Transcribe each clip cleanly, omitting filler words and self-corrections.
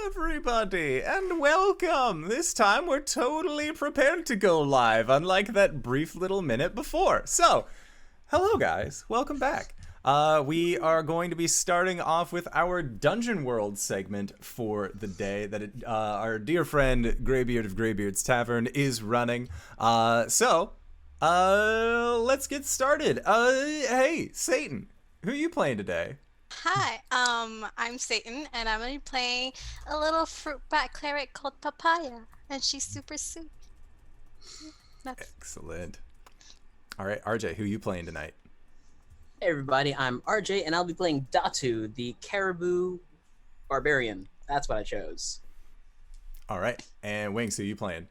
everybody, and welcome! This time we're totally prepared to go live, unlike that brief little minute before. So, hello guys, welcome back. We are going to be starting off with our Dungeon World segment for the day that our dear friend Greybeard of Greybeard's Tavern is running. Let's get started. Hey, Satan, who are you playing today? Hi, I'm Satan, and I'm gonna be playing a little fruit bat cleric called Papaya, and she's super sweet. That's Excellent. All right, RJ, who are you playing tonight? Hey everybody, I'm RJ and I'll be playing Datu, the Caribou Barbarian. That's what I chose. All right, and Wings, who are you playing?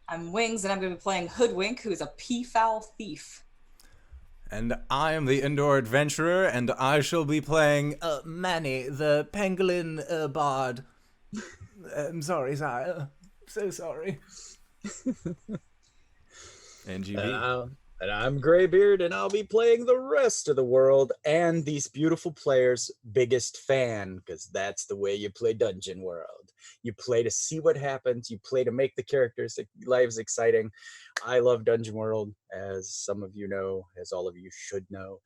I'm Wings, and I'm going to be playing Hoodwink, who is a peafowl thief. And I am the Indoor Adventurer, and I shall be playing Manny, the Pangolin Bard. I'm sorry, sire. So sorry. And GB. And I'm Greybeard, and I'll be playing the rest of the world and these beautiful players' biggest fan, because that's the way you play Dungeon World. You play to see what happens. You play to make the characters' lives exciting. I love Dungeon World, as some of you know, as all of you should know.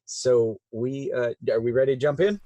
So are we ready to jump in?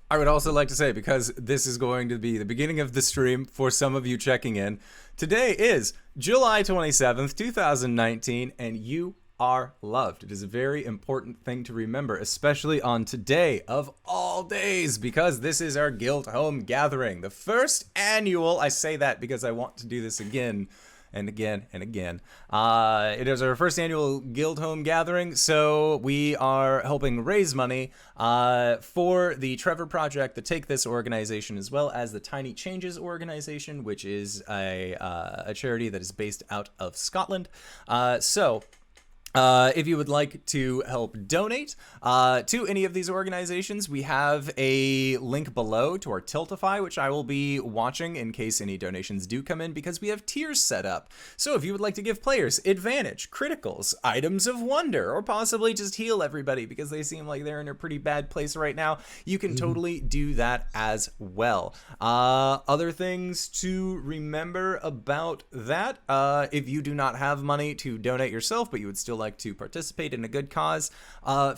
I would also like to say, because this is going to be the beginning of the stream for some of you checking in, today is July 27th, 2019, and you are loved. It is a very important thing to remember, especially on today of all days, because this is our Guildhome gathering. The first annual, I say that because I want to do this again and again and again. It is our first annual Guildhome gathering, so we are helping raise money for the Trevor Project, the Take This organization, as well as the Tiny Changes organization, which is a charity that is based out of Scotland. If you would like to help donate to any of these organizations, we have a link below to our Tiltify, which I will be watching in case any donations do come in, because we have tiers set up. So if you would like to give players advantage, criticals, items of wonder, or possibly just heal everybody because they seem like they're in a pretty bad place right now, you can totally do that as well. Other things to remember about that, if you do not have money to donate yourself, but you would still like to participate in a good cause,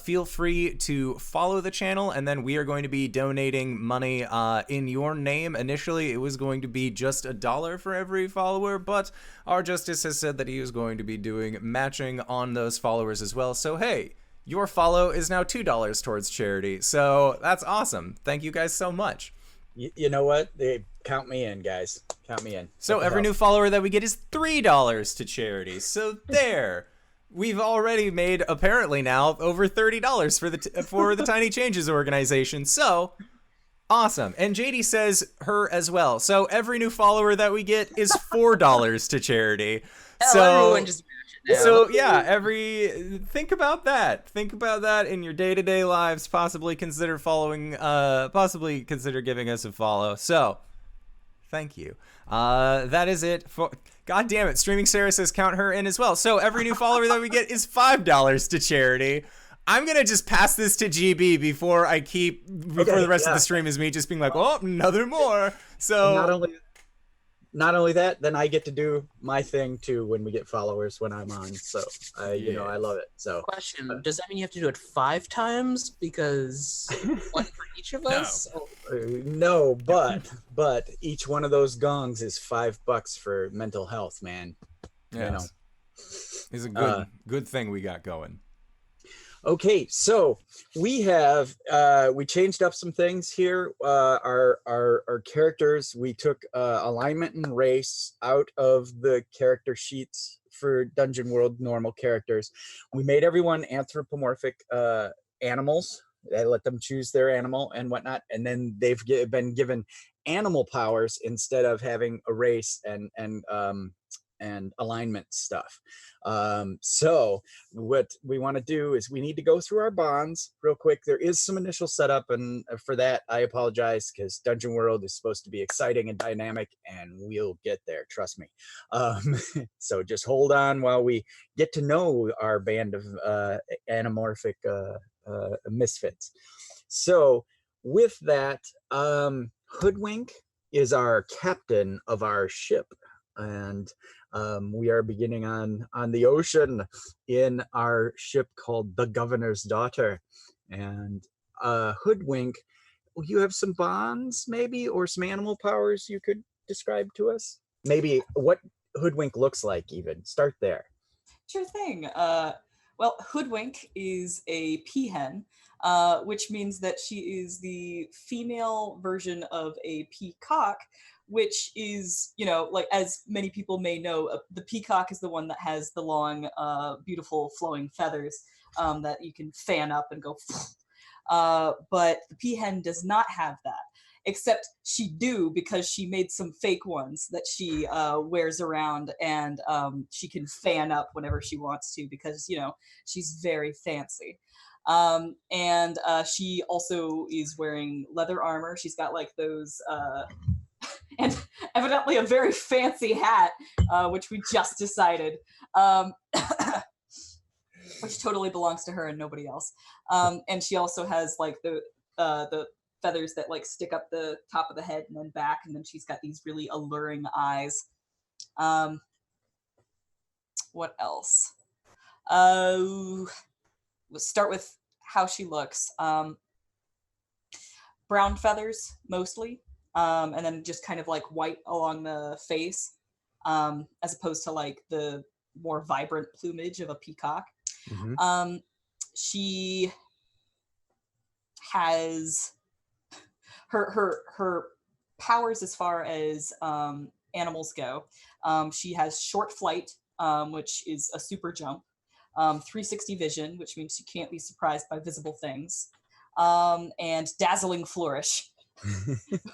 feel free to follow the channel, and then we are going to be donating money in your name. Initially, it was going to be just $1 for every follower, but our justice has said that he is going to be doing matching on those followers as well. So hey, your follow is now $2 towards charity. So that's awesome. Thank you guys so much. You know what? Count me in, guys. Count me in. So every new follower that we get is $3 to charity. So there. We've already made, apparently now, over $30 for the Tiny Changes organization. So, awesome. And JD says her as well. So every new follower that we get is $4 to charity. Everyone just match it now. So yeah, think about that. Think about that in your day-to-day lives. Possibly consider giving us a follow. So, thank you. That is it for... God damn it, Streaming Sarah says count her in as well. So every new follower that we get is $5 to charity. I'm going to just pass this to GB before the rest of the stream is me just being like, oh, another more. So not only that, then I get to do my thing too when we get followers when I'm on. So I love it. So Question, does that mean you have to do it 5 times? Because one for each of us? no, but each one of those gongs is $5 for mental health, man. yes. You know. It's a good thing we got going. Okay, so we changed up some things here. Our characters, we took alignment and race out of the character sheets for Dungeon World normal characters. We made everyone anthropomorphic animals. I let them choose their animal and whatnot, and then they've been given animal powers instead of having a race and alignment stuff. So what we want to do is we need to go through our bonds real quick. There is some initial setup, and for that I apologize, because Dungeon World is supposed to be exciting and dynamic, and we'll get there, trust me. So just hold on while we get to know our band of anamorphic misfits. So with that, Hoodwink is our captain of our ship, and we are beginning on the ocean in our ship called the Governor's Daughter. And Hoodwink, you have some bonds, maybe, or some animal powers you could describe to us? Maybe what Hoodwink looks like, even. Start there. Sure thing. Well, Hoodwink is a peahen, which means that she is the female version of a peacock, which is, like as many people may know, the peacock is the one that has the long, beautiful flowing feathers that you can fan up and go. But the peahen does not have that. Except she do, because she made some fake ones that she wears around, and she can fan up whenever she wants to, because she's very fancy. And she also is wearing leather armor. She's got like those and evidently a very fancy hat, which we just decided, which totally belongs to her and nobody else. And she also has like the feathers that like stick up the top of the head and then back, and then she's got these really alluring eyes. What else? Let's start with how she looks. Brown feathers mostly, and then just kind of like white along the face, as opposed to like the more vibrant plumage of a peacock. Mm-hmm. She has her powers as far as animals go. She has short flight, which is a super jump, 360 vision, which means she can't be surprised by visible things, and dazzling flourish,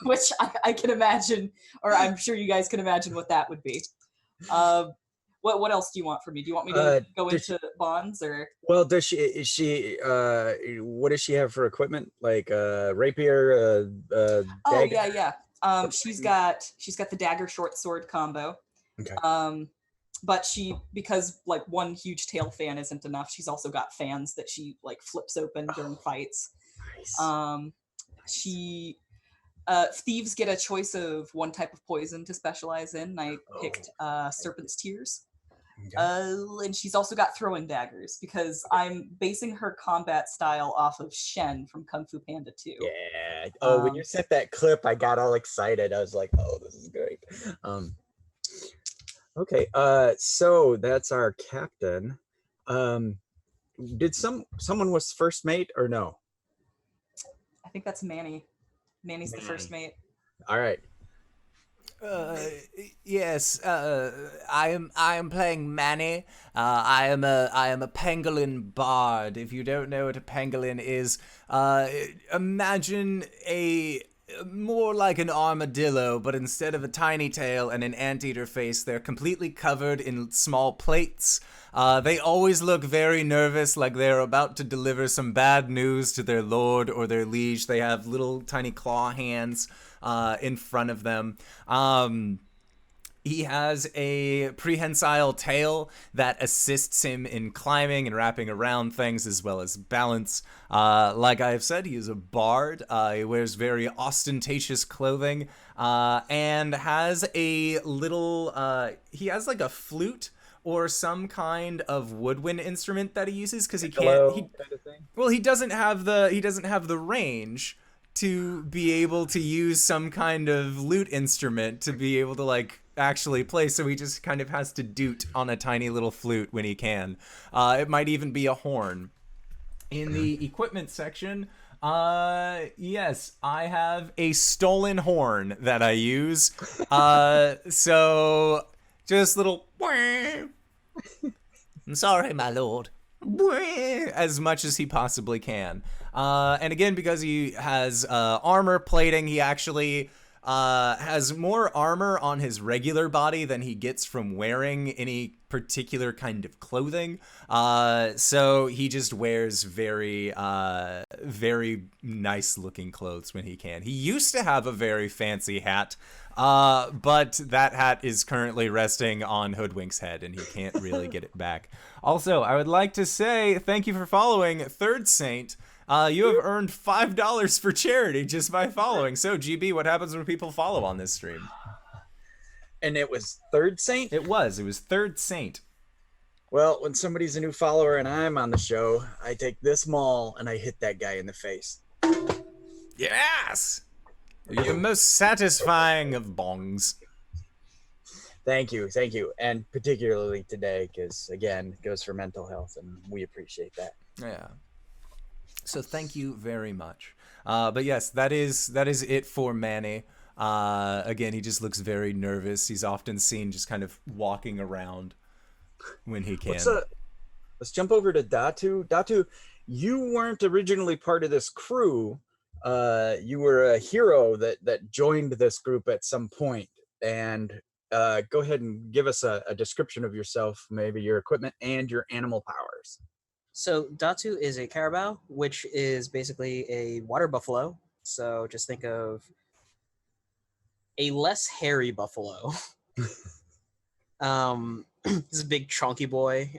which I can imagine, or I'm sure you guys can imagine what that would be. What else do you want from me? Do you want me to go into bonds, or? Well, what does she have for equipment? Like rapier, Oh dagger? yeah. She's got the dagger short sword combo. Okay. But because like one huge tail fan isn't enough, she's also got fans that she like flips open during fights. Nice. Thieves get a choice of one type of poison to specialize in. I picked Serpent's Tears. Okay. And she's also got throwing daggers, because I'm basing her combat style off of Shen from Kung Fu Panda 2. Yeah. When you sent that clip, I got all excited. I was like, oh, this is great. Okay. So that's our captain. Did someone was first mate or no? I think that's Manny. Manny's the first mate. All right. Yes, I am playing Manny. I am a pangolin bard. If you don't know what a pangolin is, imagine a more like an armadillo, but instead of a tiny tail and an anteater face, they're completely covered in small plates. They always look very nervous, like they're about to deliver some bad news to their lord or their liege. They have little tiny claw hands in front of them. He has a prehensile tail that assists him in climbing and wrapping around things, as well as balance. Like I have said, he is a bard. He wears very ostentatious clothing, and has a little, he has like a flute or some kind of woodwind instrument that he uses, because he can't, he doesn't have the range to be able to use some kind of lute instrument to be able to like actually play, so he just kind of has to doot on a tiny little flute when he can. It might even be a horn. In the equipment section, yes, I have a stolen horn that I use. So just little I'm sorry, my lord, as much as he possibly can. And again, because he has armor plating, he actually has more armor on his regular body than he gets from wearing any particular kind of clothing. So he just wears very nice looking clothes when he can. He used to have a very fancy hat, but that hat is currently resting on Hoodwink's head and he can't really get it back. Also, I would like to say thank you for following Third Saint. You have earned $5 for charity just by following. So, GB, what happens when people follow on this stream? And it was Third Saint? It was Third Saint. Well, when somebody's a new follower and I'm on the show, I take this maul and I hit that guy in the face. Yes! You're the most satisfying of bongs. Thank you. And particularly today, because, again, it goes for mental health, and we appreciate that. Yeah. So thank you very much. But yes, that is it for Manny. Again, he just looks very nervous. He's often seen just kind of walking around when he can. Let's jump over to Datu. Datu, you weren't originally part of this crew. You were a hero that joined this group at some point. And go ahead and give us a description of yourself, maybe your equipment and your animal powers. So Datu is a carabao, which is basically a water buffalo. So just think of a less hairy buffalo. He's a big chunky boy.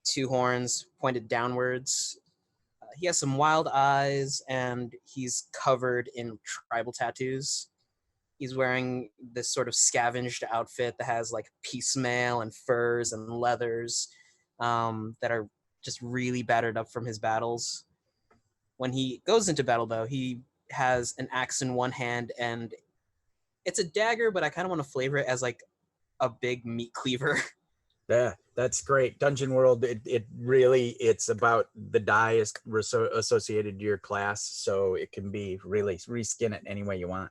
2 horns pointed downwards. He has some wild eyes, and he's covered in tribal tattoos. He's wearing this sort of scavenged outfit that has like piecemeal and furs and leathers that are just really battered up from his battles. When he goes into battle, though, he has an axe in one hand, and it's a dagger, but I kind of want to flavor it as like a big meat cleaver. Yeah, that's great. Dungeon World, it's about the die is associated to your class, so it can be really reskin it any way you want.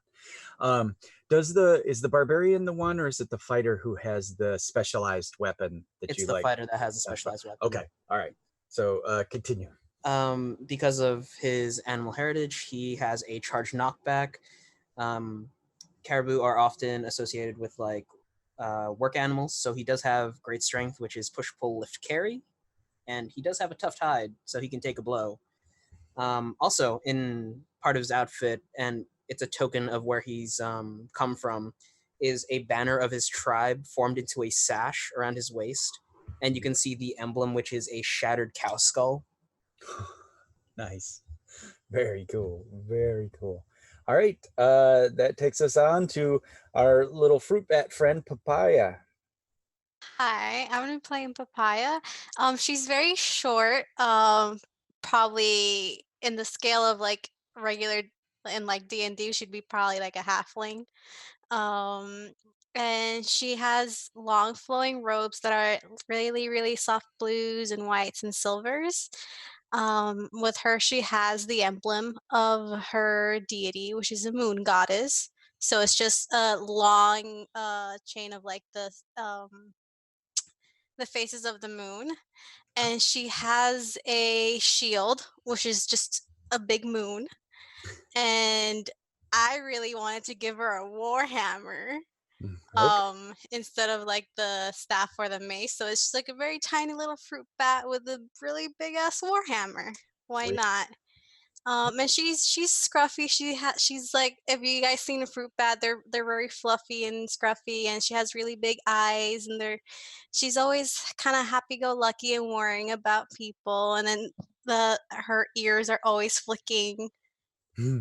Is the barbarian the one, or is it the fighter who has the specialized weapon that It's you the like? fighter that has a specialized weapon. Okay, all right. So continue. Because of his animal heritage, he has a charged knockback. Caribou are often associated with like work animals, so he does have great strength, which is push, pull, lift, carry, and he does have a tough hide, so he can take a blow. Also, in part of his outfit, and it's a token of where he's come from, is a banner of his tribe formed into a sash around his waist, and you can see the emblem, which is a shattered cow skull. Nice. Very cool. All right, that takes us on to our little fruit bat friend, Papaya. Hi, I'm gonna be playing Papaya. She's very short. Probably in the scale of like regular in like D&D, she'd be probably like a halfling. Um, and she has long flowing robes that are really, really soft blues and whites and silvers. With her, she has the emblem of her deity, which is a moon goddess. So it's just a long chain of like the faces of the moon. And she has a shield, which is just a big moon. And I really wanted to give her a warhammer instead of like the staff or the mace. So it's just like a very tiny little fruit bat with a really big ass warhammer. Why Sweet. not? And she's scruffy. She's like, if you guys seen a fruit bat, they're very fluffy and scruffy, and she has really big eyes, and she's always kind of happy go lucky and worrying about people, and then her ears are always flicking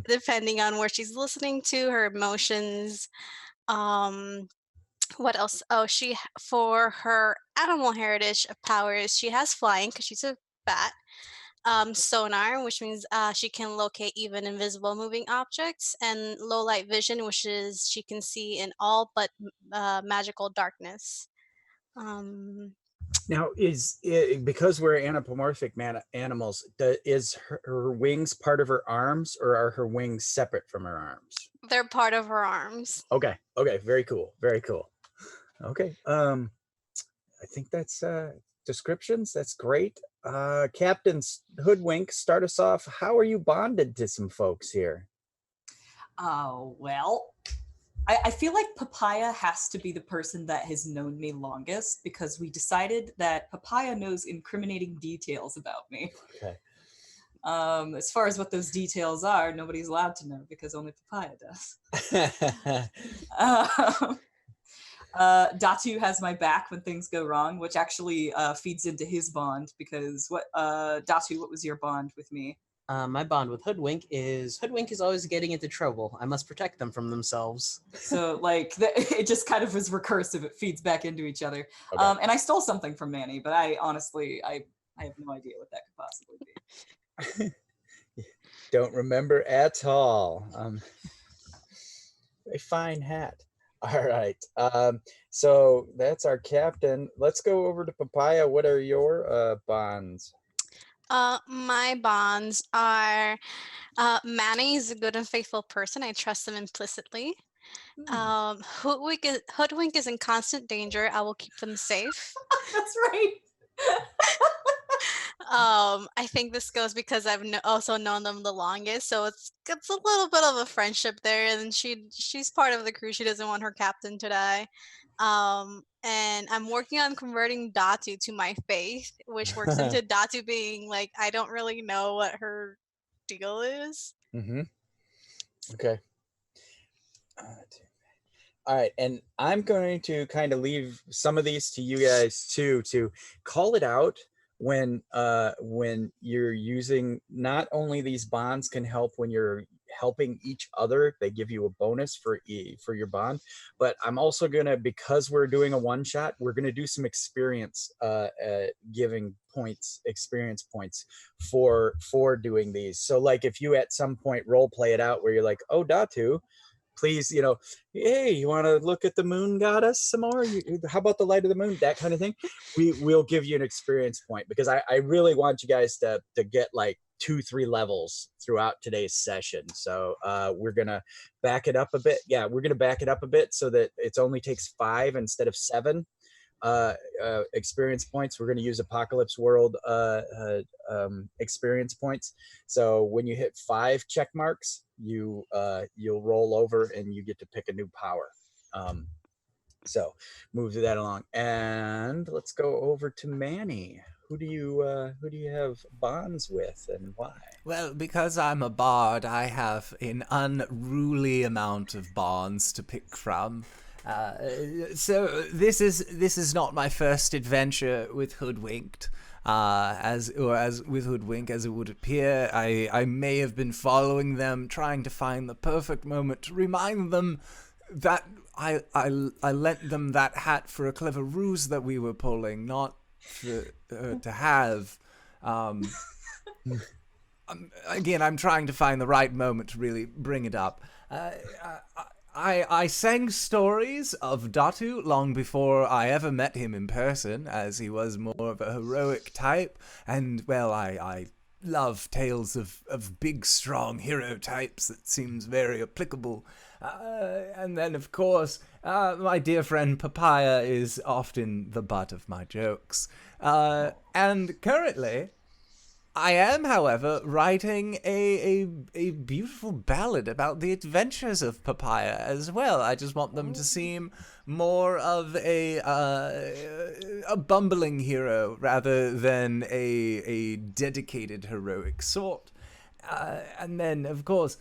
depending on where she's listening to her emotions. Um, what else? Oh, for her animal heritage powers, she has flying because she's a bat. Sonar, which means she can locate even invisible moving objects, and low light vision, which is she can see in all but magical darkness. Um, Now, is it, because we're anthropomorphic animals, is her wings part of her arms, or are her wings separate from her arms? they're part of her arms. Okay, very cool. Okay, I think that's descriptions. That's great. Captain Hoodwink, start us off. How are you bonded to some folks here? Well, I feel like Papaya has to be the person that has known me longest, because we decided that Papaya knows incriminating details about me. Okay. As far as what those details are, nobody's allowed to know because only Papaya does. Datu has my back when things go wrong, which actually feeds into his bond because Datu, what was your bond with me? My bond with Hoodwink is always getting into trouble. I must protect them from themselves. So like it just kind of is recursive. It feeds back into each other. Okay. And I stole something from Manny, but I honestly I have no idea what that could possibly be. Don't remember at all. A fine hat. All right. So that's our captain. Let's go over to Papaya. What are your bonds? My bonds are Manny is a good and faithful person. I trust him implicitly. Hoodwink is in constant danger. I will keep them safe. That's right. I think this goes because I've also known them the longest, so it's a little bit of a friendship there. And she's part of the crew. She doesn't want her captain to die. And I'm working on converting Datu to my faith, which works into Datu being like, I don't really know what her deal is. Mm-hmm. Okay. All right, and I'm going to kind of leave some of these to you guys too, to call it out when you're using. Not only these bonds can help when you're helping each other, they give you a bonus for your bond, but I'm also gonna, because we're doing a one shot, we're gonna do some experience giving points, experience points for doing these. So like if you at some point role play it out where you're like, oh, Datu, please, hey, you want to look at the moon goddess some more? How about the light of the moon? That kind of thing. We'll give you an experience point, because I really want you guys to get like 2-3 levels throughout today's session. So we're going to back it up a bit. Yeah, we're going to back it up a bit so that it only takes 5 instead of 7 experience points. We're going to use Apocalypse World experience points. So when you hit 5 check marks, you'll roll over and you get to pick a new power. So move that along, and let's go over to Manny. Who do you have bonds with, and why? Well, because I'm a bard, I have an unruly amount of bonds to pick from. So this is not my first adventure with Hoodwinked. As with Hoodwink, as it would appear, I may have been following them, trying to find the perfect moment to remind them that I lent them that hat for a clever ruse that we were pulling, not for, to have. Again, I'm trying to find the right moment to really bring it up. I sang stories of Datu long before I ever met him in person, as he was more of a heroic type, and, well, I love tales of big, strong hero types. That seems very applicable. And then, of course, my dear friend Papaya is often the butt of my jokes. And currently, I am, however, writing a beautiful ballad about the adventures of Papaya as well. I just want them to seem more of a bumbling hero rather than a dedicated heroic sort. And then, of course,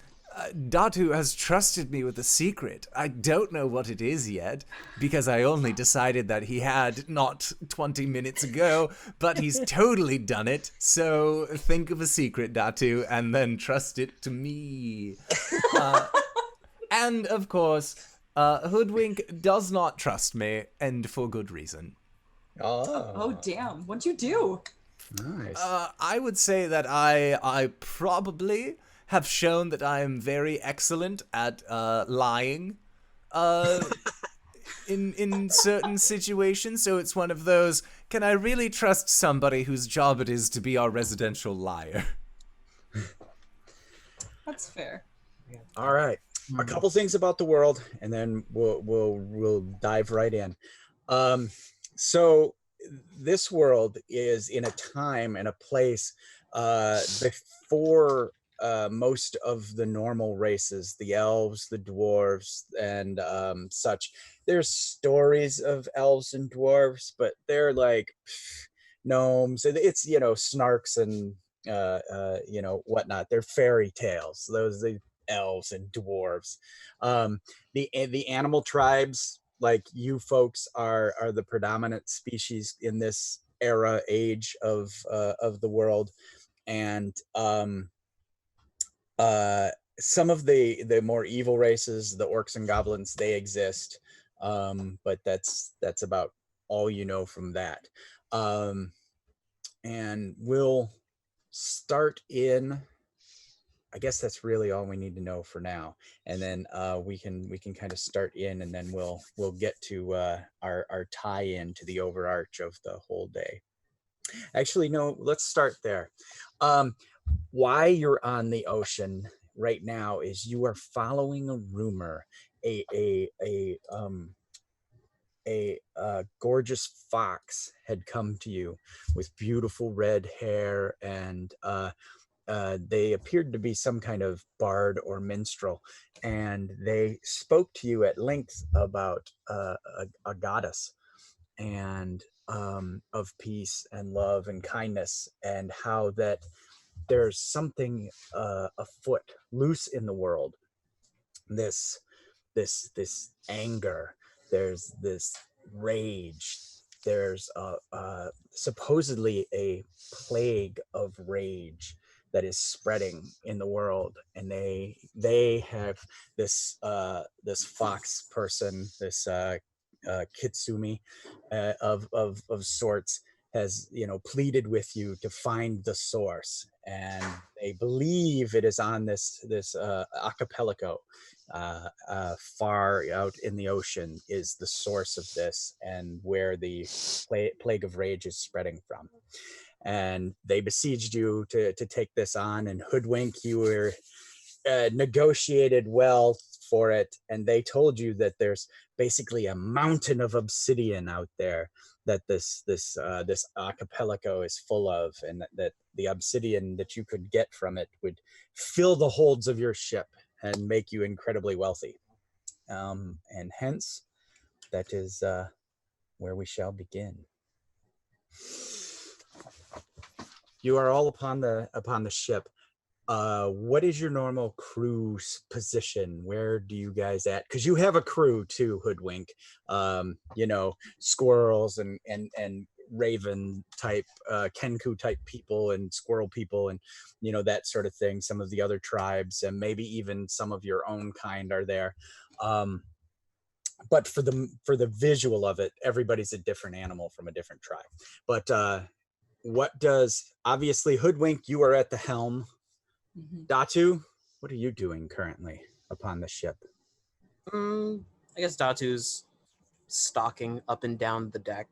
Datu has trusted me with a secret. I don't know what it is yet, because I only decided that he had not 20 minutes ago, but he's totally done it. So think of a secret, Datu, and then trust it to me. And, of course, Hoodwink does not trust me, and for good reason. Oh damn. What'd you do? Nice. I would say that I probably have shown that I am very excellent at lying in certain situations. So it's one of those, can I really trust somebody whose job it is to be our residential liar? That's fair. All right. A couple things about the world, and then we'll dive right in. So this world is in a time and a place before most of the normal races, the elves, the dwarves, and such. There's stories of elves and dwarves, but they're like gnomes. It's snarks and whatnot. They're fairy tales. Those the elves and dwarves. The animal tribes like you folks are the predominant species in this age of the world, and some of the more evil races, the orcs and goblins, they exist, but that's about all you know from that. And we'll start in, I guess that's really all we need to know for now, and then we can kind of start in, and then we'll get to our tie-in to the overarch of the whole day. Actually, no, let's start there. Why you're on the ocean right now is you are following a rumor. A gorgeous fox had come to you with beautiful red hair, and they appeared to be some kind of bard or minstrel, and they spoke to you at length about a goddess, and of peace and love and kindness, and how that there's something afoot, loose in the world. This anger. There's this rage. There's supposedly a plague of rage that is spreading in the world, and they have this this fox person, this Kitsumi of sorts, has pleaded with you to find the source, and they believe it is on this archipelago far out in the ocean is the source of this, and where the plague of rage is spreading from. And they besieged you to take this on, and Hoodwink, you were negotiated well for it, and they told you that there's basically a mountain of obsidian out there that this archipelago is full of, and that the obsidian that you could get from it would fill the holds of your ship and make you incredibly wealthy. And hence, that is where we shall begin. You are all upon the ship. What is your normal crew position? Where do you guys at? Because you have a crew too, Hoodwink. Squirrels and raven type, Kenku type people, and squirrel people, and that sort of thing. Some of the other tribes, and maybe even some of your own kind are there. But for the visual of it, everybody's a different animal from a different tribe. But obviously, Hoodwink, you are at the helm. Datu, what are you doing currently upon the ship? I guess Datu's stalking up and down the deck.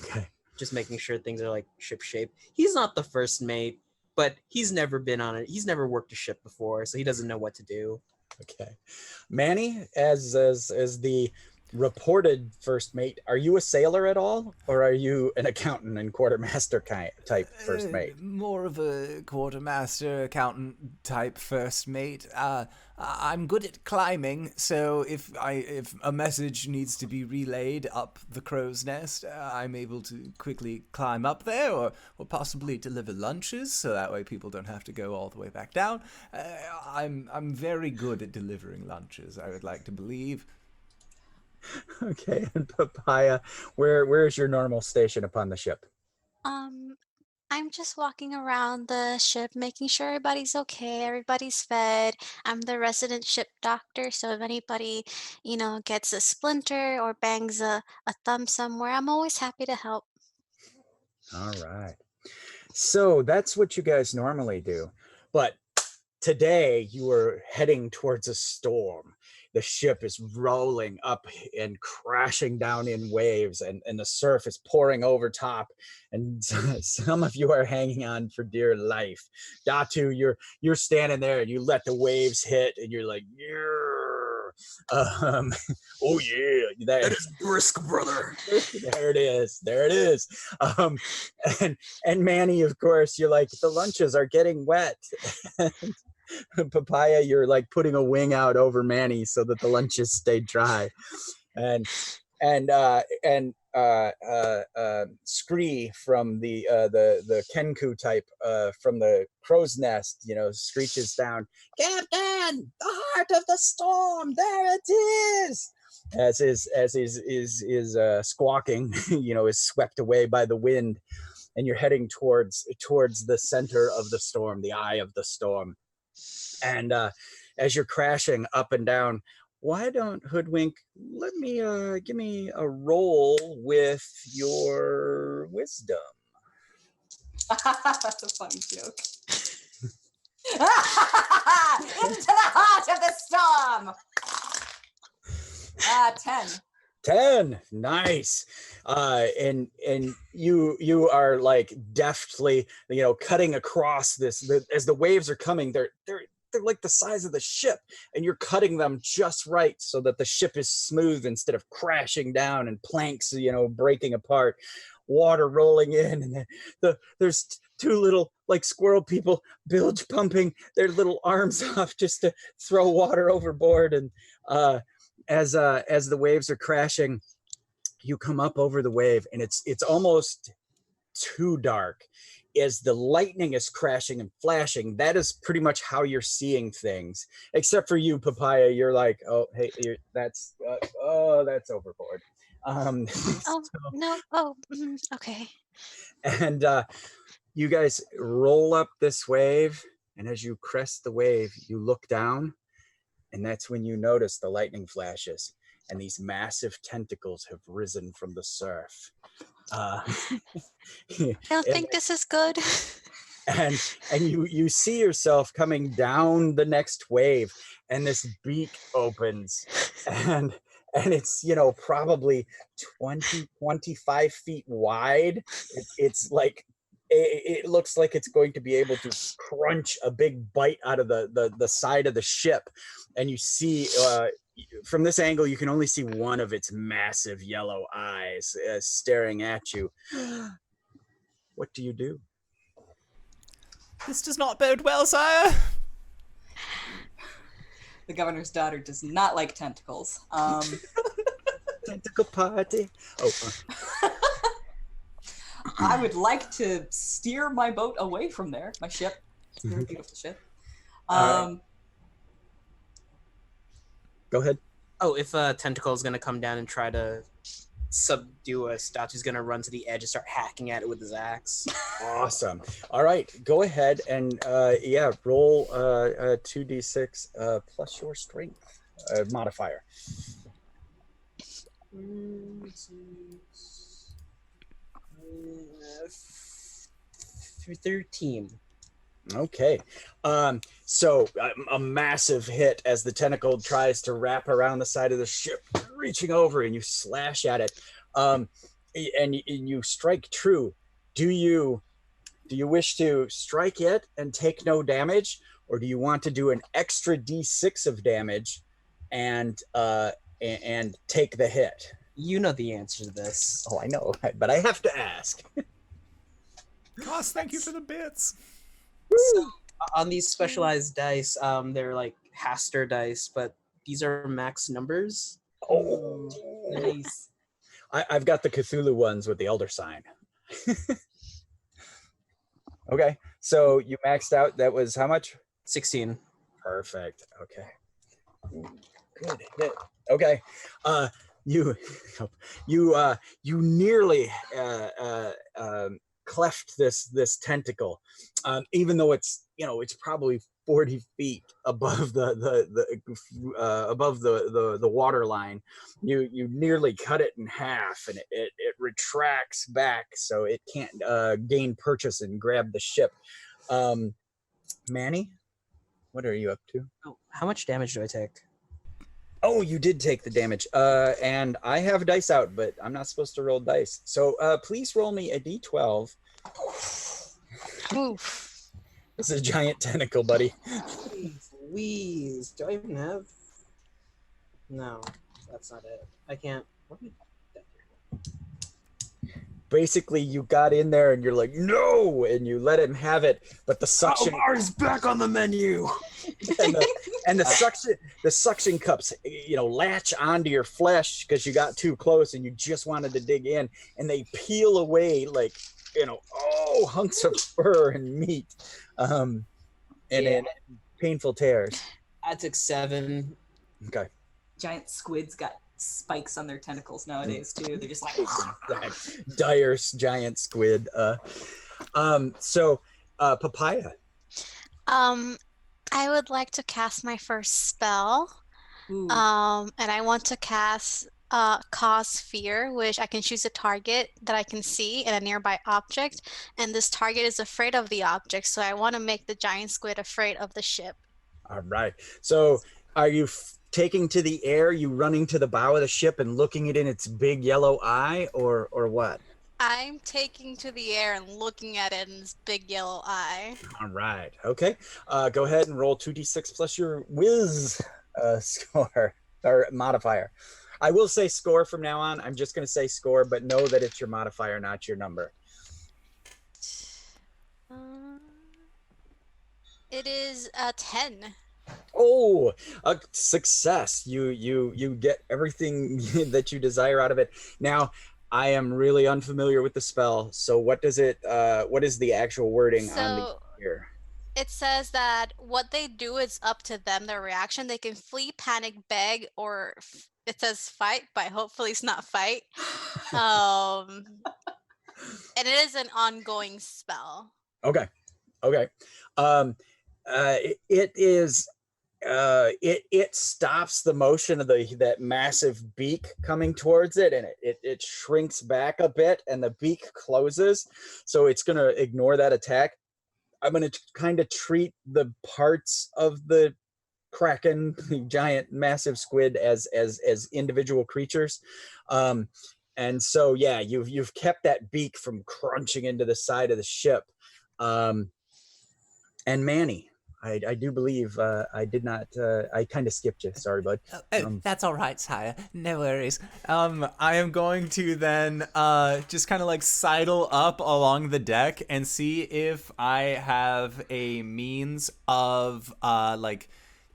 Okay. Just making sure things are like ship shape. He's not the first mate, but he's never been on it. He's never worked a ship before, so he doesn't know what to do. Okay. Manny, as the reported first mate, are you a sailor at all, or are you an accountant and quartermaster type first mate? More of a quartermaster, accountant type first mate. I'm good at climbing, so if a message needs to be relayed up the crow's nest, I'm able to quickly climb up there, or possibly deliver lunches, so that way people don't have to go all the way back down. I'm very good at delivering lunches, I would like to believe. Okay, and Papaya, where is your normal station upon the ship? I'm just walking around the ship, making sure everybody's okay, everybody's fed. I'm the resident ship doctor, so if anybody, gets a splinter or bangs a thumb somewhere, I'm always happy to help. All right. So that's what you guys normally do. But today you are heading towards a storm. The ship is rolling up and crashing down in waves, and the surf is pouring over top, and some of you are hanging on for dear life. Datu, you're standing there, and you let the waves hit, and you're like, oh yeah, that is brisk, brother. There it is. And Manny, of course, you're like, the lunches are getting wet. Papaya, you're like putting a wing out over Manny so that the lunches stay dry, and Scree from the Kenku type from the crow's nest, screeches down, Captain, the heart of the storm, there it is. as is squawking, is swept away by the wind, and you're heading towards the center of the storm, the eye of the storm. And as you're crashing up and down, why don't Hoodwink give me a roll with your wisdom? That's a funny joke. Into the heart of the storm. 10. 10. Nice. And you are like deftly, cutting across this. As the waves are coming, they're like the size of the ship, and you're cutting them just right so that the ship is smooth instead of crashing down and planks, breaking apart. Water rolling in, and there's two little like squirrel people bilge pumping their little arms off just to throw water overboard. And as the waves are crashing, you come up over the wave, and it's almost too dark. As the lightning is crashing and flashing, that is pretty much how you're seeing things. Except for you, Papaya, you're like, oh, hey, that's overboard. Oh no! Oh, okay. And you guys roll up this wave, and as you crest the wave, you look down, and that's when you notice the lightning flashes, and these massive tentacles have risen from the surf. I don't think this is good. And you see yourself coming down the next wave, and this beak opens, and it's probably 25 feet wide. It's like it looks like it's going to be able to crunch a big bite out of the side of the ship. And you see from this angle, you can only see one of its massive yellow eyes staring at you. What do you do? This does not bode well, sire. The governor's daughter does not like tentacles. Tentacle party. Oh. I would like to steer my boat away from there. My ship. It's a very beautiful ship. Go ahead. Oh, if a tentacle is going to come down and try to subdue a statue, he's going to run to the edge and start hacking at it with his axe. Awesome. All right, go ahead and roll 2d6 plus your strength modifier. 13. Okay. So a massive hit as the tentacle tries to wrap around the side of the ship, reaching over, and you slash at it. And you strike true. Do you wish to strike it and take no damage, or do you want to do an extra d6 of damage and take the hit? You know the answer to this. Oh, I know, but I have to ask. Gosh, thank you for the bits. So, on these specialized dice, they're like Haster dice, but these are max numbers. Oh, Nice. I've got the Cthulhu ones with the Elder Sign. Okay, so you maxed out. That was how much? 16. Perfect. Okay. Good hit. Okay. You nearly cleft this tentacle, even though it's probably 40 feet above above the water line. You nearly cut it in half, and it retracts back so it can't gain purchase and grab the ship. Manny, what are you up to? Oh, how much damage do I take? Oh, you did take the damage. And I have dice out, but I'm not supposed to roll dice. So please roll me a d12. Oof. This is a giant tentacle, buddy. Louise, do I even have? No, that's not it. I can't. What did Basically, you got in there and you're like, no, and you let him have it, but the suction is back on the menu. and the suction cups, latch onto your flesh because you got too close and you just wanted to dig in, and they peel away like hunks of fur and meat, and painful tears. I took 7. Okay. Giant squids got spikes on their tentacles nowadays too. They're just like dire giant squid. So Papaya. I would like to cast my first spell. ooh. And I want to cast Cause Fear, which I can choose a target that I can see in a nearby object, and this target is afraid of the object, so I want to make the giant squid afraid of the ship. All right. So are you taking to the air, you running to the bow of the ship and looking it in its big yellow eye, or what? I'm taking to the air and looking at it in this big yellow eye. All right. Okay. Go ahead and roll 2d6 plus your whiz score or modifier. I will say score from now on. I'm just going to say score, but know that it's your modifier, not your number. It is 10. Oh, a success. You get everything that you desire out of it. Now, I am really unfamiliar with the spell. So what does it what is the actual wording on the here? It says that what they do is up to them, their reaction. They can flee, panic, beg, or it says fight, but hopefully it's not fight. And it is an ongoing spell. Okay. It is it stops the motion of that massive beak coming towards it, and it shrinks back a bit, and the beak closes, so it's going to ignore that attack. I'm going to kind of treat the parts of the kraken, the giant massive squid, as individual creatures, and so yeah, you've kept that beak from crunching into the side of the ship. And Manny, I do believe I did not. I kind of skipped you. Sorry, bud. That's all right, sire. No worries. I am going to then just kind of like sidle up along the deck and see if I have a means of like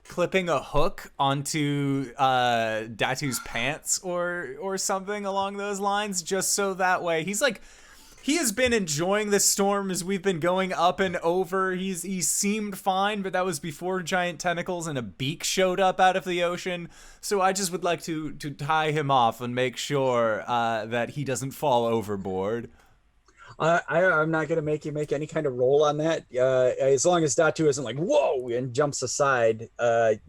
clipping a hook onto Datu's pants or something along those lines, just so that way he has been enjoying the storm as we've been going up and over. He seemed fine, but that was before giant tentacles and a beak showed up out of the ocean. So I just would like to tie him off and make sure that he doesn't fall overboard. I'm not going to make you make any kind of roll on that. As long as Datu isn't like, whoa, and jumps aside,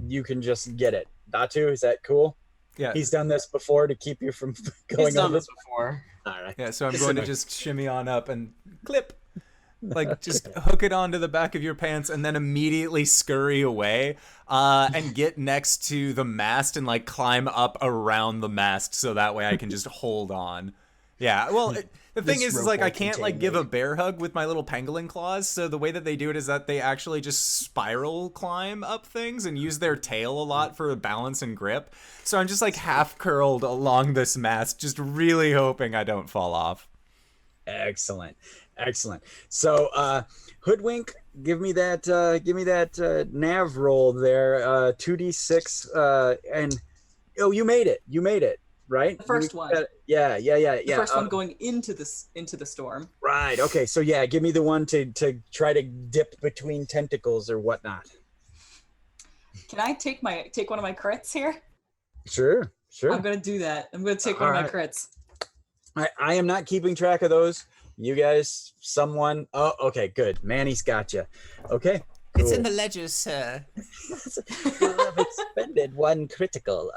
you can just get it. Datu, is that cool? Yeah. He's done this before to keep you from going. He's done this before. All right. Yeah, so I'm going to just shimmy on up and clip. Like, just hook it onto the back of your pants and then immediately scurry away and get next to the mast and, like, climb up around the mast so that way I can just hold on. Yeah, well, the thing is like, I can't, like, give a bear hug with my little pangolin claws, so the way that they do it is that they actually just spiral climb up things and use their tail a lot for balance and grip. So I'm just, like, half curled along this mast, just really hoping I don't fall off. Excellent. So, Hoodwink, give me that nav roll there, 2d6, and oh, you made it, right? The first one. Yeah. The first one going into the storm. Right. Okay. So yeah, give me the one to try to dip between tentacles or whatnot. Can I take one of my crits here? Sure. I'm gonna do that. I'm gonna take one of my crits. I am not keeping track of those. You guys, someone. Oh, okay, good. Manny's got you. Okay. Cool. It's in the ledger, sir. You have expended one critical.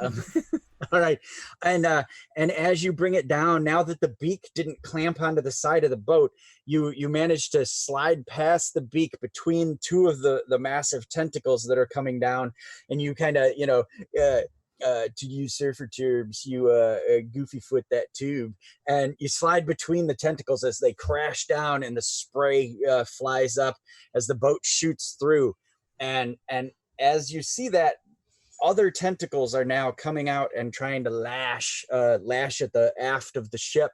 All right, and as you bring it down, now that the beak didn't clamp onto the side of the boat, you managed to slide past the beak between two of the massive tentacles that are coming down, and you kind of to use surfer terms, you goofy foot that tube, and you slide between the tentacles as they crash down, and the spray flies up as the boat shoots through, and as you see that, other tentacles are now coming out and trying to lash at the aft of the ship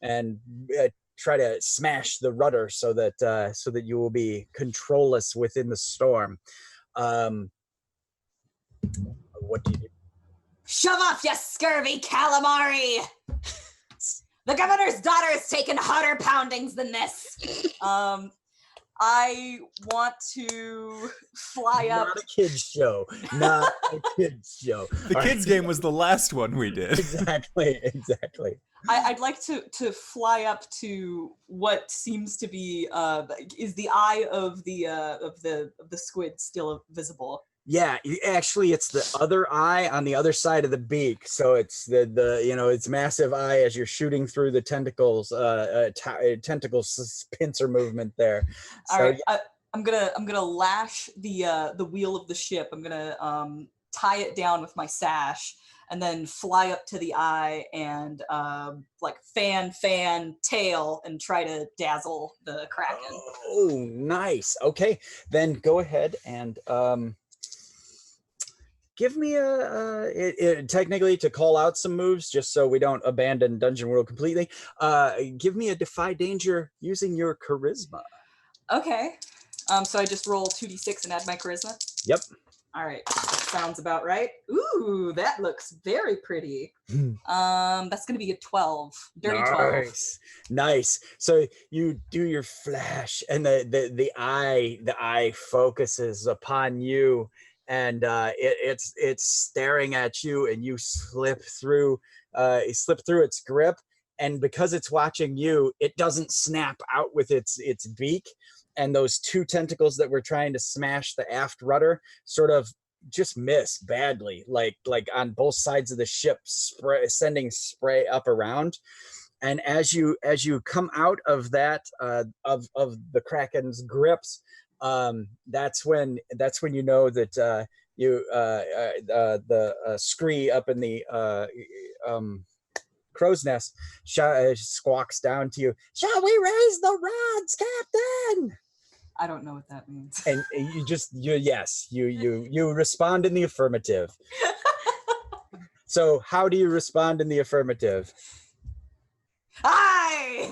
and try to smash the rudder so that you will be controlless within the storm. What do you do? Shove off, you scurvy calamari! The governor's daughter has taken harder poundings than this. I want to fly up. Not a kids show. Not a kids show. The All kids right. game was the last one we did. Exactly. I'd like to fly up to what seems to be is the eye of the squid still visible? Yeah, actually, it's the other eye on the other side of the beak. So it's the it's massive eye as you're shooting through the tentacles, tentacles pincer movement there. All So, right, I'm gonna lash the wheel of the ship. I'm gonna tie it down with my sash, and then fly up to the eye and like fan tail and try to dazzle the kraken. Oh, nice. Okay, then go ahead and give me technically to call out some moves, just so we don't abandon Dungeon World completely. Give me a defy danger using your charisma. Okay. So I just roll 2d6 and add my charisma? Yep. All right. Sounds about right. Ooh, that looks very pretty. That's going to be a 12. Dirty 12. Nice. So you do your flash, and the eye focuses upon you, and it's staring at you, and you slip through its grip, and because it's watching you, it doesn't snap out with its beak, and those two tentacles that were trying to smash the aft rudder sort of just miss badly, like on both sides of the ship, sending spray up around. And as you come out of that of the Kraken's grips, that's when you know that the scree up in the crow's nest squawks down to you, "Shall we raise the rods, Captain?" I don't know what that means. And you respond in the affirmative. So how do you respond in the affirmative? Hi.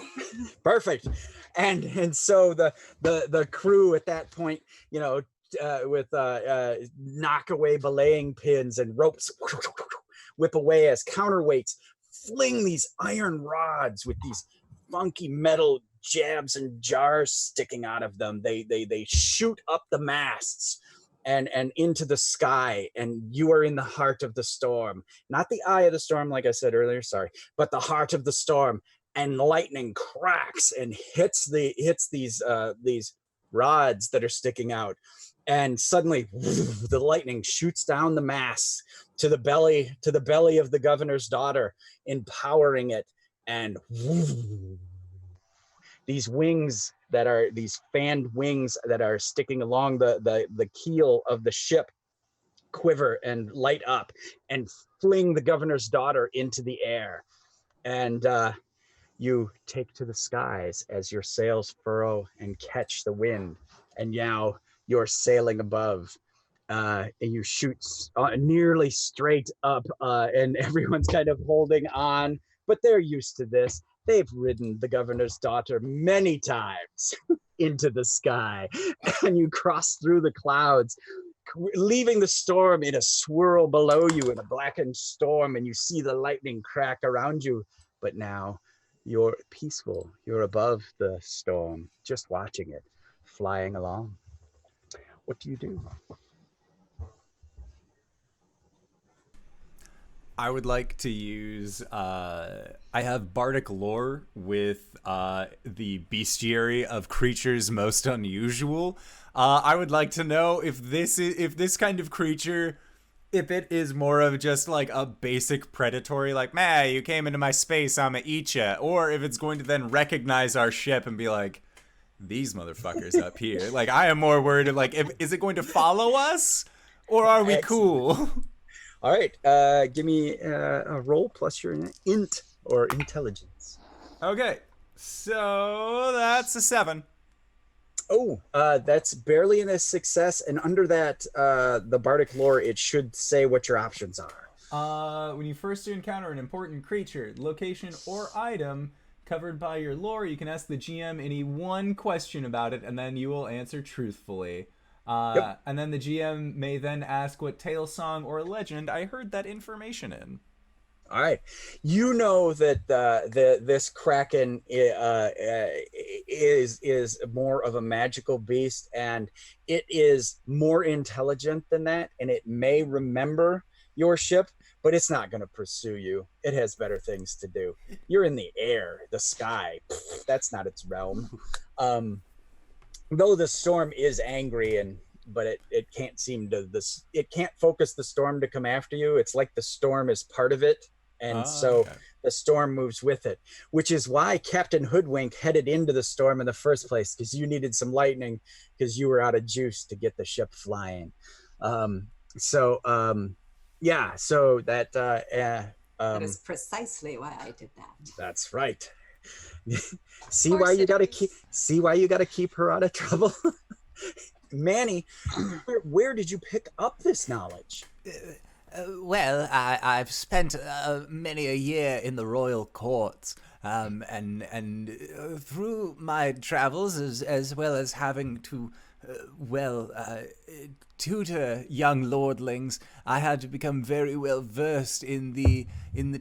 Perfect. And so the crew at that point, with knock away belaying pins and ropes, whip away as counterweights, fling these iron rods with these funky metal jabs and jars sticking out of them. They shoot up the masts and into the sky, and you are in the heart of the storm. Not the eye of the storm, like I said earlier, sorry, but the heart of the storm. And lightning cracks and hits these rods that are sticking out, and suddenly the lightning shoots down the masts to the belly of the governor's daughter, empowering it, and these wings that are these fanned wings that are sticking along the keel of the ship quiver and light up and fling the governor's daughter into the air. And you take to the skies as your sails furrow and catch the wind, and now you're sailing above, and you shoot nearly straight up, and everyone's kind of holding on, but they're used to this. They've ridden the governor's daughter many times into the sky, and you cross through the clouds, leaving the storm in a swirl below you in a blackened storm, and you see the lightning crack around you, but now you're peaceful. You're above the storm, just watching it, flying along. What do you do? I would like to use, I have bardic lore with the bestiary of creatures most unusual. I would like to know if this kind of creature, if it is more of just like a basic predatory, like, man, you came into my space, I'ma eat ya, or if it's going to then recognize our ship and be like, these motherfuckers up here. Like, I am more worried, like, is it going to follow us, or are we cool? All right, give me a roll plus your int or intelligence. Okay, so that's a 7. Oh, that's barely a success, and under that, the bardic lore, it should say what your options are. When you first encounter an important creature, location, or item covered by your lore, you can ask the GM any one question about it, and then you will answer truthfully. Yep. And then the GM may then ask what tale, song, or legend I heard that information in. All right, you know that this kraken is more of a magical beast, and it is more intelligent than that, and it may remember your ship, but it's not going to pursue you. It has better things to do. You're in the air, the sky. That's not its realm. Though the storm is angry but it can't seem to it can't focus the storm to come after you. It's like the storm is part of it, and so okay. the storm moves with it, which is why Captain Hoodwink headed into the storm in the first place, because you needed some lightning because you were out of juice to get the ship flying. So that That is precisely why I did that. that's right. See why you gotta keep her out of trouble. Manny, where did you pick up this knowledge? Well, I've spent many a year in the royal courts, and through my travels, as well as having to, tutor young lordlings, I had to become very well versed in the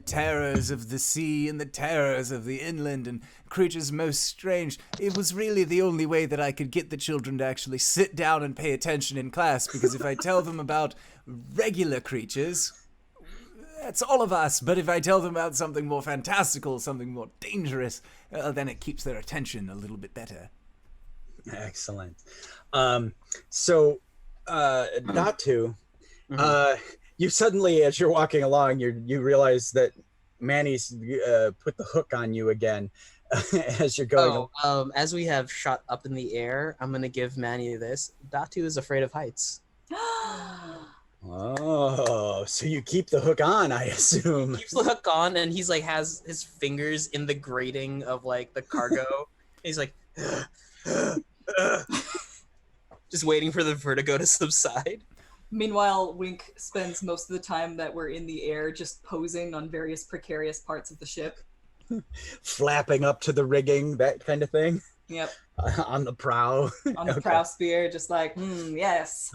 terrors of the sea and the terrors of the inland and creatures most strange. It was really the only way that I could get the children to actually sit down and pay attention in class, because if I tell them about regular creatures, that's all of us, but if I tell them about something more fantastical, something more dangerous, then it keeps their attention a little bit better. Excellent. So Datu, you suddenly, as you're walking along, you realize that Manny's put the hook on you again as you're going. As we have shot up in the air, I'm gonna give Manny this. Datu is afraid of heights. Oh, so you keep the hook on, I assume. He keeps the hook on, and he's like has his fingers in the grating of like the cargo. He's like just waiting for the vertigo to subside. Meanwhile, Wink spends most of the time that we're in the air just posing on various precarious parts of the ship. Flapping up to the rigging, that kind of thing. Yep. On the prow. On the prow spear, just like, yes.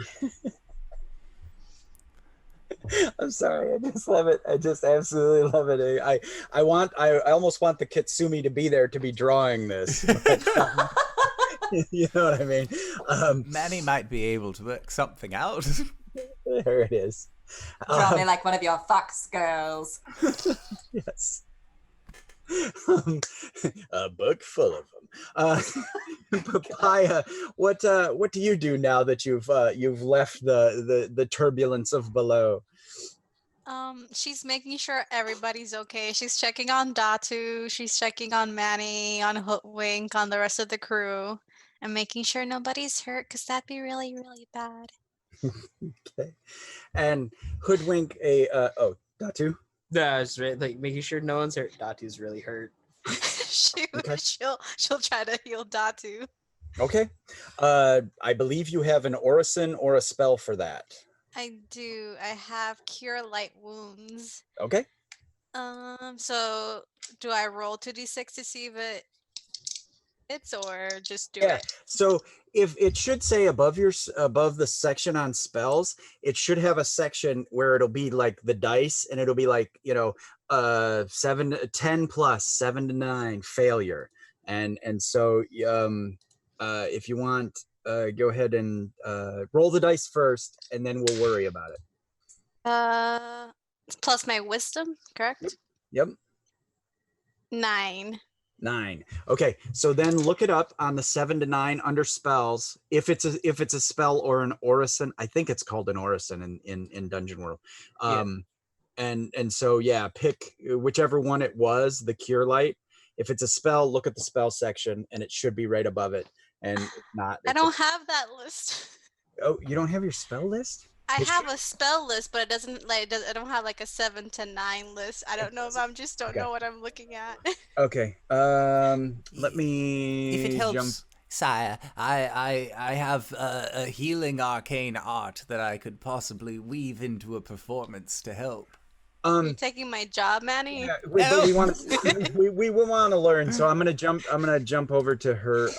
I'm sorry, I just love it. I just absolutely love it. I almost want the Kitsumi to be there to be drawing this. But, you know what I mean? Manny might be able to work something out. There it is. Draw me like one of your fox girls. Yes. A book full of them. Papaya, what do you do now that you've left the turbulence of below? She's making sure everybody's okay. She's checking on Datu. She's checking on Manny, on Hoodwink, on the rest of the crew, and making sure nobody's hurt, because that'd be really, really bad. Okay. And Hoodwink Datu? That's right. Like making sure no one's hurt. Datu's really hurt. Okay. She'll try to heal Datu. Okay. I believe you have an orison or a spell for that. I do. I have Cure Light Wounds. Okay. So do I roll 2d6 to see if it's, or just do Yeah. it? So if it should say above the section on spells, it should have a section where it'll be like the dice, and it'll be like 10 plus 7 to 9 failure, and so if you want, go ahead and roll the dice first, and then we'll worry about it. Plus my wisdom, correct? Yep. 9. 9. Okay, so then look it up on the 7 to 9 under spells. If it's a spell or an orison, I think it's called an orison in Dungeon World. And so pick whichever one it was, the Cure Light. If it's a spell, look at the spell section, and it should be right above it. And if not, I don't have that list. Oh, you don't have your spell list? I have a spell list, but it doesn't I don't have like a 7 to 9 list. I don't know if I'm just don't know what I'm looking at. Okay. Let me. If it helps, sire, I have a healing arcane art that I could possibly weave into a performance to help. You're taking my job, Manny? Yeah, we want to we want to learn, so I'm gonna jump over to her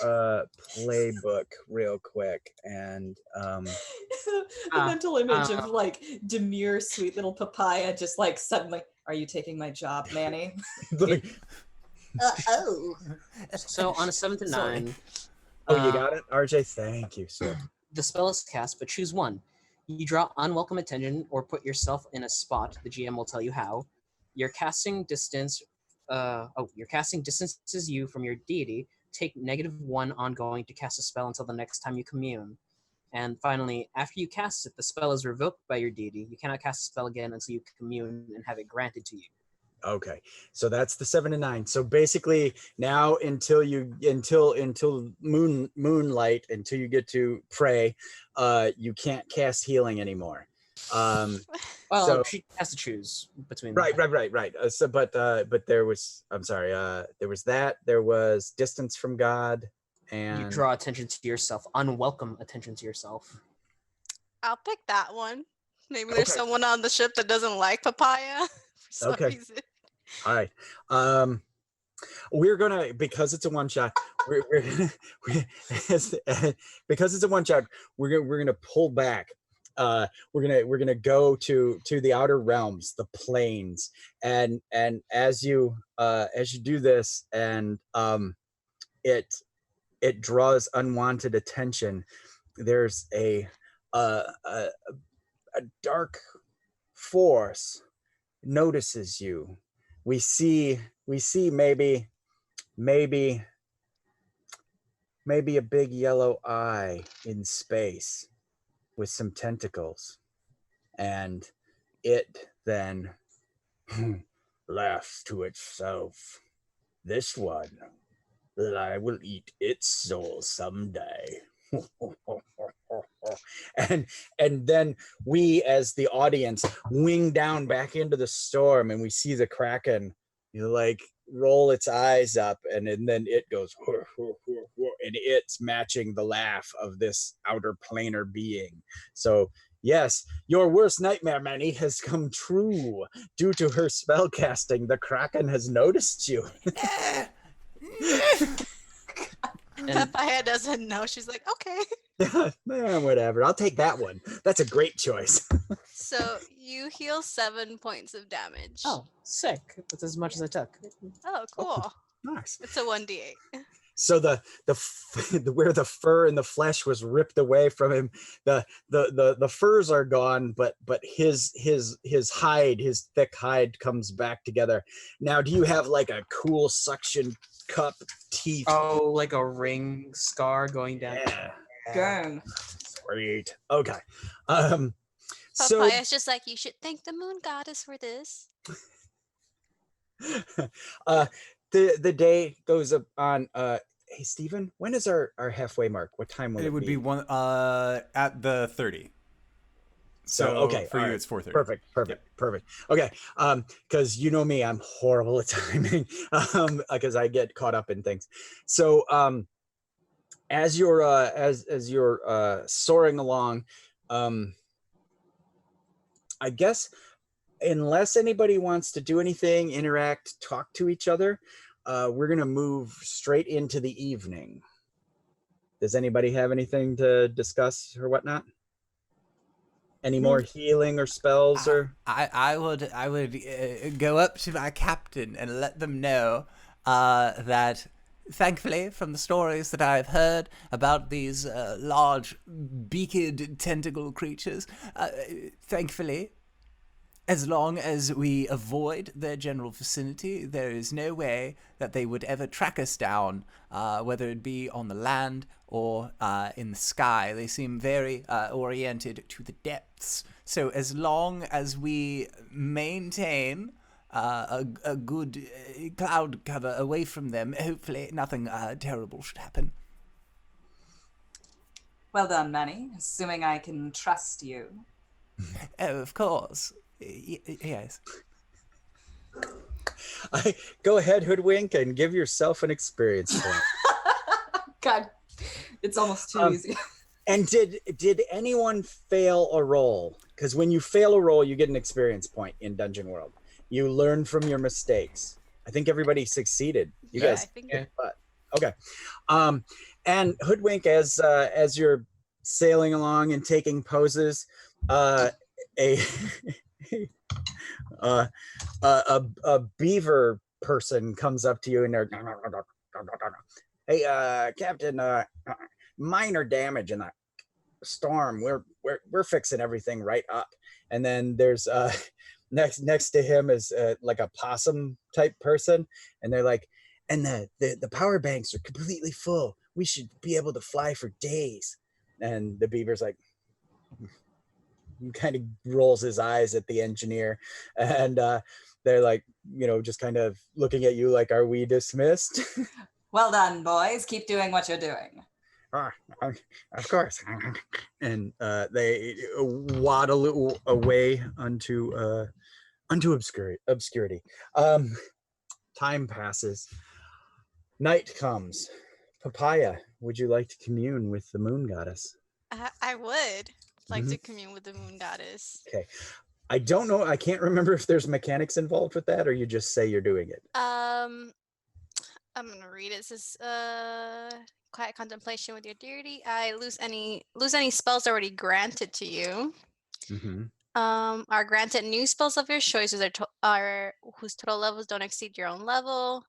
playbook real quick, and the mental image of like demure sweet little Papaya just like suddenly Are you taking my job, Manny? Like, Oh. So on a 7 to Sorry. 9, oh, you got it, RJ. Thank you, sir. the spell is cast, but choose one. You draw unwelcome attention or put yourself in a spot. The GM will tell you how. Your casting distance. Your casting distances you from your deity. Take -1 ongoing to cast a spell until the next time you commune. And finally, after you cast it, the spell is revoked by your deity. You cannot cast a spell again until you commune and have it granted to you. Okay, so that's the 7 to 9. So basically, now until moonlight, until you get to pray, you can't cast healing anymore. Well, So- she has to choose between. Right. But there was. I'm sorry. There was that. There was distance from God, and You draw attention to yourself, unwelcome attention to yourself. I'll pick that one. Maybe there's Okay. someone on the ship that doesn't like papaya for some Okay. reason. All right. We're gonna, because it's a one shot. We're gonna, because it's a one shot. We're gonna pull back. We're gonna go to the outer realms, the plains, and as you do this, and it draws unwanted attention. There's a dark force notices you. We see maybe a big yellow eye in space with some tentacles, and it then laughs to itself. This one, I will eat its soul someday. and then we, as the audience, wing down back into the storm, and we see the Kraken, like, roll its eyes up, and then it goes, and it's matching the laugh of this outer planar being. So yes, your worst nightmare, Manny, has come true. Due to her spell casting, the Kraken has noticed you. And Papaya doesn't know. She's like, okay. Yeah, whatever. I'll take that one. That's a great choice. So you heal 7 points of damage. oh, sick! That's as much as I took. Oh, cool. Nice. It's a 1d8. So the where the fur and the flesh was ripped away from him, the furs are gone, but his hide, his thick hide, comes back together. Now, do you have like a cool suction cup teeth? Oh, like a ring scar going down. Yeah. Dang. Sweet. Okay. So Papaya's just like, you should thank the moon goddess for this. the day goes up on. Hey, Stephen, when is our halfway mark? What time will it be? It would be one at the 30. So okay, for you, all right. it's 4:30. Perfect. Okay, because you know me, I'm horrible at timing, because I get caught up in things. So, as you're soaring along, I guess, unless anybody wants to do anything, interact, talk to each other, we're gonna move straight into the evening. Does anybody have anything to discuss or whatnot? Any more healing or spells or? I would go up to my captain and let them know that, thankfully, from the stories that I've heard about these large beaked tentacle creatures, thankfully, as long as we avoid their general vicinity, there is no way that they would ever track us down, whether it be on the land or in the sky. They seem very oriented to the depths. So as long as we maintain a good cloud cover away from them, hopefully nothing terrible should happen. Well done, Manny. Assuming I can trust you. Oh, of course. Yes. Go ahead, Hoodwink, and give yourself an experience point. God, it's almost too easy. And did anyone fail a roll? Because when you fail a roll, you get an experience point in Dungeon World. You learn from your mistakes. I think everybody succeeded. You Yeah, guys, I think- but okay. And Hoodwink, as you're sailing along and taking poses, a a beaver person comes up to you and they're, hey, Captain, minor damage in the storm. We're fixing everything right up. And then there's next to him is like a possum type person, and they're like, and the power banks are completely full. We should be able to fly for days. And the beaver's like, kind of rolls his eyes at the engineer, and they're like, just kind of looking at you like, are we dismissed? Well done, boys. Keep doing what you're doing. Of course. And they waddle away unto obscurity. Time passes. Night comes. Papaya, would you like to commune with the moon goddess? I would like to commune with the moon goddess. Okay. I don't know. I can't remember if there's mechanics involved with that, or you just say you're doing it. I'm gonna read it. It says, quiet contemplation with your deity. I lose any spells already granted to you. Are granted new spells of your choice whose total levels don't exceed your own level.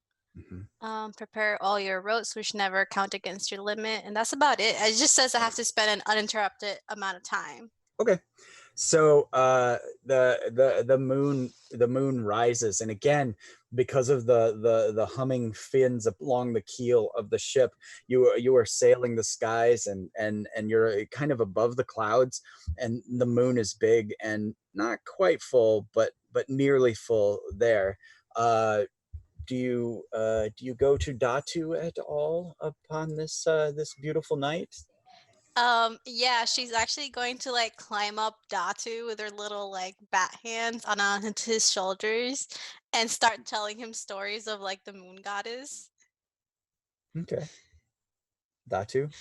Prepare all your rotes which never count against your limit, and that's about it. It just says I have to spend an uninterrupted amount of time. Okay. So the moon rises, and again, because of the humming fins along the keel of the ship, you are sailing the skies, and you're kind of above the clouds, and the moon is big and not quite full, but nearly full there. Do you go to Datu at all upon this beautiful night? Yeah, she's actually going to like climb up Datu with her little like bat hands onto his shoulders and start telling him stories of like the moon goddess. Okay. Datu?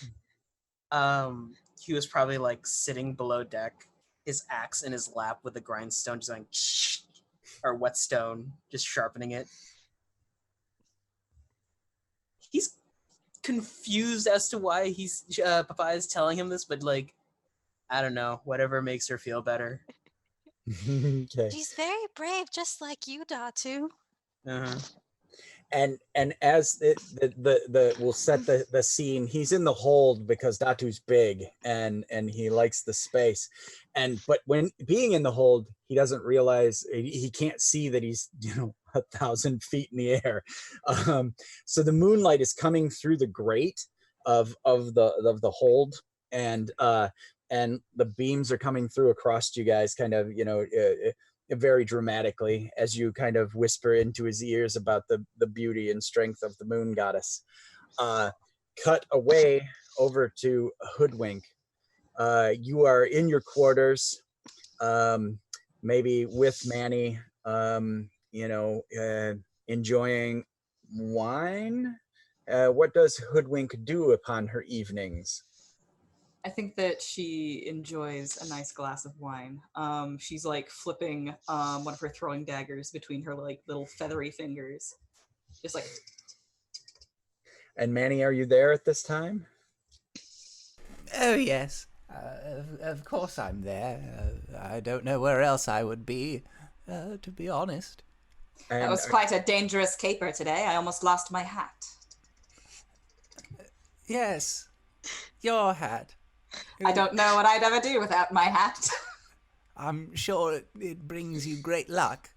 He was probably like sitting below deck, his axe in his lap with a grindstone just going or whetstone, just sharpening it. He's confused as to why Papaya is telling him this, but like, I don't know, whatever makes her feel better. Okay. She's very brave, just like you, Datu. And as we'll set the scene, he's in the hold because Datu's big and he likes the space, but when being in the hold, he doesn't realize, he can't see that he's 1,000 feet in the air. So the moonlight is coming through the grate of the hold, and the beams are coming through across you guys, kind of very dramatically, as you kind of whisper into his ears about the beauty and strength of the moon goddess. Cut away over to Hoodwink. You are in your quarters, maybe with Manny, enjoying wine. What does Hoodwink do upon her evenings? I think that she enjoys a nice glass of wine. She's like flipping one of her throwing daggers between her like little feathery fingers. Just like. And Manny, are you there at this time? Oh, yes. Of course I'm there. I don't know where else I would be, to be honest. That was quite a dangerous caper today. I almost lost my hat. Yes. Your hat. I don't know what I'd ever do without my hat. I'm sure it brings you great luck.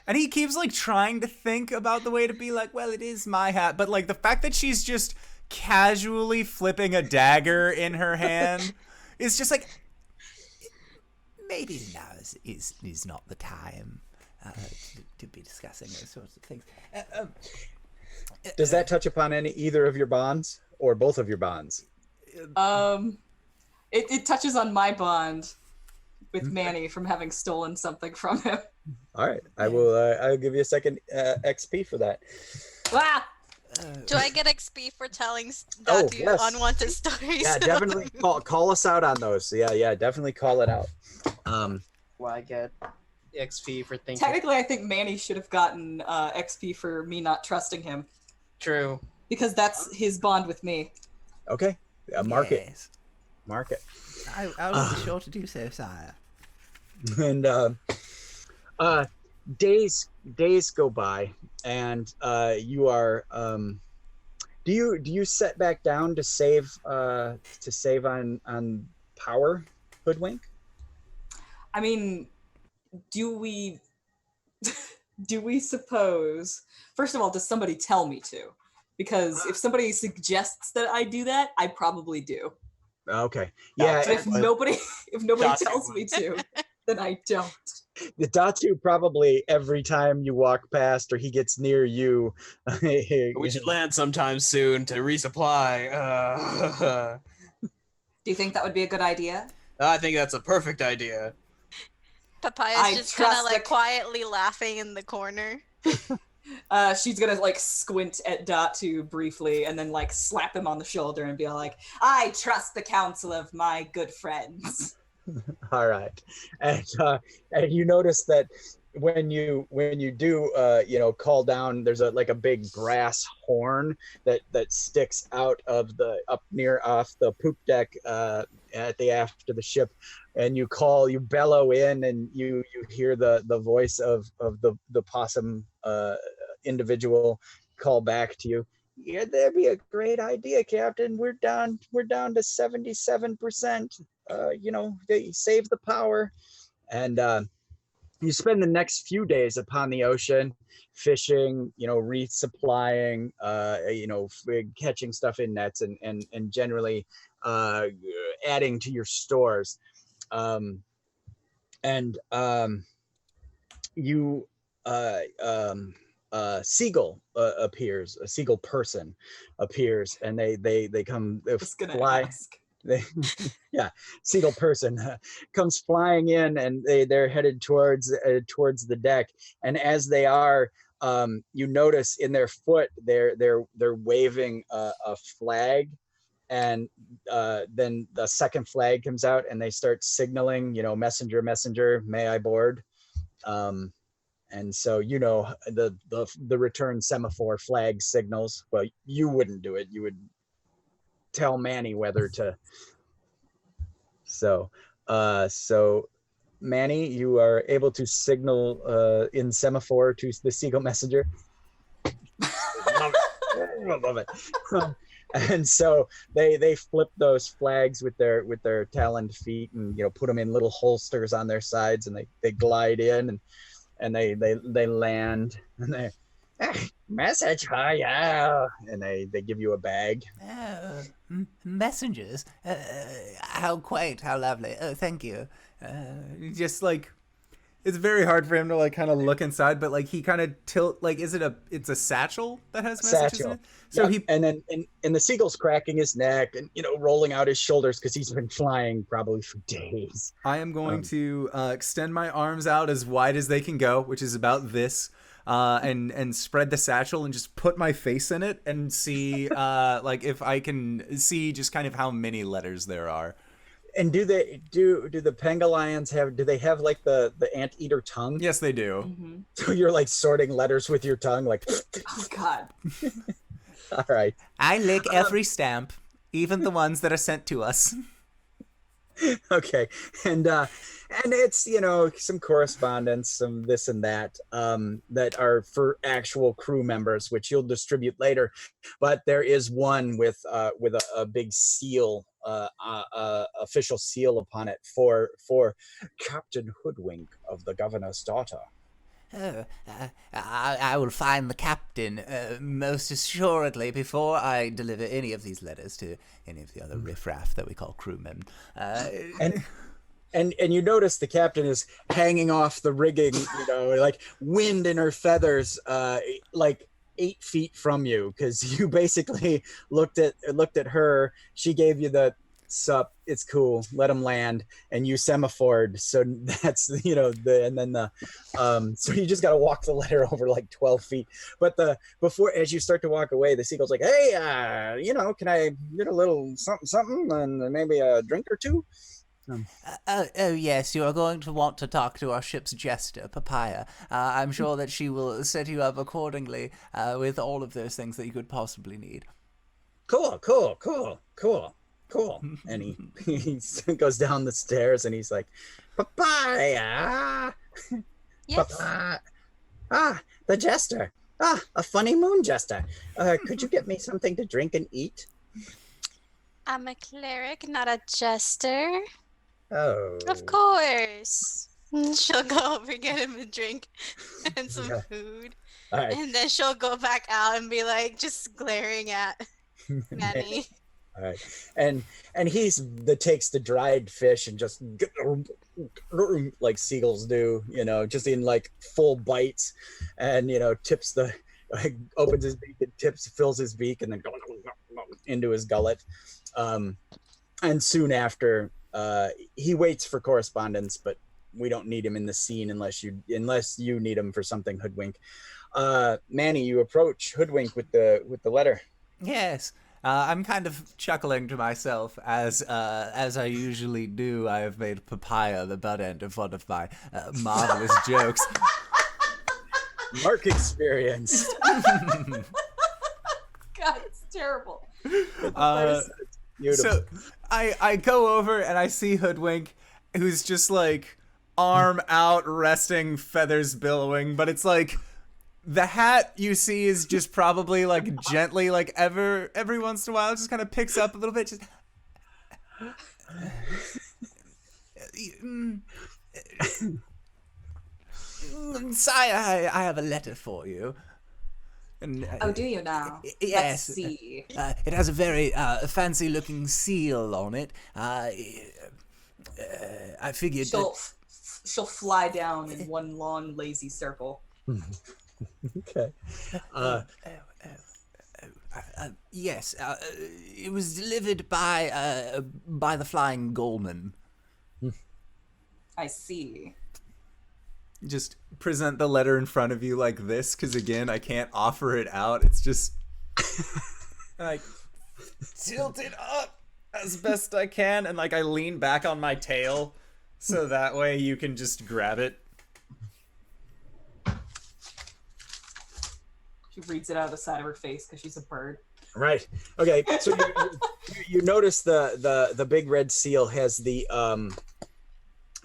And he keeps like trying to think about the way to be like, well, it is my hat. But like the fact that she's just casually flipping a dagger in her hand is just like, maybe now is not the time to be discussing those sorts of things. Does that touch upon either of your bonds or both of your bonds? It touches on my bond with Manny from having stolen something from him. All right, I'll give you a second XP for that. Wow. Do I get XP for telling Datu yes. unwanted stories? Yeah, definitely call us out on those. Yeah, definitely call it out. Well, I get XP for thinking. Technically, I think Manny should have gotten XP for me not trusting him. True. Because that's his bond with me. Okay, mark it. Mark it. I will be sure to do so, sire. And days go by, and you are. Do you set back down to save on power, Hoodwink? I mean, do we do we suppose? First of all, does somebody tell me to? Because if somebody suggests that I do that, I probably do. Okay. Yeah, But if nobody Datu tells me to, then I don't. The Datu probably every time you walk past or he gets near you. We should land sometime soon to resupply. Do you think that would be a good idea? I think that's a perfect idea. Papaya's I just kind of trust like the- quietly laughing in the corner. She's gonna like squint at Datu briefly and then like slap him on the shoulder and be like, I trust the counsel of my good friends. All right, and you notice that when you do call down, there's a big brass horn that sticks out of the off the poop deck at the aft of the ship, and you bellow in, and you hear the voice of the possum individual call back to you. Yeah, that'd be a great idea, Captain. We're down to 77%. They save the power, and you spend the next few days upon the ocean, fishing, resupplying, catching stuff in nets, and generally adding to your stores. Seagull appears, a seagull person appears, and they come fly. Ask. Seagull person comes flying in, and they're headed towards the deck. And as they are, you notice in their foot they're waving a flag, and then the second flag comes out, and they start signaling, messenger, may I board. And so the return semaphore flag signals. Well, you wouldn't do it. You would tell Manny whether to. So Manny, you are able to signal in semaphore to the Seagull messenger. Love it. And so they flip those flags with their taloned feet, and put them in little holsters on their sides, and they glide in, and they land, and they message for you, and they give you a bag. Oh, messengers. How quaint, how lovely. Oh, thank you. Just like, it's very hard for him to like kind of look inside, but like he kind of it's a satchel that has messages in it. So yep. And then and the seagull's cracking his neck and rolling out his shoulders because he's been flying probably for days. I am going to extend my arms out as wide as they can go, which is about this. And spread the satchel and just put my face in it and see like if I can see just kind of how many letters there are. And do the pangolins have like the anteater tongue? Yes, they do. Mm-hmm. So you're like sorting letters with your tongue, like. Oh God. All right. I lick every stamp, even the ones that are sent to us. Okay, and it's some correspondence, some this and that that are for actual crew members, which you'll distribute later. But there is one with a big seal, official seal upon it for Captain Hoodwink of the Governor's Daughter. Oh, I will find the captain most assuredly before I deliver any of these letters to any of the other riffraff that we call crewmen. And you notice the captain is hanging off the rigging, like wind in her feathers, like 8 feet from you, because you basically looked at her. She gave you the sup, it's cool, let him land, and you semaphored. So that's so you just got to walk the letter over like 12 feet. But as you start to walk away, the seagull's like, hey, can I get a little something and maybe a drink or two? Oh yes, you are going to want to talk to our ship's jester, Papaya. I'm sure that she will set you up accordingly with all of those things that you could possibly need. Cool. And he goes down the stairs and he's like, Papaya. Yes. Ah, the jester. Ah, a funny moon jester. Could you get me something to drink and eat? I'm a cleric, not a jester. Oh. Of course. And she'll go over, get him a drink and some Yeah. food. All right. And then she'll go back out and be like, just glaring at Manny. All right. And he's that takes the dried fish and just like seagulls do, just in like full bites, and tips the opens his beak and fills his beak and then into his gullet. And soon after, he waits for correspondence, but we don't need him in the scene unless you need him for something, Hoodwink. Manny, you approach Hoodwink with the letter. Yes. I'm kind of chuckling to myself as I usually do. I have made papaya the butt end of one of my marvelous jokes. Mark experience. God, it's terrible. So I go over and I see Hoodwink, who's just like arm out, resting, feathers billowing, but it's like the hat you see is just probably like gently, like every once in a while, just kind of picks up a little bit. Just Sire, I have a letter for you. And, Oh, do you now? Yes. Let's see. It has a very fancy-looking seal on it. I figured She'll fly down in one long lazy circle. Okay. Yes, it was delivered by the Flying Goldman. I see. Just present the letter in front of you like this, because again, I can't offer it out. It's just like tilt it up as best I can, and like I lean back on my tail so that way you can just grab it. She reads it out of the side of her face because she's a bird. Right. Okay. So you notice the big red seal has the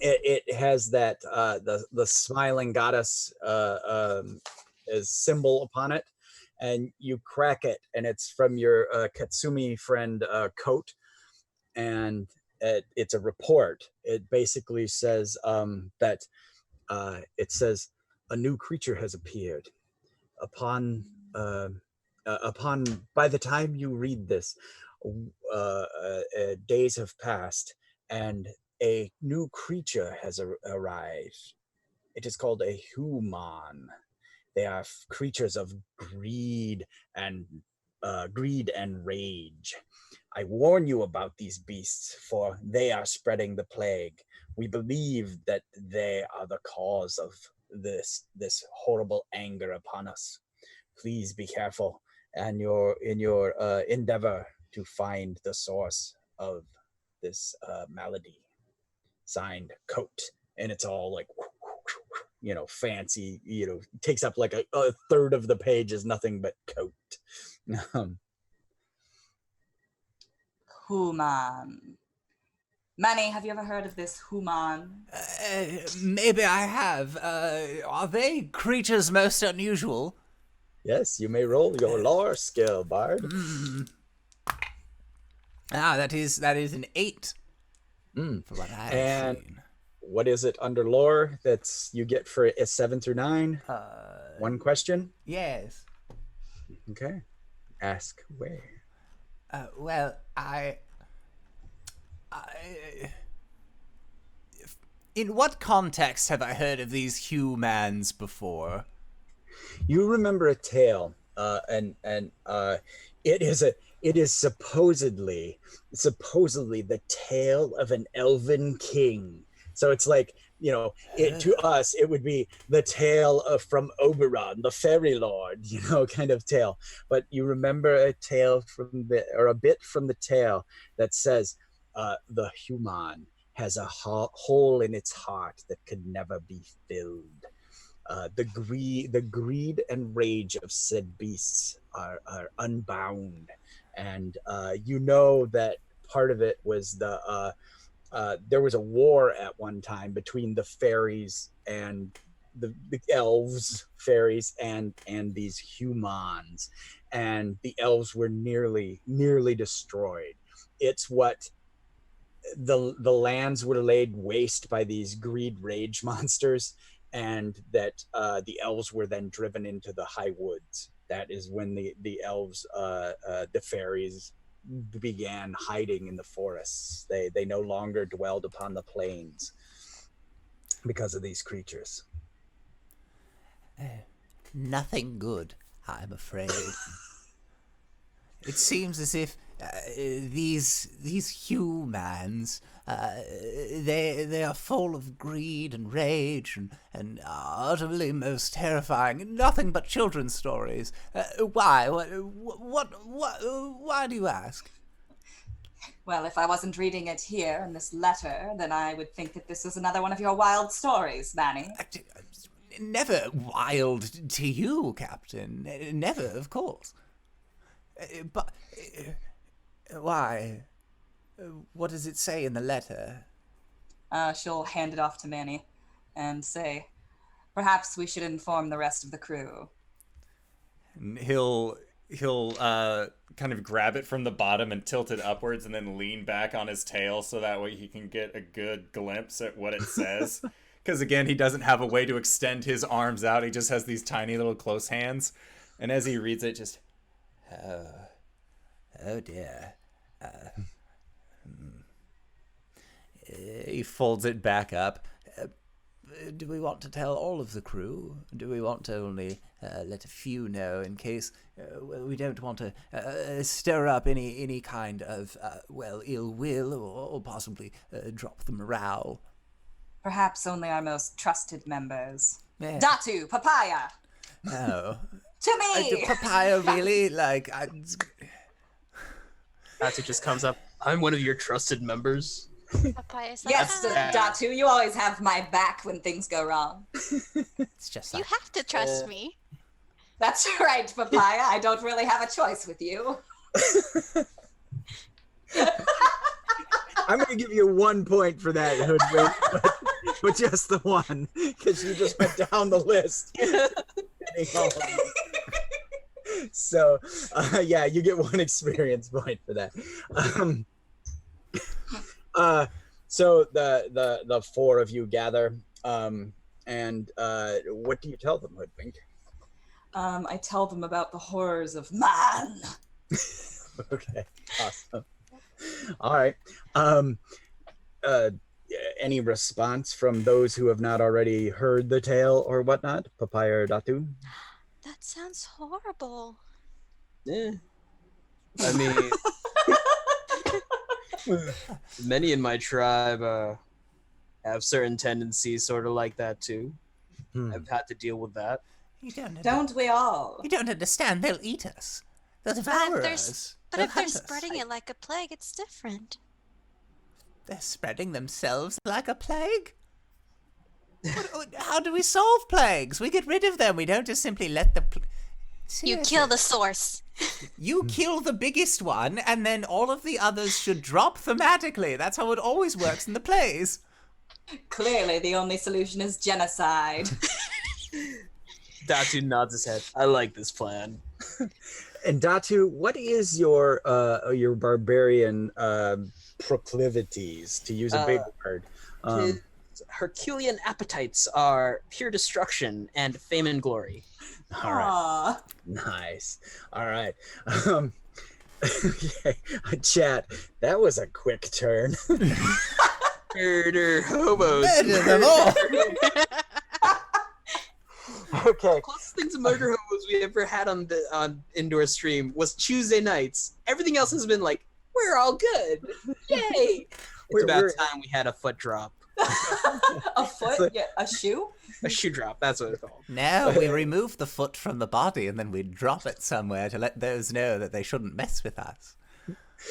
it has that the smiling goddess as symbol upon it, and you crack it, and it's from your Katsumi friend Coat, and it's a report. It basically says that it says a new creature has appeared. Upon by the time you read this, days have passed, and a new creature has arrived. It is called a human. They are creatures of greed and rage. I warn you about these beasts, for they are spreading the plague. We believe that they are the cause of this horrible anger upon us. Please be careful in your endeavor to find the source of this malady. Signed, Coat. And it's all like fancy, takes up like a third of the page is nothing but Coat. Human. Manny, have you ever heard of this human? Maybe I have. Are they creatures most unusual? Yes, you may roll your lore skill, Bard. That is an 8. Mm. For what I have And seen. what is it under lore that's you get for a 7 through 9? One question? Yes. Okay. Ask where. Well, in what context have I heard of these humans before? You remember a tale, and it is supposedly the tale of an elven king. So it's like, to us it would be the tale of from Oberon, the fairy lord, kind of tale. But you remember a tale a bit from the tale that says the human has a hole in its heart that could never be filled. The greed and rage of said beasts are unbound, and that part of it was there was a war at one time between the fairies and the elves, fairies, and these humans, and the elves were nearly destroyed. It's what the lands were laid waste by these greed rage monsters, and that the elves were then driven into the high woods. That is when the elves, the fairies, began hiding in the forests. They no longer dwelled upon the plains because of these creatures. Nothing good, I'm afraid. It seems as if these humans, they are full of greed and rage and utterly most terrifying. Nothing but children's stories. Why? Why do you ask? Well, if I wasn't reading it here in this letter, then I would think that this was another one of your wild stories, Manny. Never wild to you, Captain. Never, of course. But why? What does it say in the letter? She'll hand it off to Manny and say, perhaps we should inform the rest of the crew. And he'll kind of grab it from the bottom and tilt it upwards and then lean back on his tail so that way he can get a good glimpse at what it says. Because again, he doesn't have a way to extend his arms out. He just has these tiny little close hands. And as he reads it, just, oh dear. he folds it back up. Do we want to tell all of the crew? Do we want to only let a few know in case we don't want to stir up any kind of, ill will or possibly drop the morale? Perhaps only our most trusted members. Yeah. Datu, Papaya! No. To me! Papaya, really? Datu just comes up. I'm one of your trusted members. Papayas like, Yes, "Hi." Datu, you always have my back when things go wrong. It's just You like, have to trust me. That's right, Papaya. I don't really have a choice with you. I'm going to give you 1 point for that, Hoodwink, but just the one, because you just went down the list. So, yeah, you get 1 experience point for that. So the 4 of you gather, and what do you tell them, Hoodwink? I tell them about the horrors of man. Okay, awesome. All right. Any response from those who have not already heard the tale or whatnot? Papaya or Datu? That sounds horrible. Yeah. I mean, many in my tribe have certain tendencies sort of like that too. I've had to deal with that. Don't we all? You don't understand. They'll eat us. They'll devour us. But if they're spreading it like a plague, it's different. They're spreading themselves like a plague? How do we solve plagues? We get rid of them. We don't just simply let the... You kill the source. You kill the biggest one, and then all of the others should drop thematically. That's how it always works in the plays. Clearly, the only solution is genocide. Datu nods his head. I like this plan. And Datu, what is your barbarian proclivities, to use a big word? His Herculean appetites are pure destruction and fame and glory. All right. Aww. Nice. All right. Okay. Chat, that was a quick turn. Murder hobos. Murder them all. Okay. Closest thing to murder hobos we ever had on indoor stream was Tuesday nights. Everything else has been like, we're all good. Yay! It's about time we had a foot drop. A foot? Yeah, a shoe? A shoe drop, that's what it's called. No, we remove the foot from the body and then we drop it somewhere to let those know that they shouldn't mess with us.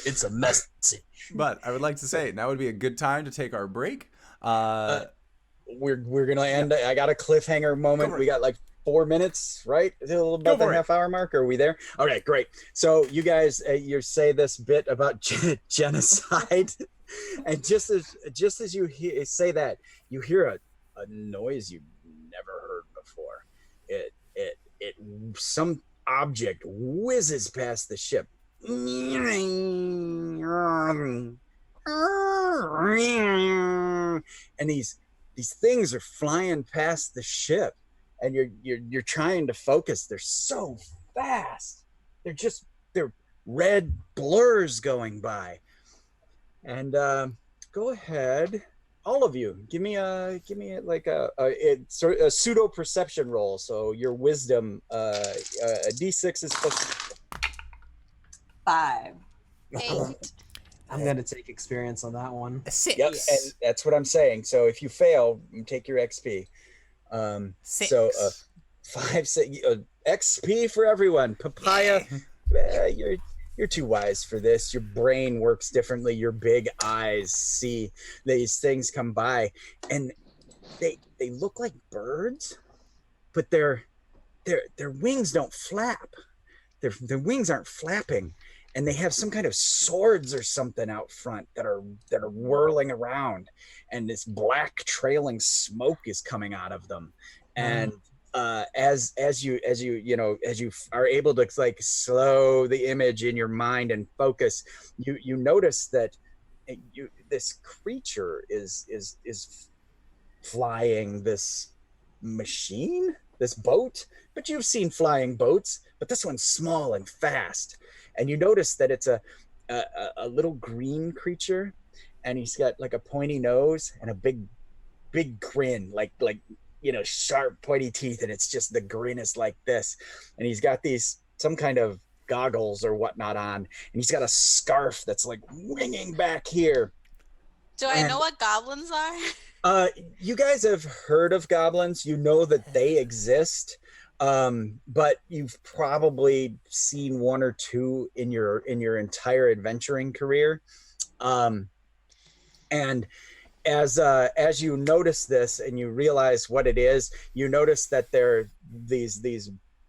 It's a message. But I would like to say now would be a good time to take our break. We're gonna end. I got a cliffhanger moment. We got like 4 minutes, right? About the half-hour mark. Are we there? Okay, great. So you guys, you say this bit about genocide, and just as you say that, you hear a noise you've never heard some object whizzes past the ship. And these things are flying past the ship, and you're trying to focus. They're so fast. They're red blurs going by. And go ahead, all of you, give me a pseudo perception roll. So your wisdom, a d6 is plus 5. 8. I'm gonna take experience on that one. A 6. Yep, and that's what I'm saying. So if you fail, take your XP. 6. So 5 XP for everyone. Papaya, you're too wise for this. Your brain works differently. Your big eyes see these things come by, and they look like birds, but their wings don't flap. Their wings aren't flapping, and they have some kind of swords or something out front that are whirling around, and this black trailing smoke is coming out of them. And as you are able to like slow the image in your mind and focus, you notice that this creature is flying this machine, this boat. But you've seen flying boats, but this one's small and fast. And you notice that it's a little green creature, and he's got like a pointy nose and a big grin, like sharp pointy teeth, and it's just the grin is like this. And he's got some kind of goggles or whatnot on, and he's got a scarf that's like winging back here. Do I know what goblins are? You guys have heard of goblins. You know that they exist, but you've probably seen one or two in your entire adventuring career. And as you notice this and you realize what it is, you notice that they're these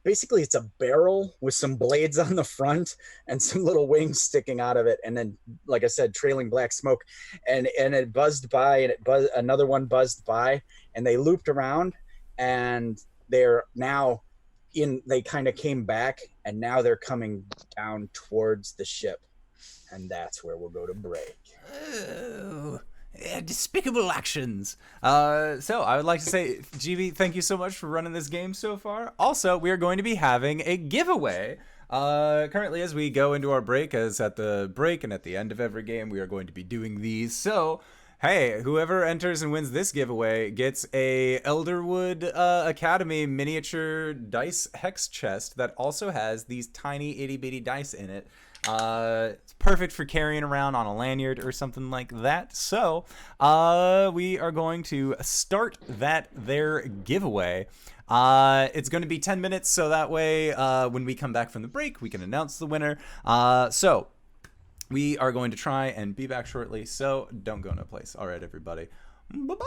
basically it's a barrel with some blades on the front and some little wings sticking out of it, and then, like I said, trailing black smoke. And it buzzed by, and another one buzzed by, and they looped around, and they're now they kind of came back, and now they're coming down towards the ship, and that's where we'll go to break. Oh, despicable actions. So I would like to say, GB, thank you so much for running this game so far. Also, we are going to be having a giveaway. Currently, as we go into our break, as at the break and at the end of every game, we are going to be doing these. So, hey, whoever enters and wins this giveaway gets a Elderwood Academy miniature dice hex chest that also has these tiny itty bitty dice in it. It's perfect for carrying around on a lanyard or something like that. So we are going to start their giveaway. It's going to be 10 minutes, so that way when we come back from the break, we can announce the winner. So we are going to try and be back shortly, so don't go no place. All right, everybody. Bye-bye.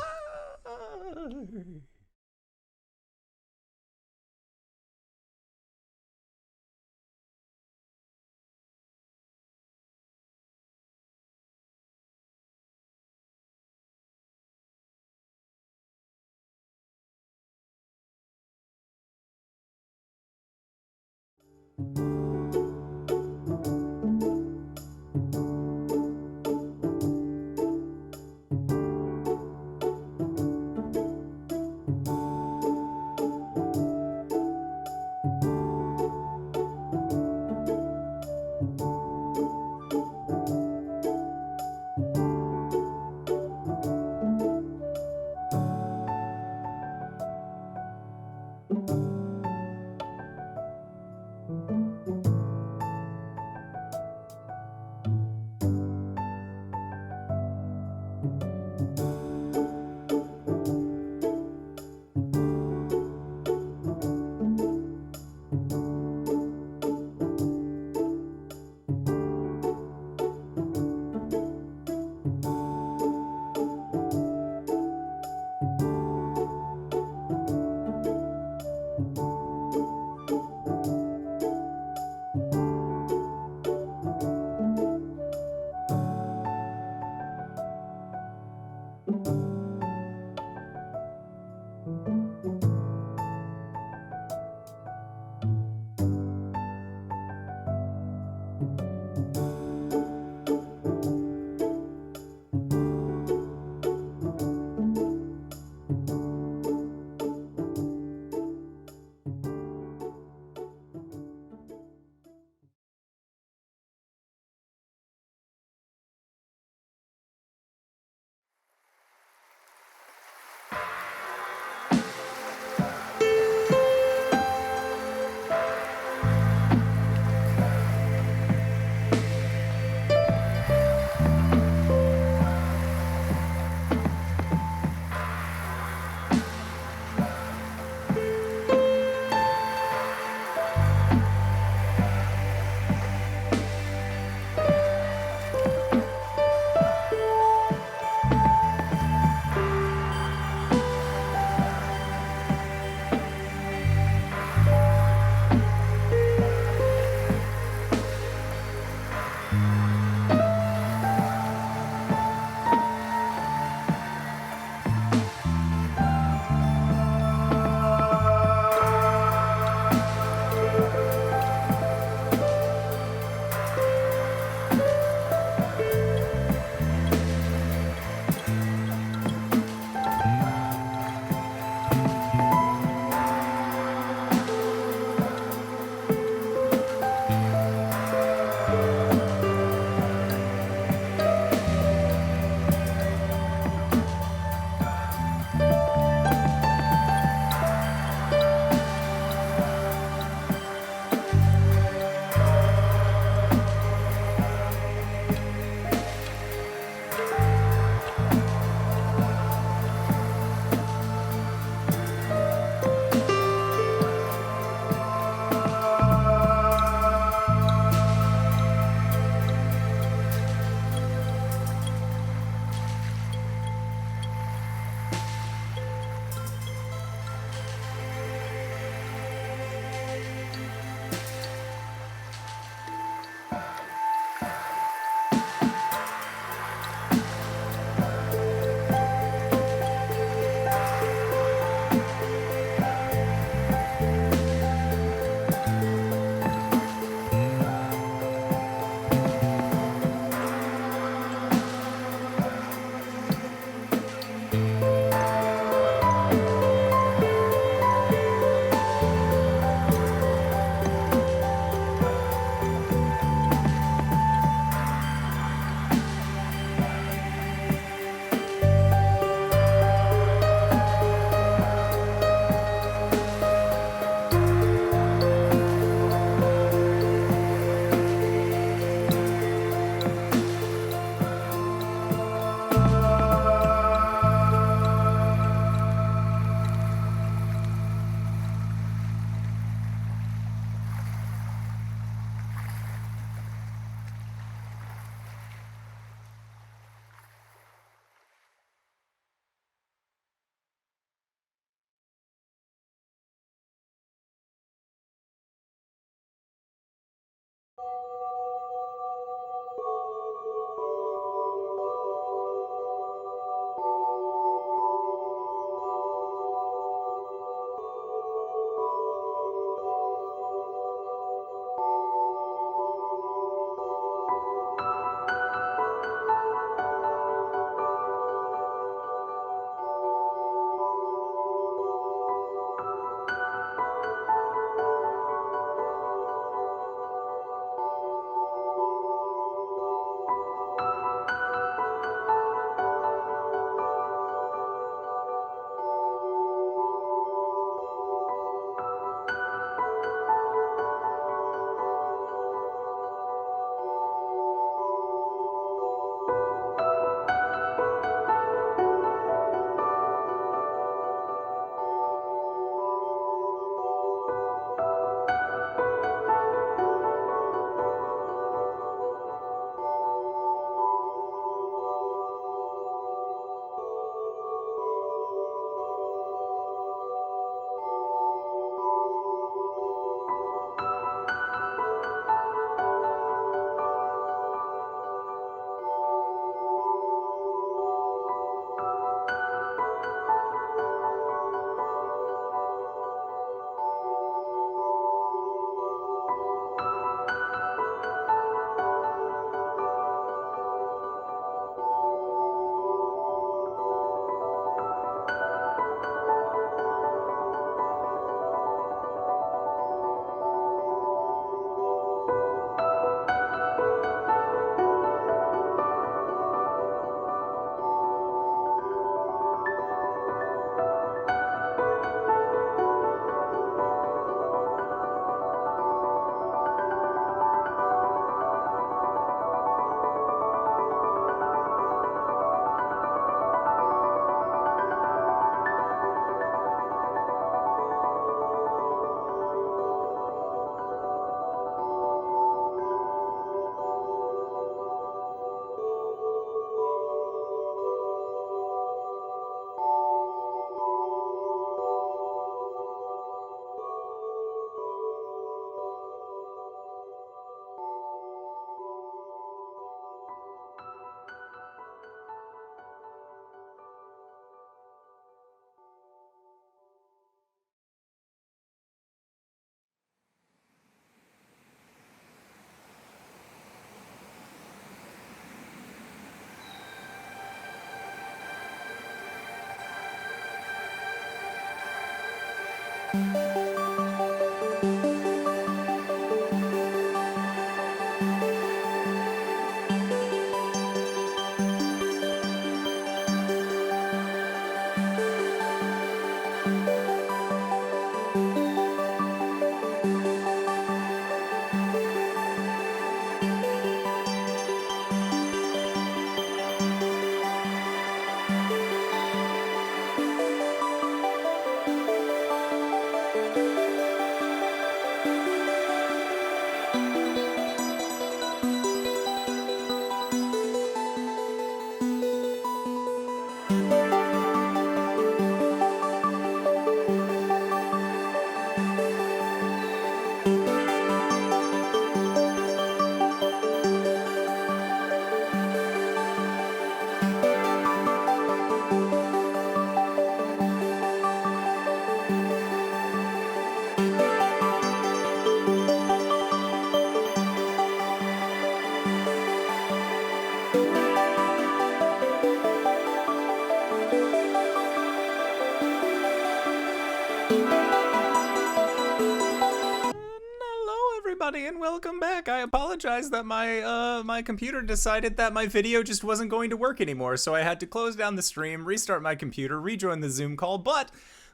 Hello, everybody, and welcome back. I apologize that my computer decided that my video just wasn't going to work anymore, so I had to close down the stream, restart my computer, rejoin the Zoom call, but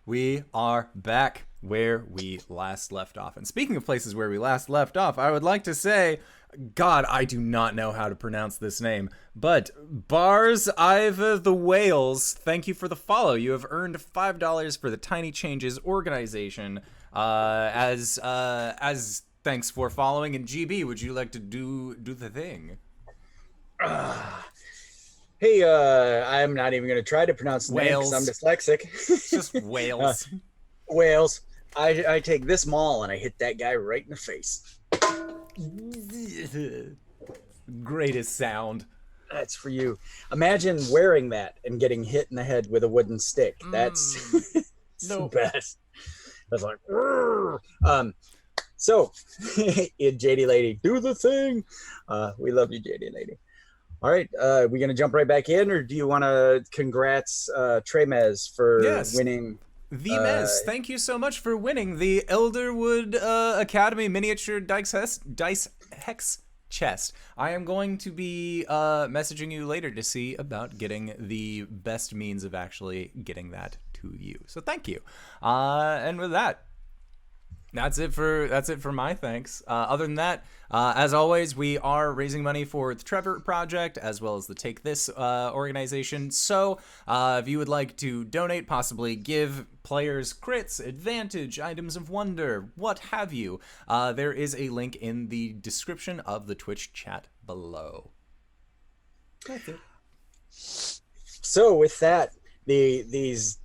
we are back where we last left off. And speaking of places where we last left off, I would like to say, God, I do not know how to pronounce this name, but Bars Iva the Whales, thank you for the follow. You have earned $5 for the Tiny Changes organization. As thanks for following. And GB, would you like to do the thing? Hey, I'm not even going to try to pronounce the name because I'm dyslexic. It's just whales. Whales. I take this maul and I hit that guy right in the face. Greatest sound. That's for you. Imagine wearing that and getting hit in the head with a wooden stick. That's the best. That's like, so, JD Lady, do the thing. We love you, JD Lady. All right, we gonna jump right back in, or do you want to congrats Tremez for winning? The Mez, thank you so much for winning the Elderwood Academy miniature dice hex chest. I am going to be messaging you later to see about getting the best means of actually getting that to you. So thank you. And with that, that's it for my thanks. Other than that, as always, we are raising money for the Trevor Project as well as the Take This organization. So if you would like to donate, possibly give players crits, advantage, items of wonder, what have you, there is a link in the description of the Twitch chat below. That's it. So with that, these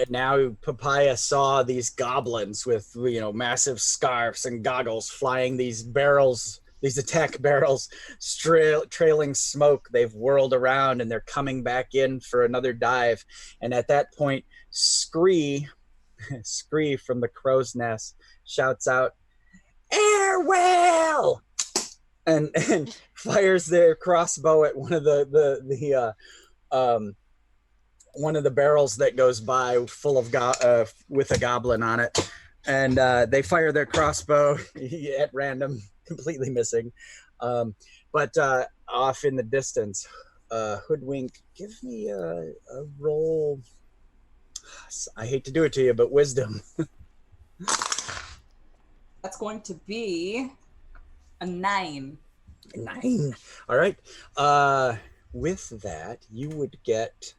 now Papaya saw these goblins with massive scarves and goggles flying these barrels, these attack barrels, trailing smoke. They've whirled around and they're coming back in for another dive. And at that point, Scree from the crow's nest shouts out, "Air whale!" and fires their crossbow at one of one of the barrels that goes by full of with a goblin on it, and they fire their crossbow at random, completely missing. But off in the distance, Hoodwink, give me a roll. I hate to do it to you, but wisdom. That's going to be a 9. 9. All right. With that, you would get.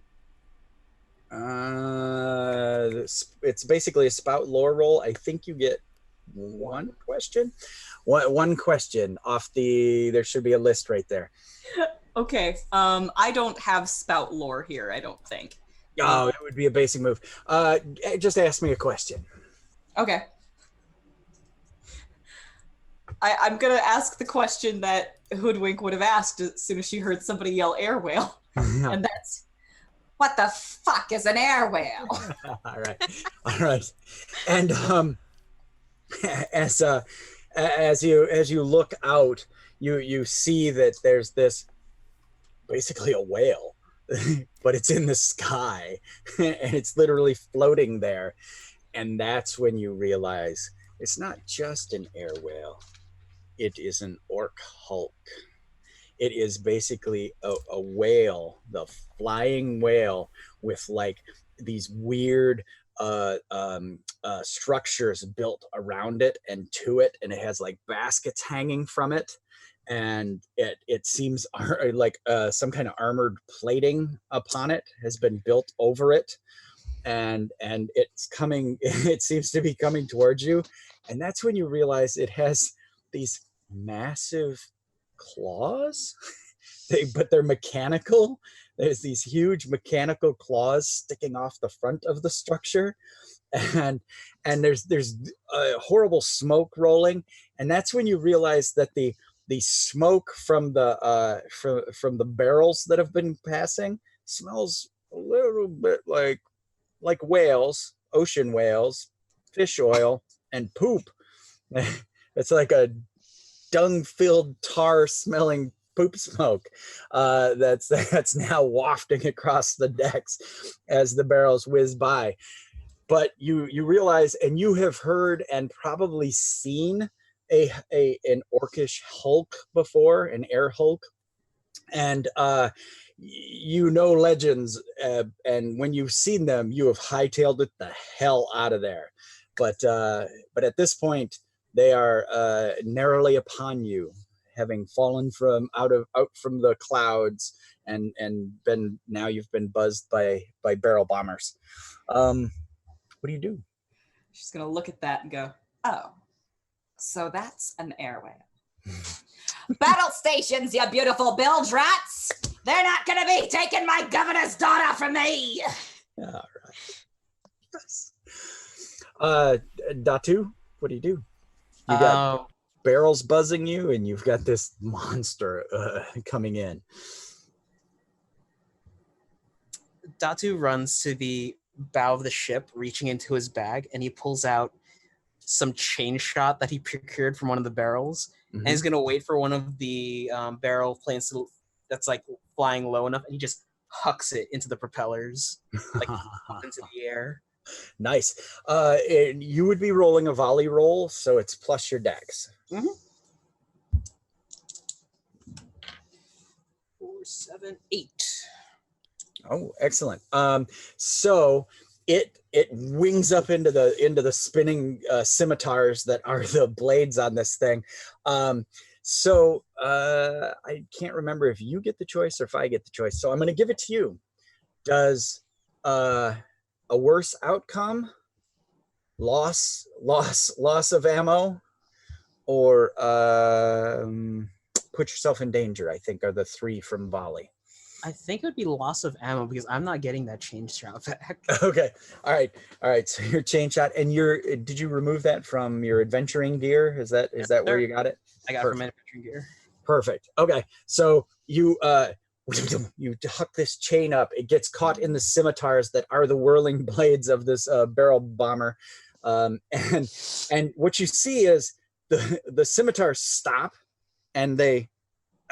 It's basically a spout lore roll. I think you get one question. One question off the. There should be a list right there. Okay. I don't have spout lore here, I don't think. Oh, it would be a basic move. Just ask me a question. Okay. I'm gonna ask the question that Hoodwink would have asked as soon as she heard somebody yell "air whale," and that's, what the fuck is an air whale? All right. And as you look out, you see that there's this basically a whale, but it's in the sky and it's literally floating there. And that's when you realize it's not just an air whale. It is an orc hulk. It is basically a whale, the flying whale, with like these weird structures built around it and to it, and it has like baskets hanging from it, and it seems like some kind of armored plating upon it has been built over it, and it's coming. It seems to be coming towards you, and that's when you realize it has these massive claws. But they're mechanical. There's these huge mechanical claws sticking off the front of the structure, and there's horrible smoke rolling, and that's when you realize that the smoke from the from the barrels that have been passing smells a little bit like whales, ocean whales, fish oil, and poop. It's like a dung-filled, tar-smelling poop smoke that's now wafting across the decks as the barrels whiz by. But you realize, and you have heard and probably seen an orcish hulk before, an air hulk, and you know legends, and when you've seen them, you have hightailed it the hell out of there. But at this point, they are narrowly upon you, having fallen from out from the clouds, and now you've been buzzed by barrel bombers. What do you do? She's gonna look at that and go, "Oh, so that's an air whale." Battle stations, you beautiful bilge rats! They're not gonna be taking my governor's daughter from me! All right. Datu, what do? You got barrels buzzing you, and you've got this monster coming in. Datu runs to the bow of the ship, reaching into his bag, and he pulls out some chain shot that he procured from one of the barrels, and he's gonna wait for one of the barrel planes that's like flying low enough, and he just hucks it into the propellers, like up into the air. Nice. And you would be rolling a volley roll, so it's plus your dex. 4, 7, 8. Oh, excellent. So it wings up into the spinning scimitars that are the blades on this thing. So I can't remember if you get the choice or if I get the choice. So I'm going to give it to you. Does a worse outcome, loss of ammo, or put yourself in danger, I think, are the three from volley. I think it would be loss of ammo because I'm not getting that chain shot back. Okay. All right. So your chain shot, and did you remove that from your adventuring gear? Is that where you got it? I got it from adventuring gear. Perfect. Okay. So you huck this chain up. It gets caught in the scimitars that are the whirling blades of this barrel bomber, and what you see is the scimitars stop, and they.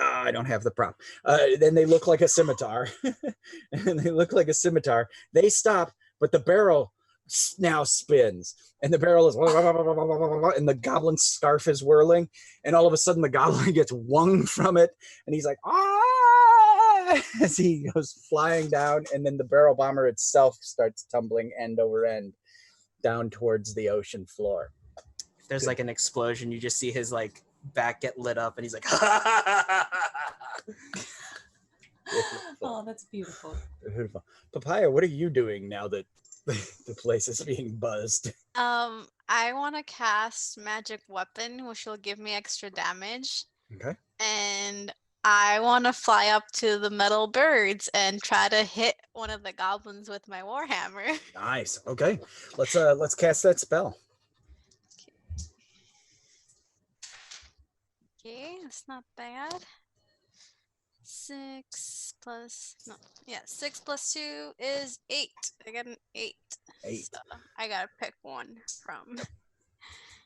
I don't have the prop. Then they look like a scimitar, They stop, but the barrel now spins, and the barrel is, and the goblin scarf is whirling, and all of a sudden the goblin gets wung from it, and he's like, ah, as he goes flying down, and then the barrel bomber itself starts tumbling end over end down towards the ocean floor. If there's like an explosion, you just see his like back get lit up, and he's like, oh, that's beautiful. Papaya, what are you doing now that the place is being buzzed? I want to cast magic weapon, which will give me extra damage. Okay. And I want to fly up to the metal birds and try to hit one of the goblins with my warhammer. Nice. Okay. Let's cast that spell. Okay, that's not bad. 6 plus 2 is 8. I got an 8. 8. So I gotta pick one from,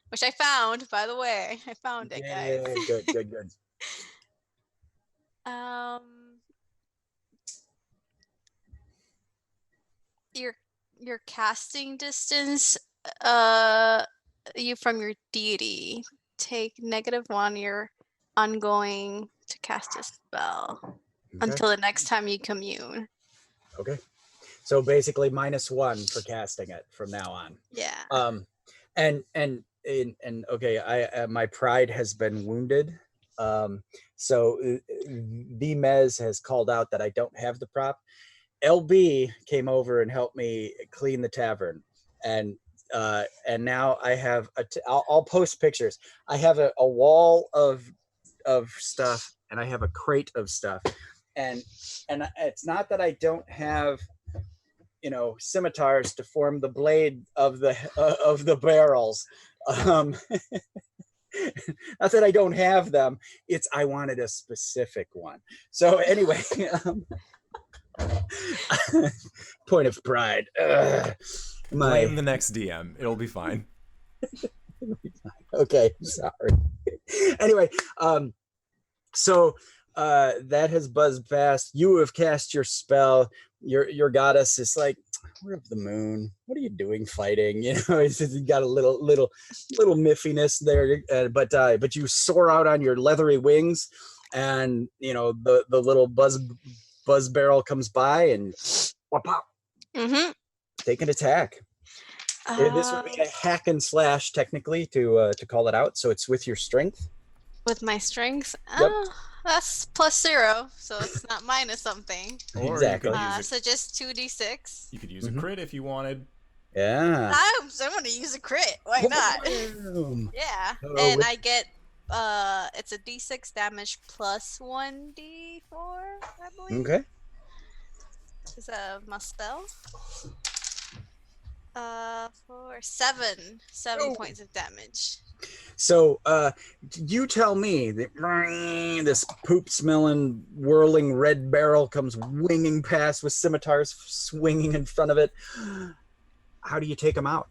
which I found, by the way. I found it, guys. Good. Your casting distance You from your deity. Take -1. You're ongoing to cast a spell Okay. until the next time you commune. Okay. So basically -1 for casting it from now on. Yeah. And okay, my pride has been wounded. So Vmez has called out that I don't have the prop. LB came over and helped me clean the tavern, and now I have I'll post pictures. I have a wall of stuff, and I have a crate of stuff, and it's not that I don't have scimitars to form the blade of the barrels. Not that I don't have them. It's I wanted a specific one. So anyway, point of pride. Blame the next DM. It'll be fine. Okay, sorry. Anyway, so that has buzzed past. You have cast your spell. Your goddess is like, we're of the moon. What are you doing fighting? He's got a little miffiness there, but you soar out on your leathery wings, and the little buzz barrel comes by and pop. Mm-hmm. Take an attack. This would be a hack and slash technically to call it out. So it's with your strength. With my strength? Yep. That's +0, so it's not minus something. Or Exactly. You could use So just 2d6. you could use a crit if you wanted. Yeah. I'm going to use a crit. Why not? Boom. Yeah. Oh, And with- I get it's a d6 damage plus 1d4, I believe. Okay. Is my spell. For 7 Oh. points of damage. So you tell me that this poop smelling whirling red barrel comes winging past with scimitars swinging in front of it. How do you take them out?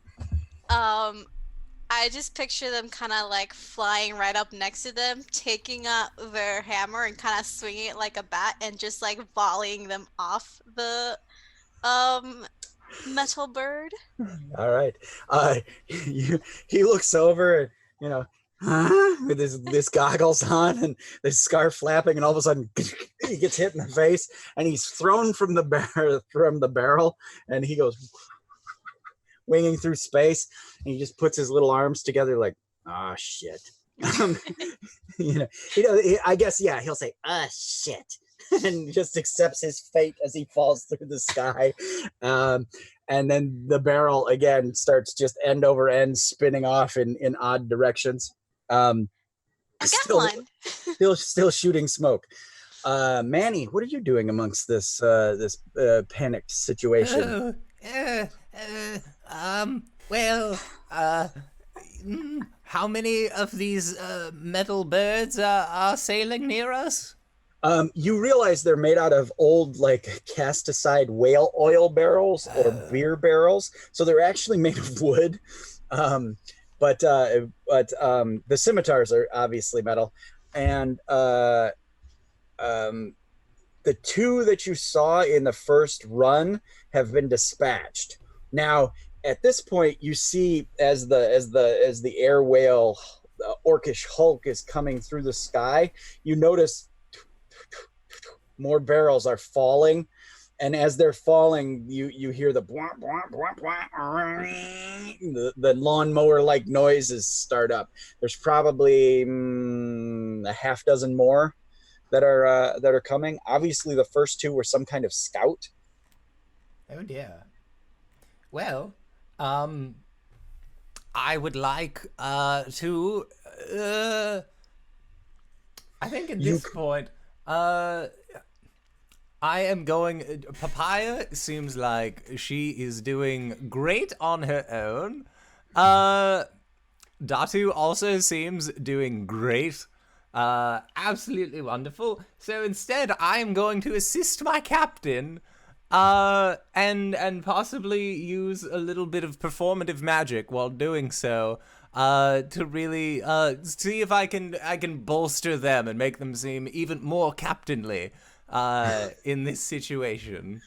I just picture them kind of like flying right up next to them, taking up their hammer and kind of swinging it like a bat and just like volleying them off the metal bird. All right. He looks over and with this goggles on and the scarf flapping, and all of a sudden he gets hit in the face and he's thrown from the barrel, and he goes winging through space, and he just puts his little arms together like, oh shit. I guess, yeah, he'll say, shit, and just accepts his fate as he falls through the sky. And then the barrel again starts just end over end spinning off in odd directions. I got one. Still shooting smoke. Manny, what are you doing amongst this panicked situation? How many of these metal birds are sailing near us? You realize they're made out of old, like, cast aside whale oil barrels or beer barrels, so they're actually made of wood. But the scimitars are obviously metal, and the two that you saw in the first run have been dispatched. Now, at this point, you see as the air whale, the orcish hulk is coming through the sky. You notice more barrels are falling, and as they're falling, you hear the bwah, bwah, bwah, bwah, the lawnmower like noises start up. There's probably a half dozen more that are coming. Obviously, the first two were some kind of scout. Oh dear. Well, I would like to. I think at this point, I am going. Papaya seems like she is doing great on her own. Datu also seems doing great. Absolutely wonderful. So instead, I am going to assist my captain. And possibly use a little bit of performative magic while doing so, to really see if I can bolster them and make them seem even more captainly in this situation.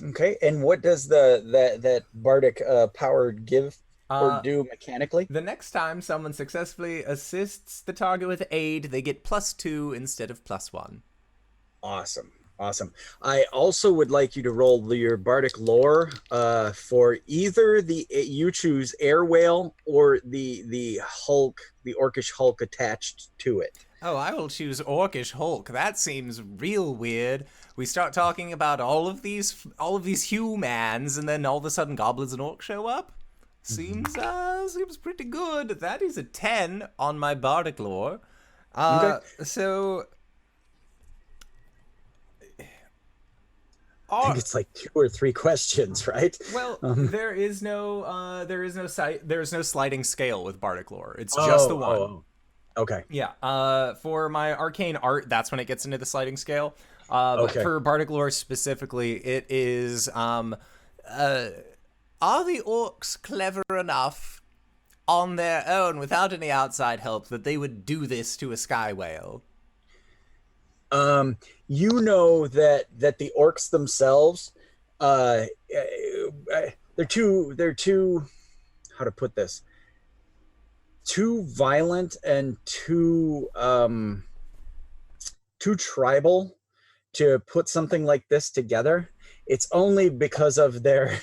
Okay, and what does that bardic power give or do mechanically? The next time someone successfully assists the target with aid, they get +2 instead of +1. Awesome. I also would like you to roll your bardic lore for either you choose air whale or the Hulk, the orcish Hulk attached to it. Oh, I will choose Orcish Hulk. That seems real weird. We start talking about all of these humans, and then all of a sudden goblins and orcs show up. Seems pretty good. That is a 10 on my bardic lore. Okay. So I think it's like 2 or 3 questions, right? well, there is no sliding scale with bardic lore. It's just the one. Oh. Okay. Yeah. For my arcane art, that's when it gets into the sliding scale. But for bardic lore specifically, it is are the orcs clever enough on their own without any outside help that they would do this to a sky whale? You know that the orcs themselves, they're too, how to put this, too violent and too tribal to put something like this together. It's only because of their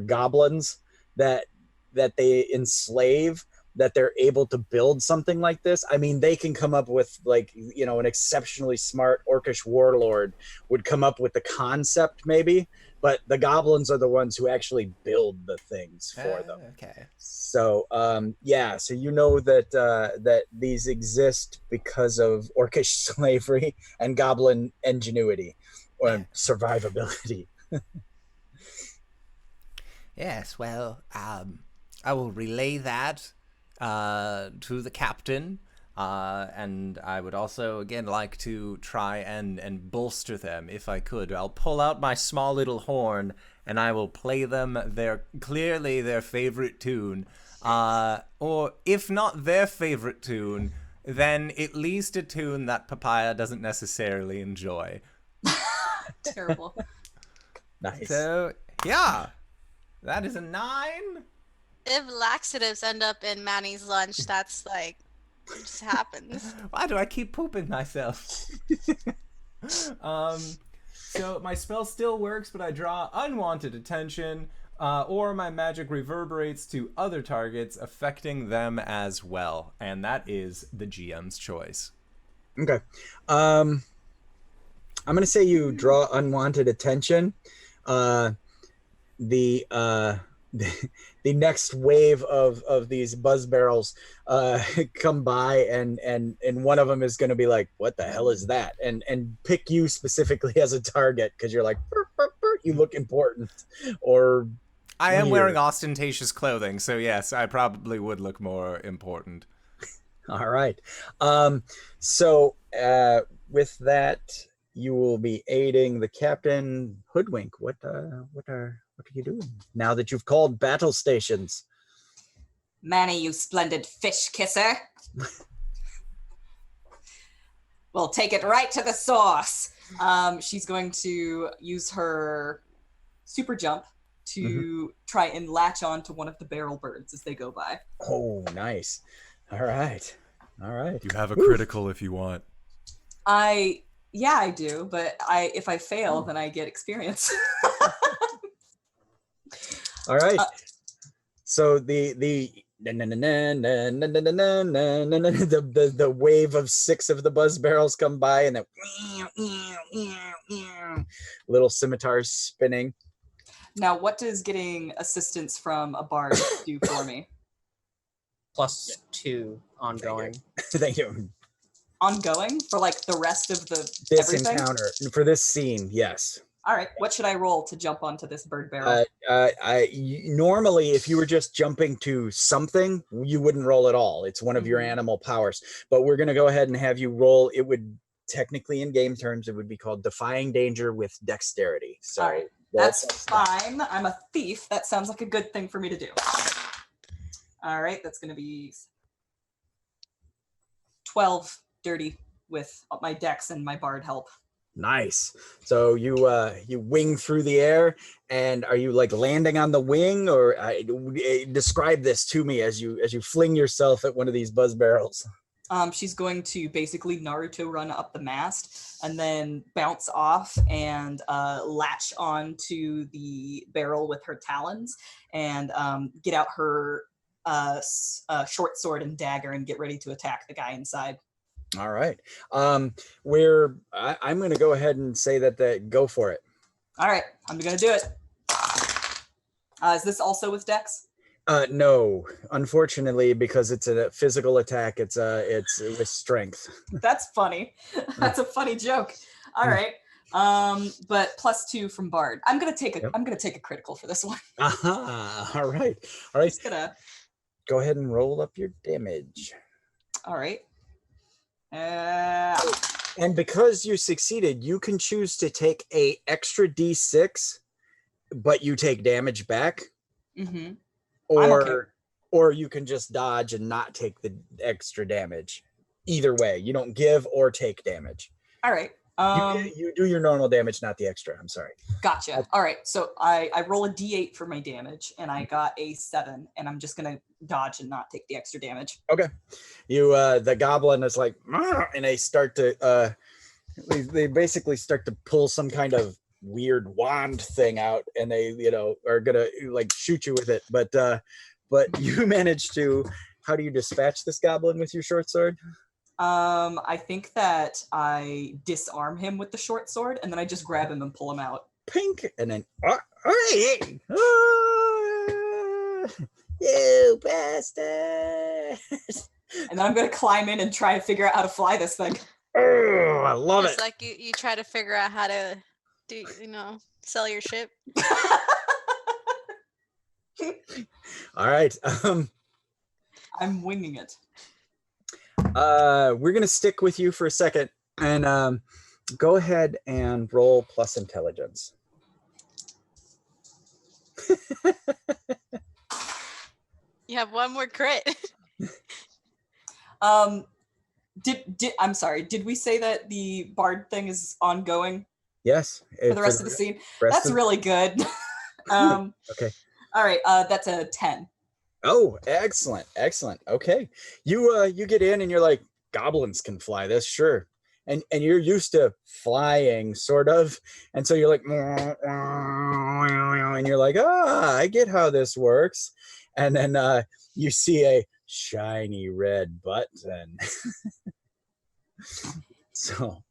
goblins that they enslave that they're able to build something like this. I mean, they can come up with, like, you know, an exceptionally smart orcish warlord would come up with the concept maybe, but the goblins are the ones who actually build the things for them. Okay. So so you know that that these exist because of orcish slavery and goblin ingenuity or survivability. Yes, well, I will relay that to the captain, and I would also again like to try and bolster them if I could. I'll pull out my small little horn and I will play them their favorite tune, or if not their favorite tune, then at least a tune that Papaya doesn't necessarily enjoy. Terrible. Nice. So yeah, that is a 9. If laxatives end up in Manny's lunch, that's like, it just happens. Why do I keep pooping myself? So my spell still works, but I draw unwanted attention, or my magic reverberates to other targets, affecting them as well. And that is the GM's choice. Okay. I'm going to say you draw unwanted attention. The next wave of these buzz barrels come by, and one of them is going to be like, what the hell is that, and pick you specifically as a target because you're like, burr, burr, burr, you look important, or I am weird. wearing ostentatious clothing, so yes, I probably would look more important. All right. So with that, you will be aiding the captain. Hoodwink, what are you doing now that you've called battle stations? Manny, you splendid fish kisser. We'll take it right to the source. She's going to use her super jump to try and latch on to one of the barrel birds as they go by. Oh, nice. All right. You have a critical if you want. I do, but if I fail, then I get experience. All right. So the wave of 6 of the buzz barrels come by, and then little scimitars spinning. Now, what does getting assistance from a bard do for me? +2 ongoing. Thank you. Ongoing for like the rest of This everything? encounter for this scene, yes. All right. What should I roll to jump onto this bird barrel? Normally, if you were just jumping to something, you wouldn't roll at all. It's one of your animal powers. But we're going to go ahead and have you roll. It would technically, in game terms, it would be called defying danger with dexterity. So all right. That's fine. I'm a thief. That sounds like a good thing for me to do. All right. That's going to be 12 dirty with my dex and my bard help. Nice. So you wing through the air, and are you like landing on the wing, or describe this to me as you fling yourself at one of these buzz barrels? She's going to basically Naruto run up the mast and then bounce off and latch onto the barrel with her talons and get out her short sword and dagger and get ready to attack the guy inside. All right. I'm going to go ahead and say that go for it. All right, I'm going to do it. Is this also with Dex? No, unfortunately, because it's a physical attack. It's with strength. That's funny. That's a funny joke. All right. But +2 from Bard. I'm gonna take a critical for this one. All right. Just gonna go ahead and roll up your damage. All right. And because you succeeded, you can choose to take a extra D6, but you take damage back. Mm-hmm. Or you can just dodge and not take the extra damage. Either way, you don't give or take damage. All right. You do your normal damage, not the extra. I'm sorry. Gotcha. All right. So I roll a D8 for my damage, and I got a 7, and I'm just gonna dodge and not take the extra damage. Okay. You the goblin is like, and they start to they basically start to pull some kind of weird wand thing out, and they are gonna like shoot you with it, but you manage to. How do you dispatch this goblin with your short sword? I think that I disarm him with the short sword, and then I just grab him and pull him out. Pink, and then you bastard! And then I'm gonna climb in and try to figure out how to fly this thing. Oh, I love Just it. like you try to figure out how to do, sell your ship. All right. I'm winging it. We're gonna stick with you for a second, and go ahead and roll plus intelligence. You have one more crit. I'm sorry. Did we say that the bard thing is ongoing? Yes. For the rest of the scene. That's really good. Okay. All right. That's a 10. Oh, excellent. Okay. You get in and you're like, goblins can fly this, sure. And you're used to flying, sort of. And so you're like, and you're like, I get how this works. And then you see a shiny red button. So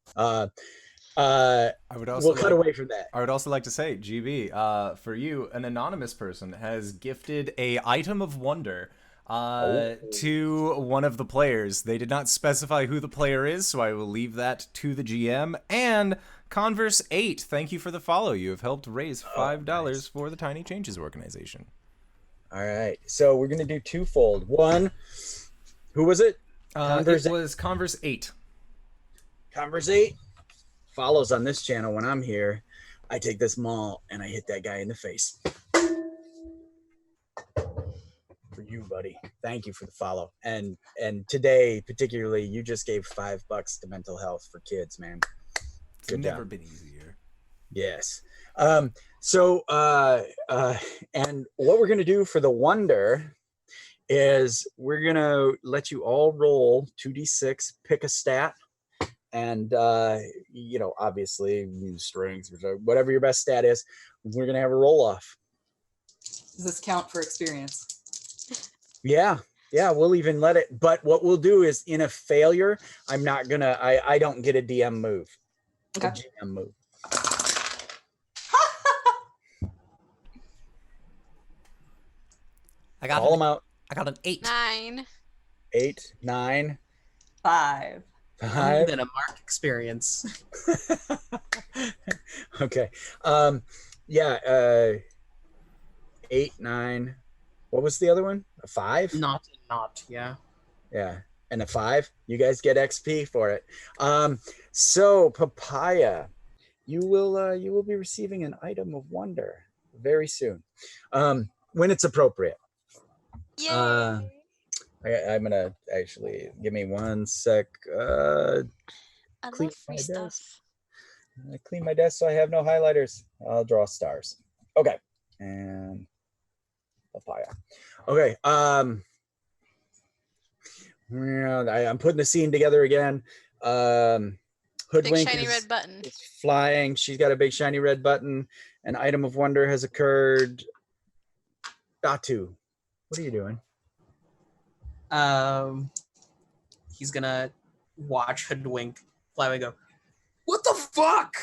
we'll cut away from that. I would also like to say, GB, for you, an anonymous person has gifted a item of wonder to one of the players. They did not specify who the player is, so I will leave that to the GM. And Converse 8, thank you for the follow. You have helped raise $5 for the Tiny Changes organization. All right, so we're gonna do twofold. One, who was it? It was Converse 8. Converse 8 follows on this channel. When I'm here, I take this maul and I hit that guy in the face. For you, buddy. Thank you for the follow. And today, particularly, you just gave $5 to mental health for kids, man. It's never been easier. Yes. And what we're gonna do for the wonder is we're gonna let you all roll 2d6, pick a stat, and obviously strength, whatever your best stat is, we're gonna have a roll off. Does this count for experience? Yeah, we'll even let it. But what we'll do is, in a failure, I'm not gonna. I don't get a DM move. Okay. A GM move. Call them out. I got an 8. 9. 8, 9, 5. 5. Than a mark experience. Okay. 8, 9. What was the other one? A 5? Not, yeah. Yeah. And a 5. You guys get XP for it. So Papaya, you will be receiving an item of wonder very soon. When it's appropriate. Yay! I'm gonna actually give me one sec. I Clean love my free desk. stuff. I clean my desk so I have no highlighters. I'll draw stars. Okay. And papaya. Okay. I'm putting the scene together again. Big Hoodwink shiny is red button. flying. She's got a big shiny red button. An item of wonder has occurred. Datu, what are you doing? He's gonna watch Hoodwink fly away and go, what the fuck?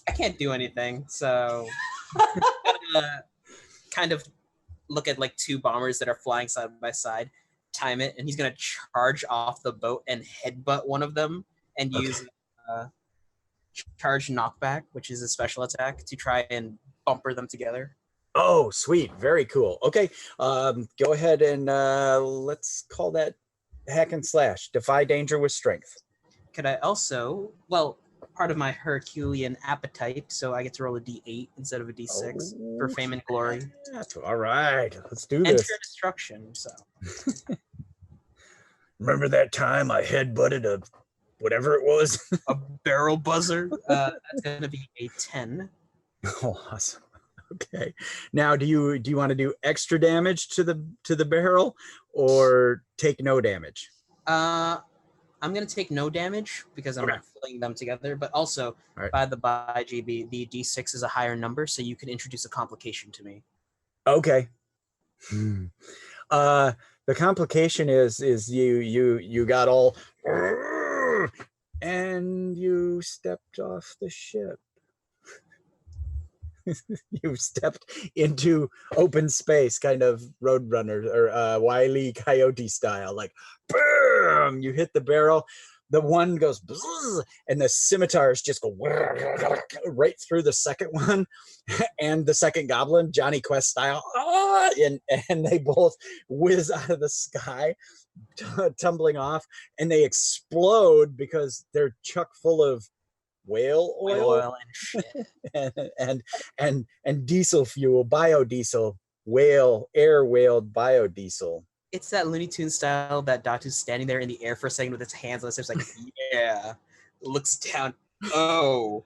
I can't do anything, so I'm gonna kind of look at like two bombers that are flying side by side, time it, and he's gonna charge off the boat and headbutt one of them and use charge knockback, which is a special attack, to try and bumper them together. Oh, sweet. Very cool. Okay. Go ahead and let's call that hack and slash. Defy danger with strength. Could I also, well, part of my Herculean appetite, so I get to roll a d8 instead of a d6 for fame and glory. That's all right. Let's do And this. pure destruction, so. Remember that time I headbutted a whatever it was? A barrel buzzer. That's going to be a 10. Oh, awesome. Okay. Now, do you want to do extra damage to the barrel or take no damage? I'm going to take no damage because I'm not filling them together, but also, right. by GB, the d6 is a higher number, so you could introduce a complication to me. Okay. The complication is you got all and you stepped off the ship. You stepped into open space, kind of Roadrunner or Wile E. Coyote style, like boom! You hit the barrel. The one goes bzzz, and the scimitars just go right through the second one and the second goblin, Johnny Quest style, and they both whiz out of the sky, tumbling off, and they explode because they're chock full of whale oil and shit. and diesel fuel, biodiesel, air whaled biodiesel. It's that Looney Tunes style that Datu's standing there in the air for a second with his hands on his hips, like, yeah. Looks down. Oh.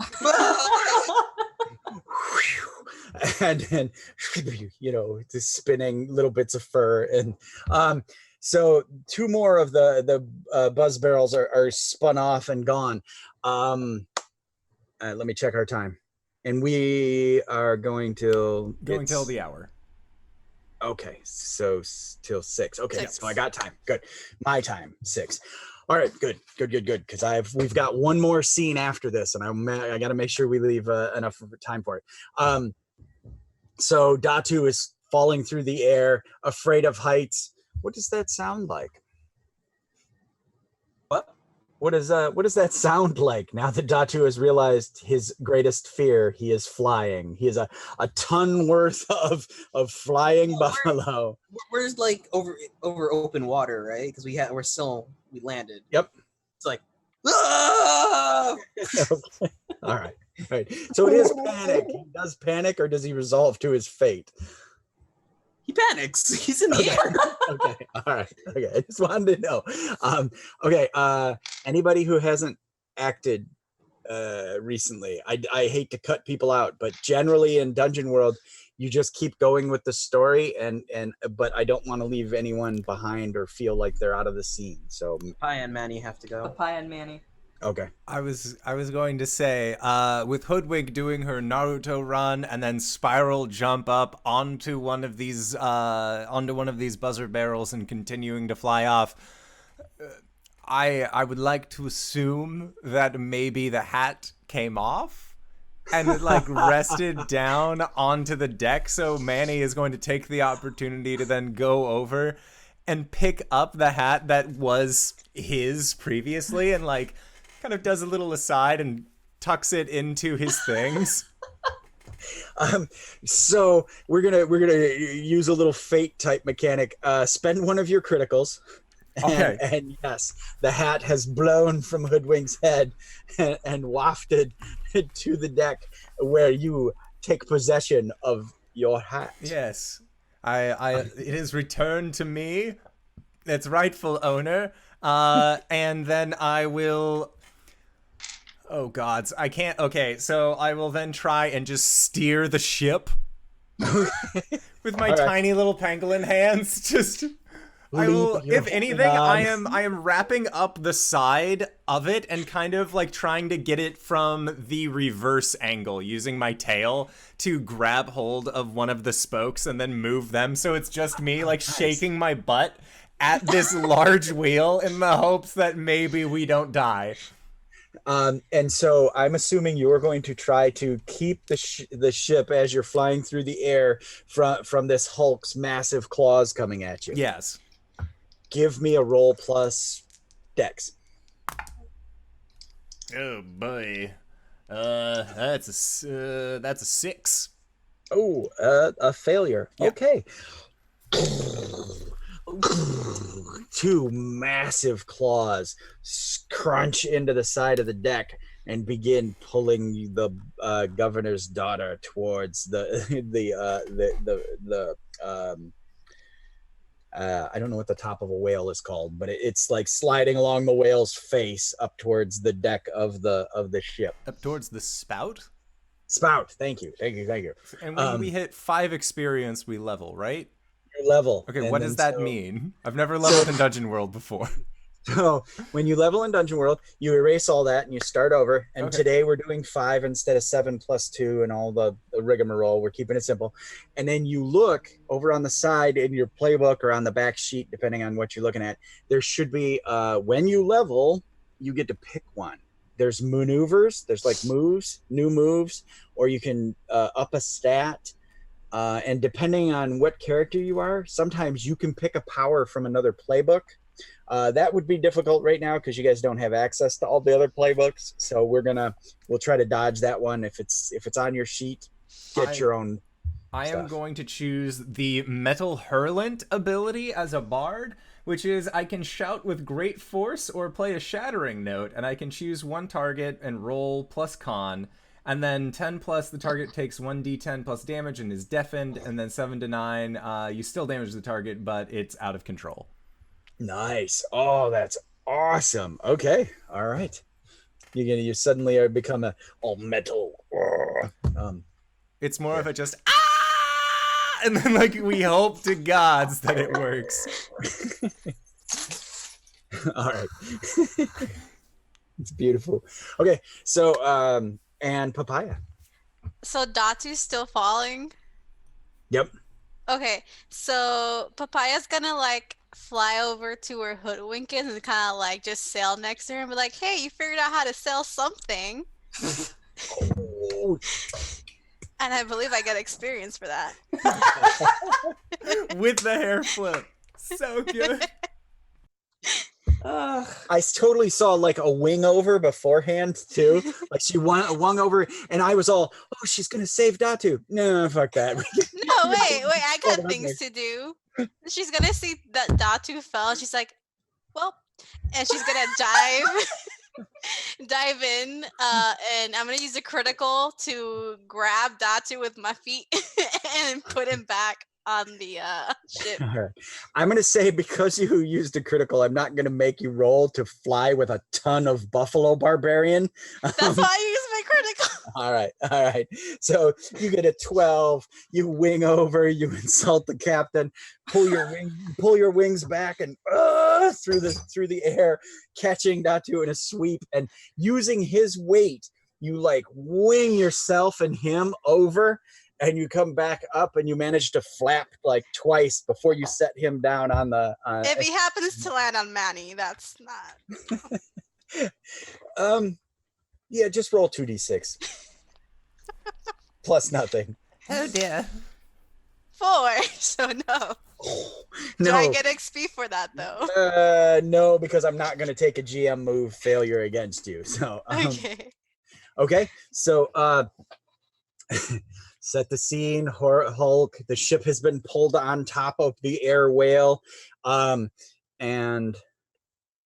and just spinning little bits of fur. And so two more of the buzz barrels are spun off and gone. Let me check our time. And we are going till the hour. Okay, so till 6. Okay, 6. So I got time. Good. My time, 6. All right, good. Because we've got one more scene after this, and I got to make sure we leave enough time for it. So Datu is falling through the air, afraid of heights. What does that sound like? What does that sound like now that Datu has realized his greatest fear? He is flying. He is a ton worth of flying buffalo. We're like over open water, right? Because we landed. Yep. It's like, ah! All right. So it is panic. He does panic, or does he resolve to his fate? He panics. He's in the air. Okay. All right. Okay. I just wanted to know. Okay. Anybody who hasn't acted recently, I hate to cut people out, but generally in Dungeon World, you just keep going with the story, but I don't want to leave anyone behind or feel like they're out of the scene. So Pi and Manny have to go. Pi and Manny. Okay. I was going to say, with Hoodwink doing her Naruto run and then spiral jump up onto one of these buzzer barrels and continuing to fly off, I would like to assume that maybe the hat came off and it like rested down onto the deck. So Manny is going to take the opportunity to then go over and pick up the hat that was his previously and like kind of does a little aside and tucks it into his things. So we're gonna use a little fate type mechanic. Spend one of your criticals. Okay. And yes, the hat has blown from Hoodwink's head and wafted to the deck where you take possession of your hat. Yes. It is returned to me, its rightful owner. And then I will Oh gods, I can't. Okay, so I will then try and just steer the ship with my All right. tiny little pangolin hands. Just I Leave will. your If anything, holding on. I am wrapping up the side of it and kind of like trying to get it from the reverse angle using my tail to grab hold of one of the spokes and then move them so it's just me like shaking my butt at this large wheel in the hopes that maybe we don't die. And so I'm assuming you're going to try to keep the ship as you're flying through the air from this Hulk's massive claws coming at you. Yes. Give me a roll plus dex. Oh boy. That's a 6. Oh, a failure. Yep. Okay. Two massive claws crunch into the side of the deck and begin pulling the governor's daughter towards I don't know what the top of a whale is called, but it's like sliding along the whale's face up towards the deck of the ship. Up towards the spout? Spout. Thank you. And when we hit 5 experience, we level, right? Your level. Okay, And what then does that mean? I've never leveled in Dungeon World before. So when you level in Dungeon World, you erase all that and you start over. And Okay. today we're doing 5 instead of 7 plus 2 and all the rigmarole. We're keeping it simple. And then you look over on the side in your playbook or on the back sheet, depending on what you're looking at. There should be, when you level, you get to pick one. There's maneuvers, there's like moves, new moves, or you can up a stat. And depending on what character you are, sometimes you can pick a power from another playbook. That would be difficult right now because you guys don't have access to all the other playbooks. So we'll try to dodge that one. If it's on your sheet, get your own. I am stuff. going to choose the Metal Hurlant ability as a bard, which is I can shout with great force or play a shattering note, and I can choose one target and roll plus con. And then 10 plus, the target takes 1d10 plus damage and is deafened. And then 7 to 9, you still damage the target, but it's out of control. Nice. Oh, that's awesome. Okay. All right. You suddenly are become a all metal. It's more of a just, ah! And then, like, we hope to gods that it works. All right. It's beautiful. Okay. So, and Papaya. So Datu's still falling. Yep. Okay, so Papaya's gonna like fly over to where Hoodwink is and kind of like just sail next to her and be like, "Hey, you figured out how to sell something," Oh, and I believe I get experience for that. With the hair flip. So good. I totally saw like a wing over beforehand too. Like she wung over, and I was all, "Oh, she's gonna save Datu." No, fuck that. No, wait, I got things to do. She's gonna see that Datu fell. She's like, "Well," and she's gonna dive in, and I'm gonna use a critical to grab Datu with my feet and put him back on the ship. All right. I'm gonna say because you used a critical, I'm not gonna make you roll to fly with a ton of buffalo barbarian. That's why I use my critical. All right. So you get a 12. You wing over. You insult the captain. Pull your wings back, and through the air, catching Datu in a sweep, and using his weight, you like wing yourself and him over. And you come back up and you manage to flap like twice before you set him down on the. If he happens to land on Manny, that's not. Yeah, just roll 2d6 plus nothing. Oh dear. 4, so no. Do I get XP for that though? No, because I'm not going to take a GM move failure against you. So okay. So set the scene. Hulk. The ship has been pulled on top of the air whale, and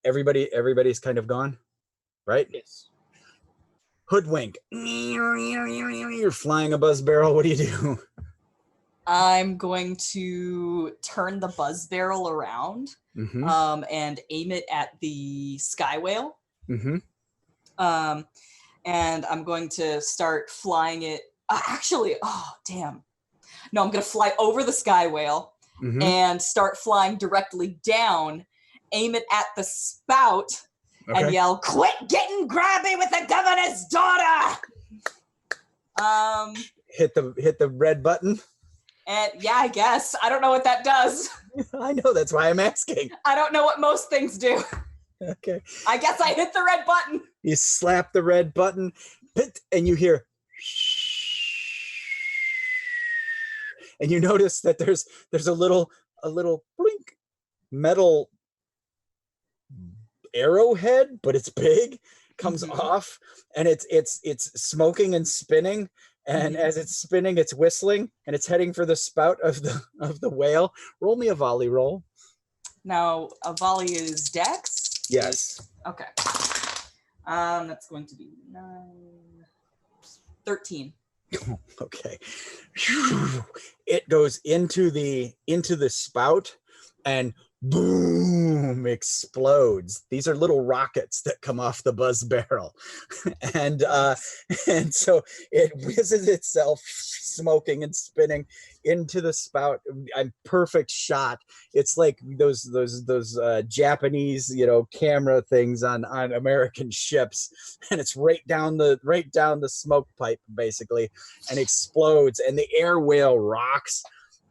everybody's kind of gone, right? Yes. Hoodwink. You're flying a buzz barrel. What do you do? I'm going to turn the buzz barrel around and aim it at the sky whale. and I'm going to start flying it. Actually, oh, damn. No, I'm going to fly over the sky whale and start flying directly down, aim it at the spout, and yell, "Quit getting grabby with the governor's daughter!" Hit the red button. And yeah, I guess. I don't know what that does. I know, that's why I'm asking. I don't know what most things do. Okay. I guess I hit the red button. You slap the red button, and you hear, and you notice that there's a little blink metal arrowhead, but it's big, comes off, and it's smoking and spinning. And as it's spinning, it's whistling, and it's heading for the spout of the whale. Roll me a volley roll. Now, a volley is dex? Yes. Okay. That's going to be 13. Okay. It goes into the spout, and boom, explodes. These are little rockets that come off the buzz barrel. and so it whizzes itself, smoking and spinning, into the spout. A perfect shot. It's like those Japanese, camera things on American ships, and it's right down the smoke pipe, basically, and explodes, and the air whale rocks.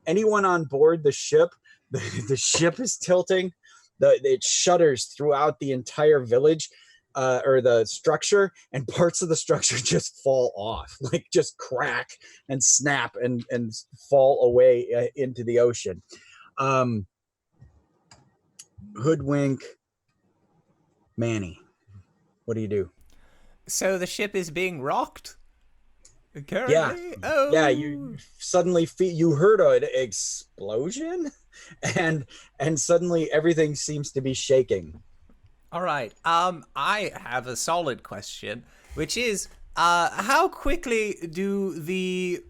Anyone on board the ship, the ship is tilting. It shudders throughout the entire village, or the structure, and parts of the structure just fall off, like just crack and snap and fall away into the ocean. Hoodwink, Manny, what do you do? So the ship is being rocked? Currently? Yeah. Oh. Yeah, you suddenly you heard an explosion, and suddenly everything seems to be shaking. All right. I have a solid question, which is, how quickly do the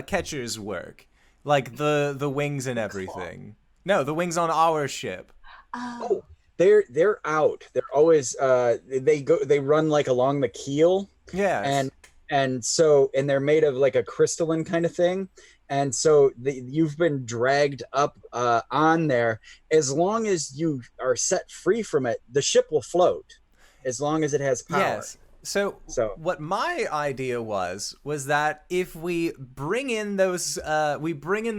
catchers work? Like the wings and everything. No, the wings on our ship. Oh, they're out. They're always they run like along the keel. Yeah. And so they're made of like a crystalline kind of thing. And so you've been dragged up on there. As long as you are set free from it, the ship will float, as long as it has power. Yes. So what my idea was that if we bring in the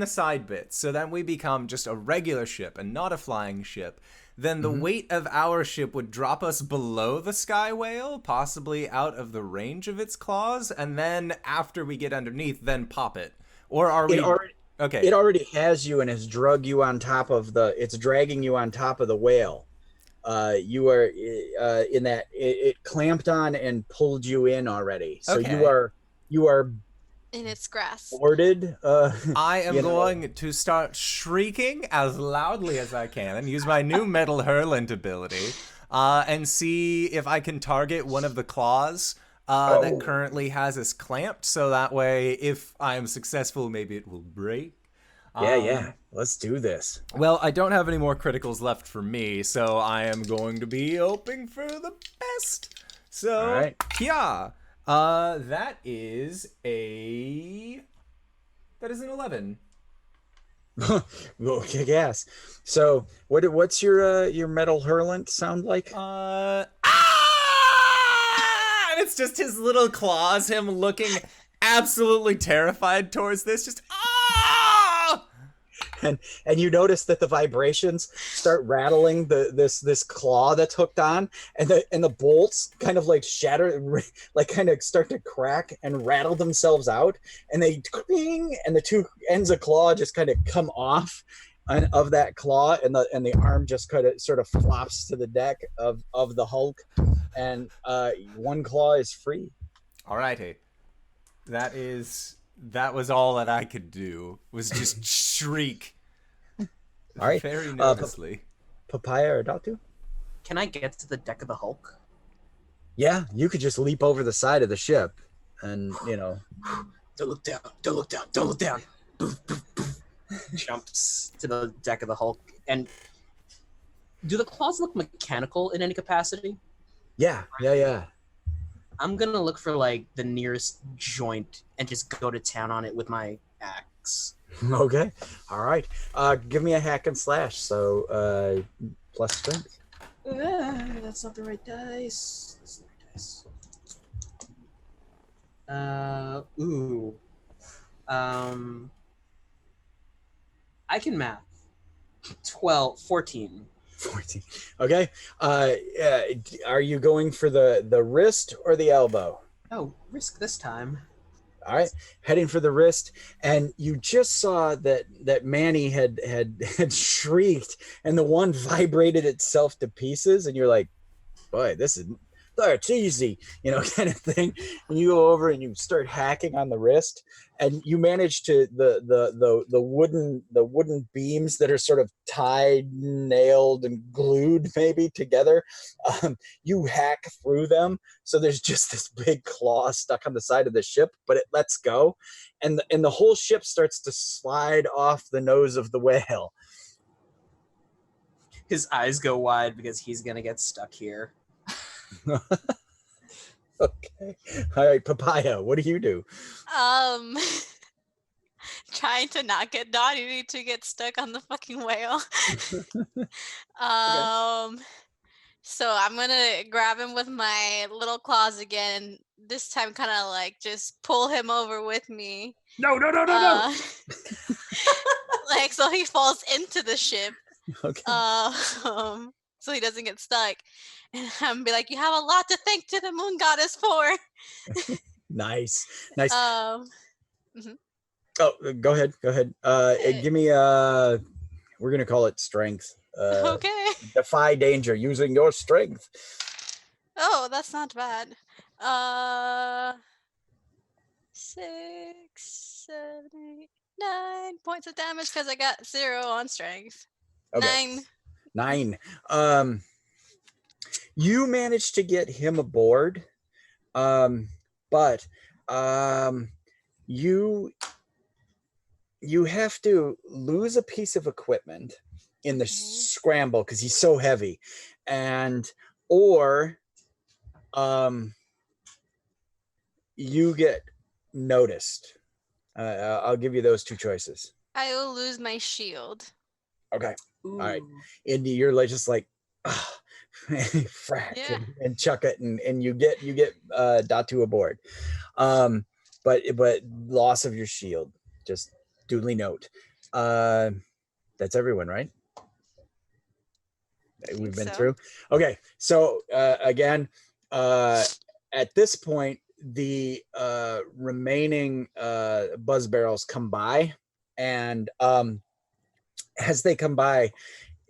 side bits, so then we become just a regular ship and not a flying ship, then the weight of our ship would drop us below the sky whale, possibly out of the range of its claws, and then after we get underneath, then pop it. Or are we... Okay. It already has you and has dragged you on top of it's dragging you on top of the whale. You are in that, it clamped on and pulled you in already. So Okay. you are in its grasp. boarded. I am going to start shrieking as loudly as I can and use my new metal hurlant ability and see if I can target one of the claws that currently has us clamped, so that way if I am successful, maybe it will break. Yeah. Let's do this. Well, I don't have any more criticals left for me, so I am going to be hoping for the best. So, all right. Yeah. That is an 11. Well, kick ass. So, what's your metal hurlant sound like? And it's just his little claws, him looking absolutely terrified towards this, just And you notice that the vibrations start rattling this claw that's hooked on, and the bolts kind of like shatter, like kind of start to crack and rattle themselves out, and they cling, and the two ends of claw just kind of come off of that claw, and the arm just kind of sort of flops to the deck of the Hulk, and one claw is free. All righty. That was all that I could do, was just shriek. All right. Very nervously. Papaya or Datu? Can I get to the deck of the Hulk? Yeah, you could just leap over the side of the ship, and Don't look down. Don't look down. Don't look down. Boof, boof, boof. Jumps to the deck of the Hulk. And do the claws look mechanical in any capacity? Yeah. I'm gonna look for like the nearest joint and just go to town on it with my axe. Okay. All right. Give me a hack and slash. So plus strength. That's not the right dice. That's the right dice. Ooh. I can math. 14. 14. Okay. Are you going for the wrist or the elbow? Oh, risk this time. All right, heading for the wrist, and you just saw that Manny had shrieked, and the one vibrated itself to pieces, and you're like, boy, that's easy, kind of thing. And you go over and you start hacking on the wrist, and you manage to the wooden beams that are sort of tied, nailed, and glued maybe together. You hack through them, so there's just this big claw stuck on the side of the ship, but it lets go, and the whole ship starts to slide off the nose of the whale. His eyes go wide because he's gonna get stuck here. Okay. All right, Papaya, what do you do? Trying to not get Dottie to get stuck on the fucking whale. So I'm gonna grab him with my little claws again. This time, kind of like just pull him over with me. No. Like so he falls into the ship. Okay. So he doesn't get stuck. And I'm be like, you have a lot to thank to the moon goddess for. Nice. Mhm. Oh, go ahead. Give me we're gonna call it strength. Okay. Defy danger using your strength. Oh, that's not bad. 6, 7, 8, 9 points of damage because I got 0 on strength. Okay. 9. 9. You managed to get him aboard, but you have to lose a piece of equipment in the scramble because he's so heavy, or you get noticed. I'll give you those two choices. I will lose my shield. Okay. Ooh. All right. Indy, you're like just like frack and chuck it, and you get Datu aboard. But loss of your shield. Just duly note. That's everyone, right? We've been through. Okay. So again, at this point, the remaining buzz barrels come by, and as they come by,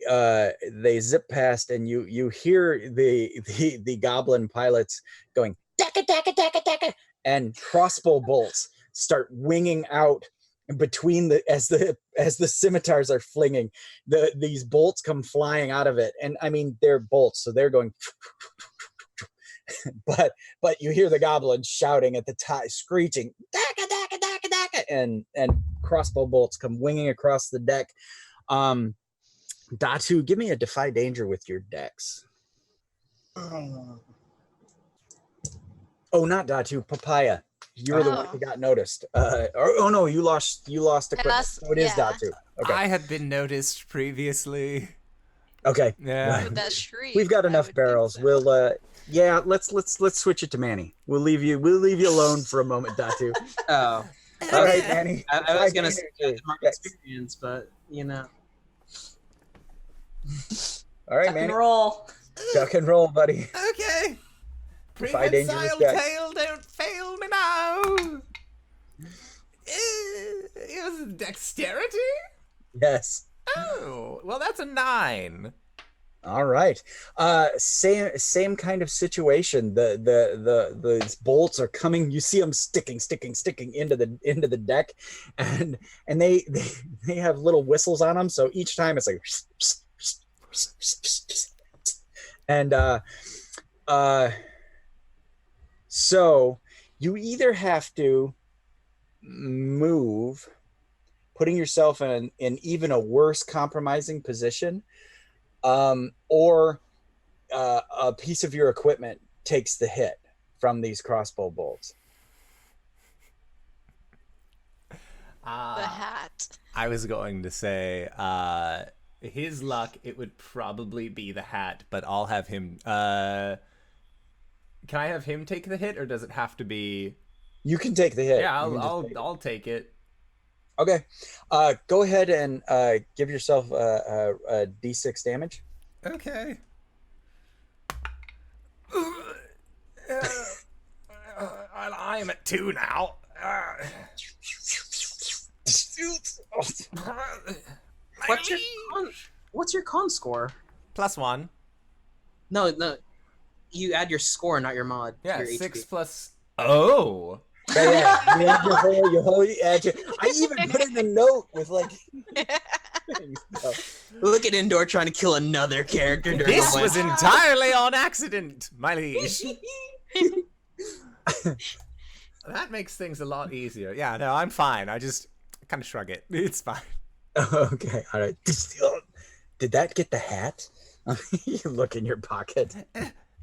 they zip past, and you hear the goblin pilots going "Daka daka daka daka," and crossbow bolts start winging out between as the scimitars are flinging. These bolts come flying out of it, and I mean they're bolts, so they're going. but you hear the goblins shouting at the top, screeching "Daka daka daka daka," and crossbow bolts come winging across the deck. Datu, give me a defy danger with your dex. Oh, not Datu, Papaya. You're the one who got noticed. No, you lost equipment. So it is Datu. Okay. I had been noticed previously. Okay. Yeah. With that shriek, We've got enough barrels. So. We'll let's switch it to Manny. We'll leave you alone for a moment, Datu. Oh. All right, Manny. I was gonna say my experience, but All right, Duck Manny. and roll. Duck and roll, buddy. Okay. Defy danger Prehensile with dex. tail, don't fail me now. It was dexterity? Yes. Oh, well, that's a 9. All right. Same kind of situation. The bolts are coming. You see them sticking into the deck, and they have little whistles on them. So each time it's like, and so you either have to move, putting yourself in even a worse compromising position, or a piece of your equipment takes the hit from these crossbow bolts. The hat. I was going to say, his luck, it would probably be the hat, but I'll have him. Can I have him take the hit, or does it have to be? You can take the hit. Yeah, I'll I'll take it. Okay. Go ahead and give yourself a D6 damage. Okay. I'm at 2 now. What's your con score? +1. No. You add your score, not your mod. Yeah, your 6 HP. plus. Oh. Yeah. You add your whole I even put in a note with like. So. Look at Indoor trying to kill another character during This the was entirely on accident, my liege. That makes things a lot easier. Yeah, no, I'm fine. I just kind of shrug it. It's fine. Okay, all right. Did that get the hat? You look in your pocket.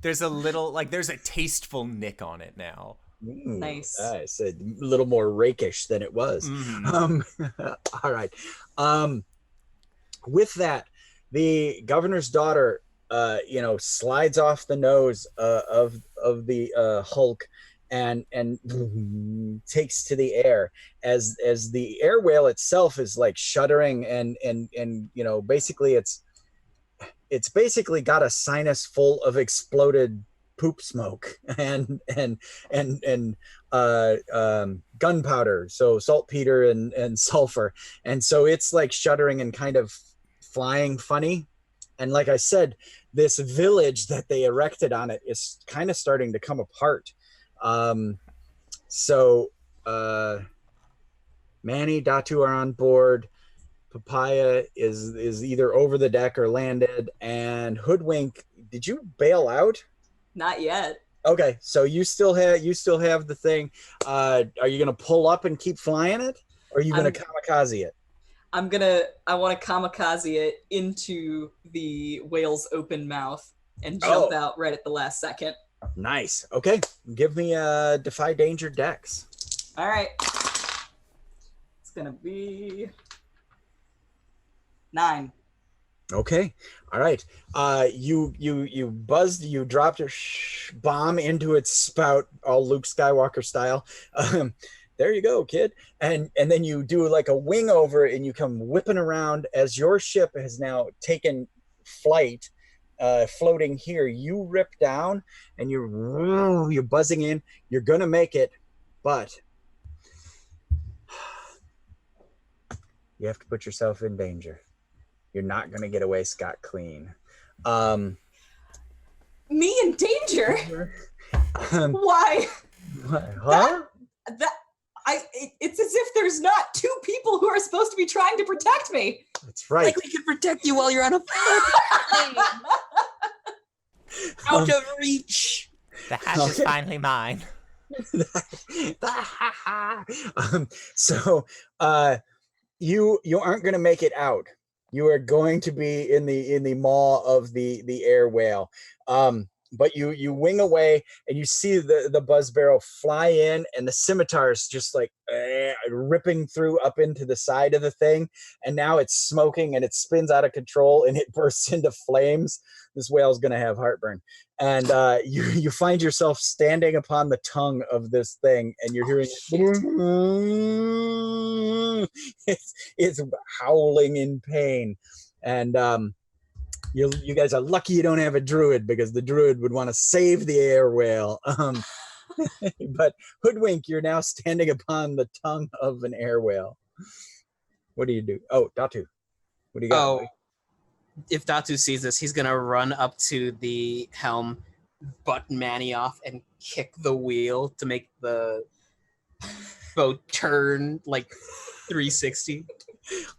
There's a little, there's a tasteful nick on it now. Ooh, Nice. Nice. A little more rakish than it was. All right. With that, the governor's daughter, slides off the nose of the Hulk and takes to the air as the air whale itself is like shuddering and basically it's basically got a sinus full of exploded poop smoke and gunpowder, so saltpeter and sulfur, and so it's like shuddering and kind of flying funny. And like I said, this village that they erected on it is kind of starting to come apart. Manny, Datu are on board. Papaya is either over the deck or landed, and Hoodwink, did you bail out? Not yet. Okay, so you still have the thing. Are you gonna pull up and keep flying it, or are you gonna kamikaze it? I want to kamikaze it into the whale's open mouth and jump out right at the last second. Nice. Okay, give me a Defy Danger Dex. All right. It's gonna be 9. Okay. All right. You buzzed. You dropped your bomb into its spout, all Luke Skywalker style. There you go, kid. And then you do like a wing over, and you come whipping around as your ship has now taken flight, floating here. You rip down, and you're buzzing in. You're gonna make it, but you have to put yourself in danger. You're not going to get away scot-clean. Me in danger? Why? Huh? It's as if there's not 2 people who are supposed to be trying to protect me. That's right. Like we can protect you while you're on a boat. Out of reach. The hat is finally mine. You aren't going to make it out. You are going to be in the maw of the air whale. But you wing away, and you see the buzz barrel fly in, and the scimitar's just like ripping through up into the side of the thing, and now it's smoking, and it spins out of control, and it bursts into flames. This whale's gonna have heartburn. And you find yourself standing upon the tongue of this thing, and you're hearing it's howling in pain. And you guys are lucky you don't have a druid, because the druid would want to save the air whale. But Hoodwink, you're now standing upon the tongue of an air whale. What do you do? Oh, Datu, what do you got? Oh, if Datu sees this, he's gonna run up to the helm, butt Manny off, and kick the wheel to make the boat turn like 360.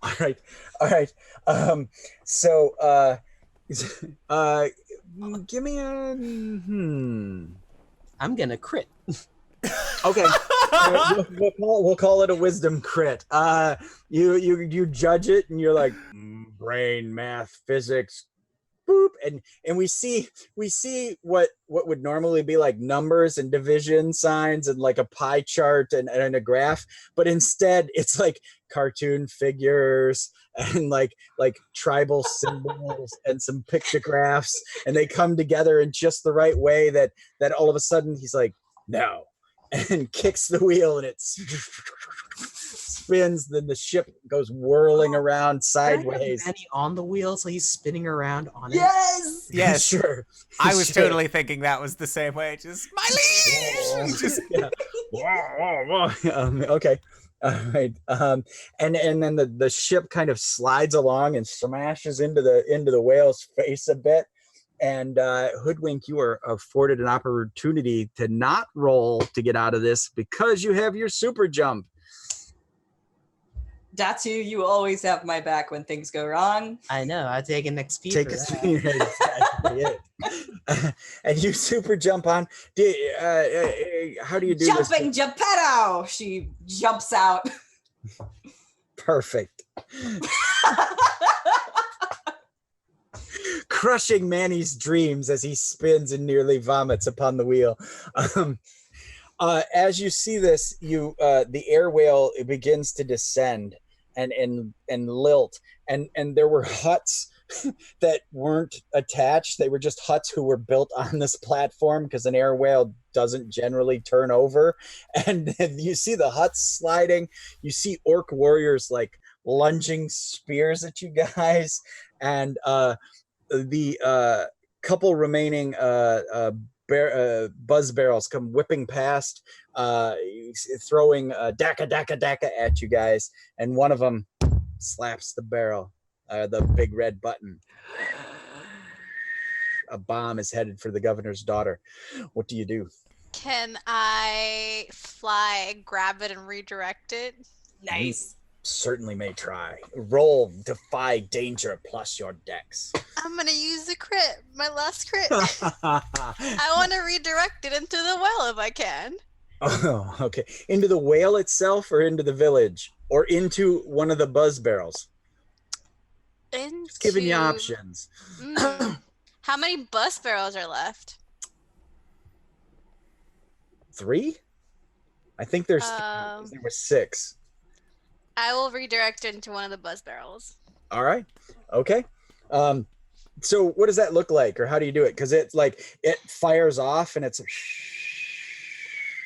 All right. Give me a I'm gonna crit. Okay. We'll call it a wisdom crit. You judge it, and you're like, brain, math, physics, boop, and we see what would normally be like numbers and division signs and like a pie chart and a graph, but instead it's like cartoon figures and like tribal symbols and some pictographs, and they come together in just the right way that all of a sudden he's like, no, and kicks the wheel and it spins. Then the ship goes whirling around sideways. Manny on the wheel, so he's spinning around on it. Yes. Yes. Sure. I was Sure. totally thinking that was the same way. Just my liege. Just Yeah. Okay. All right. And then the ship kind of slides along and smashes into the whale's face a bit. And Hoodwink, you are afforded an opportunity to not roll to get out of this because you have your super jump. Datu, you always have my back when things go wrong. I know. I take an XP Take for a that. exactly it. And you super jump on. How do you do Jumping this? Geppetto! She jumps out. Perfect. Crushing Manny's dreams as he spins and nearly vomits upon the wheel. As you see this, the air whale, it begins to descend and lilt, and there were huts that weren't attached. They were just huts who were built on this platform because an air whale doesn't generally turn over. And you see the huts sliding. You see orc warriors like lunging spears at you guys, and the couple remaining buzz barrels come whipping past, throwing daka daka daka at you guys, and one of them slaps the barrel, the big red button. A bomb is headed for the governor's daughter. What do you do? Can I fly, grab it, and redirect it? Nice. Certainly may try. Roll defy danger plus your dex. I'm gonna use the crit, my last crit. I want to redirect it into the well if I can. Oh, okay. Into the whale itself or into the village? Or into one of the buzz barrels? Just giving you options. How many bus barrels are left? 3? I think there were 6. I will redirect it into one of the bus barrels. All right. Okay. So what does that look like, or how do you do it? Because it fires off and it's.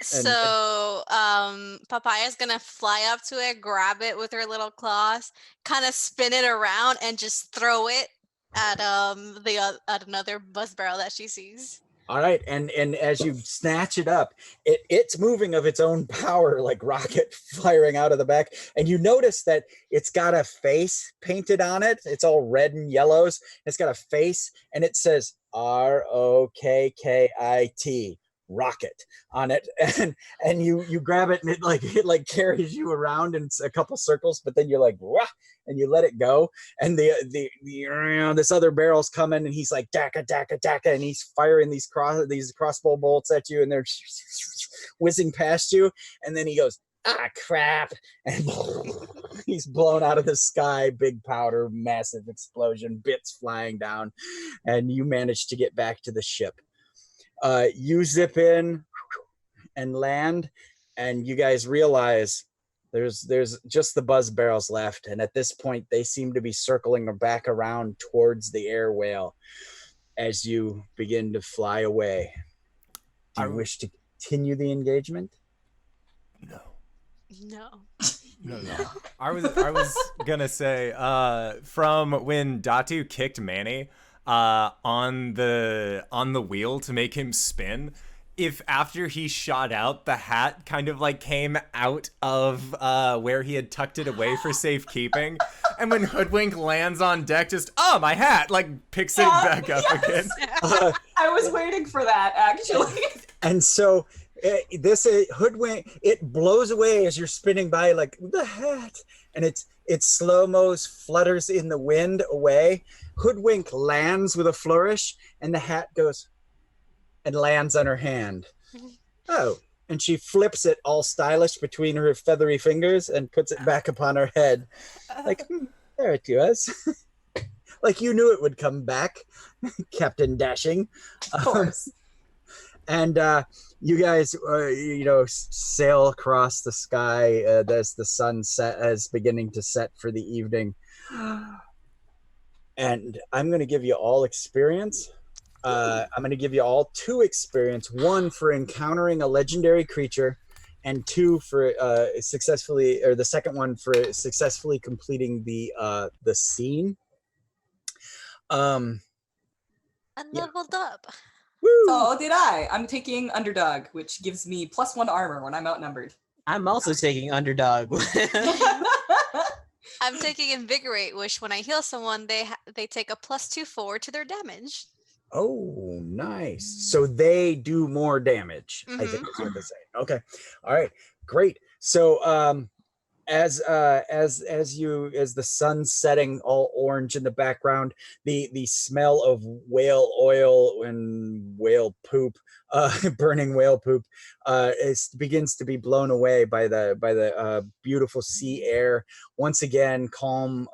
So Papaya's gonna fly up to it, grab it with her little claws, kind of spin it around, and just throw it at at another bus barrel that she sees. All right, and as you snatch it up, it's moving of its own power, like rocket firing out of the back. And you notice that it's got a face painted on it. It's all red and yellows. It's got a face, and it says ROKKIT, rocket, on it. And you grab it, and it carries you around in a couple circles. But then you're like, wah, and you let it go, and this other barrel's coming, and he's like daka daka daka, and he's firing these crossbow bolts at you, and they're whizzing past you, and then he goes, ah, crap, and he's blown out of the sky, big powder, massive explosion, bits flying down, and you manage to get back to the ship. You zip in and land, and you guys realize there's just the buzz barrels left, and at this point they seem to be circling back around towards the air whale as you begin to fly away. Do you wish to continue the engagement? no. No. No. I was gonna say, from when Datu kicked Manny on the wheel to make him spin, if after he shot out, the hat kind of came out of where he had tucked it away for safekeeping, and when Hoodwink lands on deck, just my hat, picks it back up again. I was waiting for that, actually. And so Hoodwink, it blows away as you're spinning by, the hat, and it slow-mo flutters in the wind away. Hoodwink lands with a flourish, and the hat goes and lands on her hand. Oh, and she flips it all stylish between her feathery fingers and puts it back upon her head. There it goes. like you knew it would come back, Captain Dashing. Of course. And you guys, sail across the sky as the sun is beginning to set for the evening. And I'm going to give you all experience. I'm going to give you all 2 experience. 1 for encountering a legendary creature, and 2 for the second one for successfully completing the scene. I leveled up. Woo! So did I. I'm taking Underdog, which gives me +1 armor when I'm outnumbered. I'm also taking Underdog. I'm taking Invigorate, which when I heal someone, they take a +2 forward to their damage. Oh, nice. So they do more damage, I think is what they're saying. Okay. All right. Great. So as the sun's setting all orange in the background, the smell of whale oil and whale poop, burning whale poop, begins to be blown away by the beautiful sea air. Once again, calm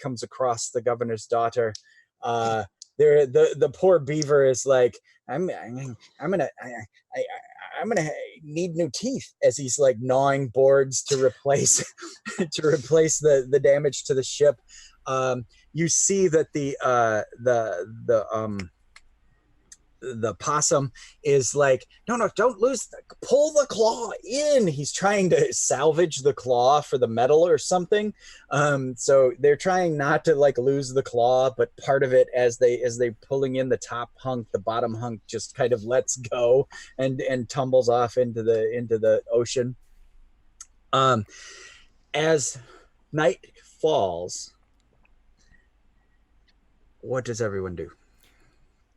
comes across the governor's daughter. The poor beaver is like, I'm gonna need new teeth, as he's like gnawing boards to replace the damage to the ship. You see that the possum is like, no, don't pull the claw in. He's trying to salvage the claw for the metal or something. So they're trying not to like lose the claw, but part of it as they pulling in the top hunk, the bottom hunk just kind of lets go and tumbles off into the ocean. As night falls, what does everyone do?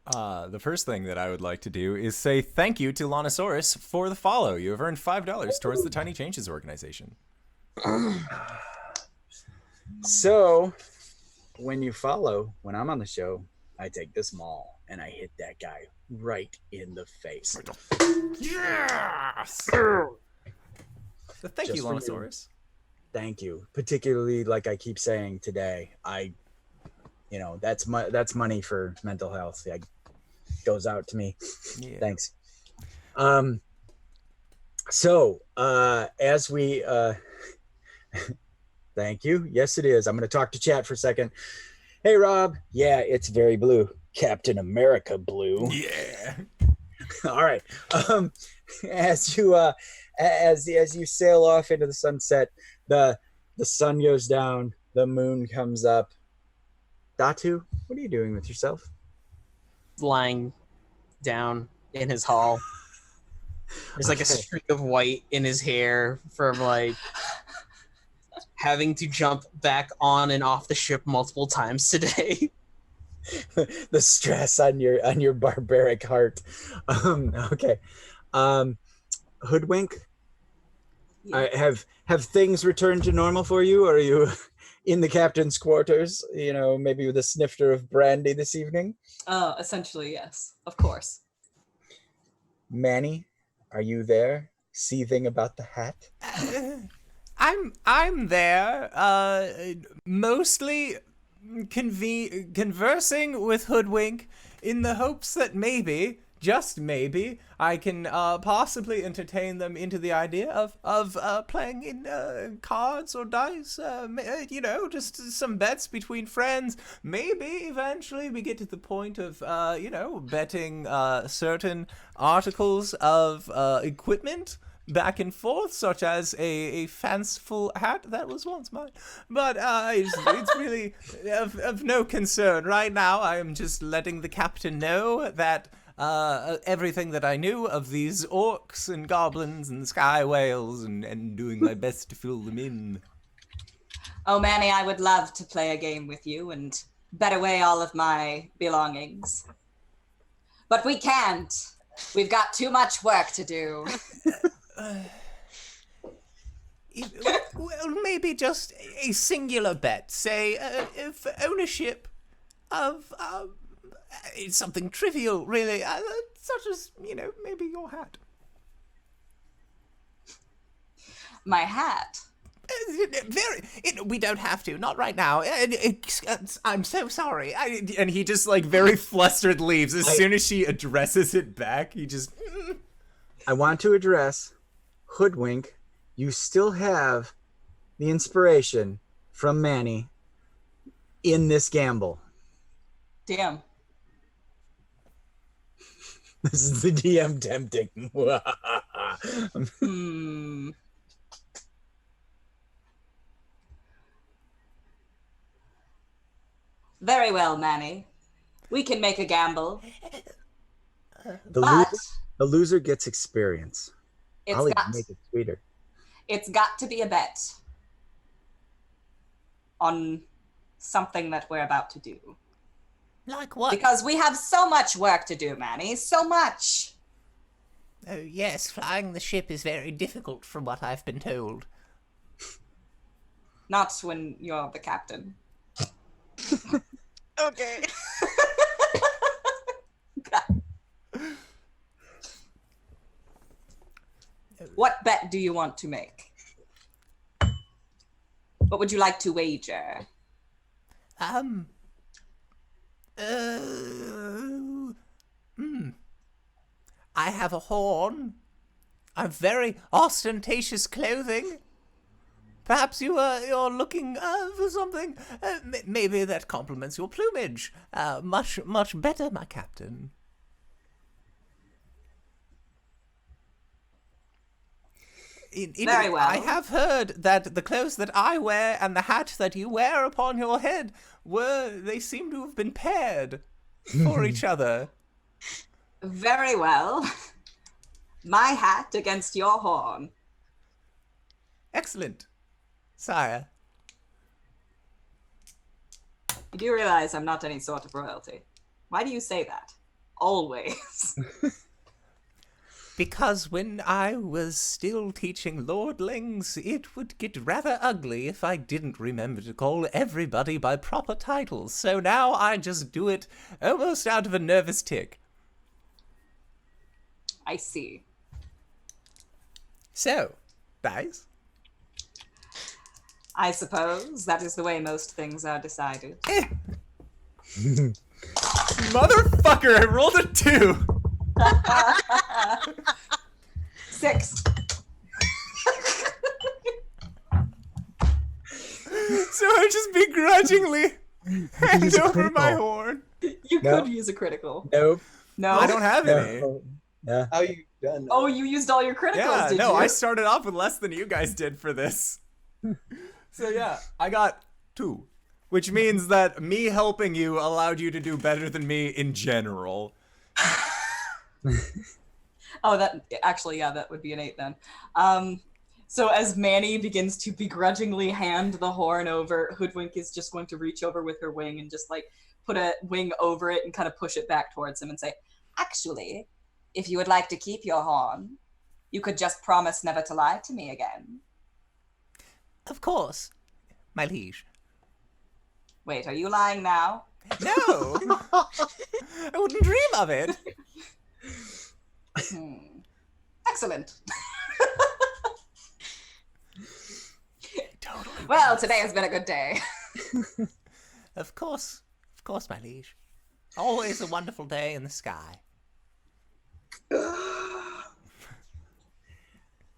The first thing that I would like to do is say thank you to Lonosaurus for the follow. You have earned $5 towards the Tiny Changes organization. So, when you follow, when I'm on the show, I take this maul and I hit that guy right in the face. Yes! So thank you, Just for you. Lonosaurus. Thank you. Particularly, like I keep saying today, that's money for mental health. It goes out to me. Yeah. Thanks. So as we thank you. Yes, it is. I'm going to talk to chat for a second. Hey, Rob. Yeah, it's very blue. Captain America blue. Yeah. All right. As you sail off into the sunset, the sun goes down, the moon comes up. Datu, what are you doing with yourself? Lying down in his hall. There's like a streak of white in his hair from like having to jump back on and off the ship multiple times today. The stress on your barbaric heart. Okay. Hoodwink, have things returned to normal for you, or are you in the captain's quarters, maybe with a snifter of brandy this evening? Essentially, yes. Of course. Manny, are you there, seething about the hat? I'm there, mostly conversing with Hoodwink in the hopes that maybe, just maybe, I can possibly entertain them into the idea of playing in cards or dice, just some bets between friends. Maybe eventually we get to the point of, betting certain articles of equipment back and forth, such as a fanciful hat that was once mine. But it's really of no concern. Right now, I am just letting the captain know that everything that I knew of these orcs and goblins and sky whales and doing my best to fill them in. Oh, Manny, I would love to play a game with you and bet away all of my belongings. But we can't. We've got too much work to do. Well, maybe just a singular bet. Say, if ownership of it's something trivial, really, such as, maybe your hat. My hat? We don't have to. Not right now. I'm so sorry. And he just like very flustered leaves. As soon as she addresses it back, he just. I want to address Hoodwink. You still have the inspiration from Manny in this gamble. Damn. This is the DM tempting. Very well, Manny. We can make a gamble. The loser gets experience. I'll even make it sweeter. It's got to be a bet on something that we're about to do. Like what? Because we have so much work to do, Manny. So much. Oh, yes, flying the ship is very difficult from what I've been told. Not when you're the captain. Okay. What bet do you want to make? What would you like to wager? I have a horn. I've very ostentatious clothing. Perhaps you're looking for something. Maybe that complements your plumage. Much better, my captain. Very well. I have heard that the clothes that I wear and the hat that you wear upon your head they seem to have been paired for each other. Very well. My hat against your horn. Excellent, sire. You do realize I'm not any sort of royalty. Why do you say that? Always. Because when I was still teaching lordlings, it would get rather ugly if I didn't remember to call everybody by proper titles. So now I just do it almost out of a nervous tick. I see. So, guys. I suppose that is the way most things are decided. Motherfucker, I rolled a 2. 6. So I just begrudgingly hand over my critical. horn. You No. could use a critical. Nope. No? I don't have any. Yeah. How you done? Oh, you used all your criticals, Yeah, did no, you? I started off with less than you guys did for this. So yeah, I got 2. Which means that me helping you allowed you to do better than me in general. Oh, that actually, yeah, that would be an 8 then. So as Manny begins to begrudgingly hand the horn over, Hoodwink is just going to reach over with her wing and just like put a wing over it and kind of push it back towards him and say, Actually, if you would like to keep your horn, you could just promise never to lie to me again. Of course, my liege. Wait, are you lying now? No! I wouldn't dream of it. Excellent. Totally. Well, today has been a good day. Of course, my liege. Always a wonderful day in the sky.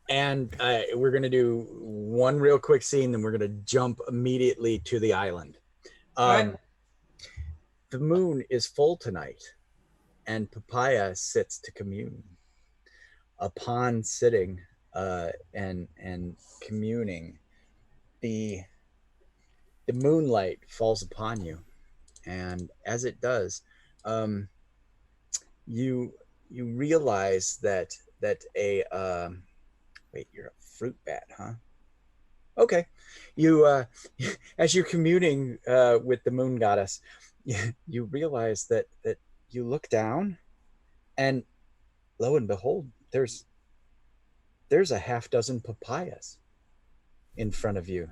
And we're going to do one real quick scene, then we're going to jump immediately to the island. Alright. The moon is full tonight, and Papaya sits to commune. Upon sitting and communing, the moonlight falls upon you, and as it does, you realize that a wait, you're a fruit bat, huh? Okay. You as you're communing with the moon goddess, you realize that you look down, and lo and behold, there's a half dozen papayas in front of you.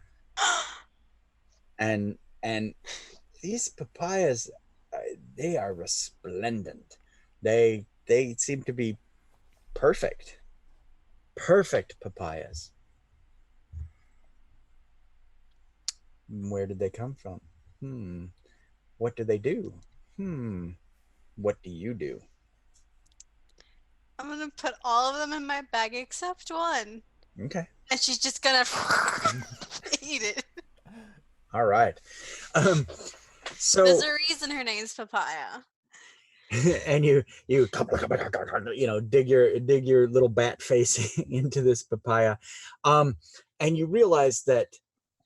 And these papayas, they are resplendent. They seem to be perfect papayas. Where did they come from? What do they do? What do you do? I'm gonna put all of them in my bag except one. Okay. And she's just gonna eat it. All right. So There's a reason her name's Papaya. and you dig your little bat face into this papaya, and you realize that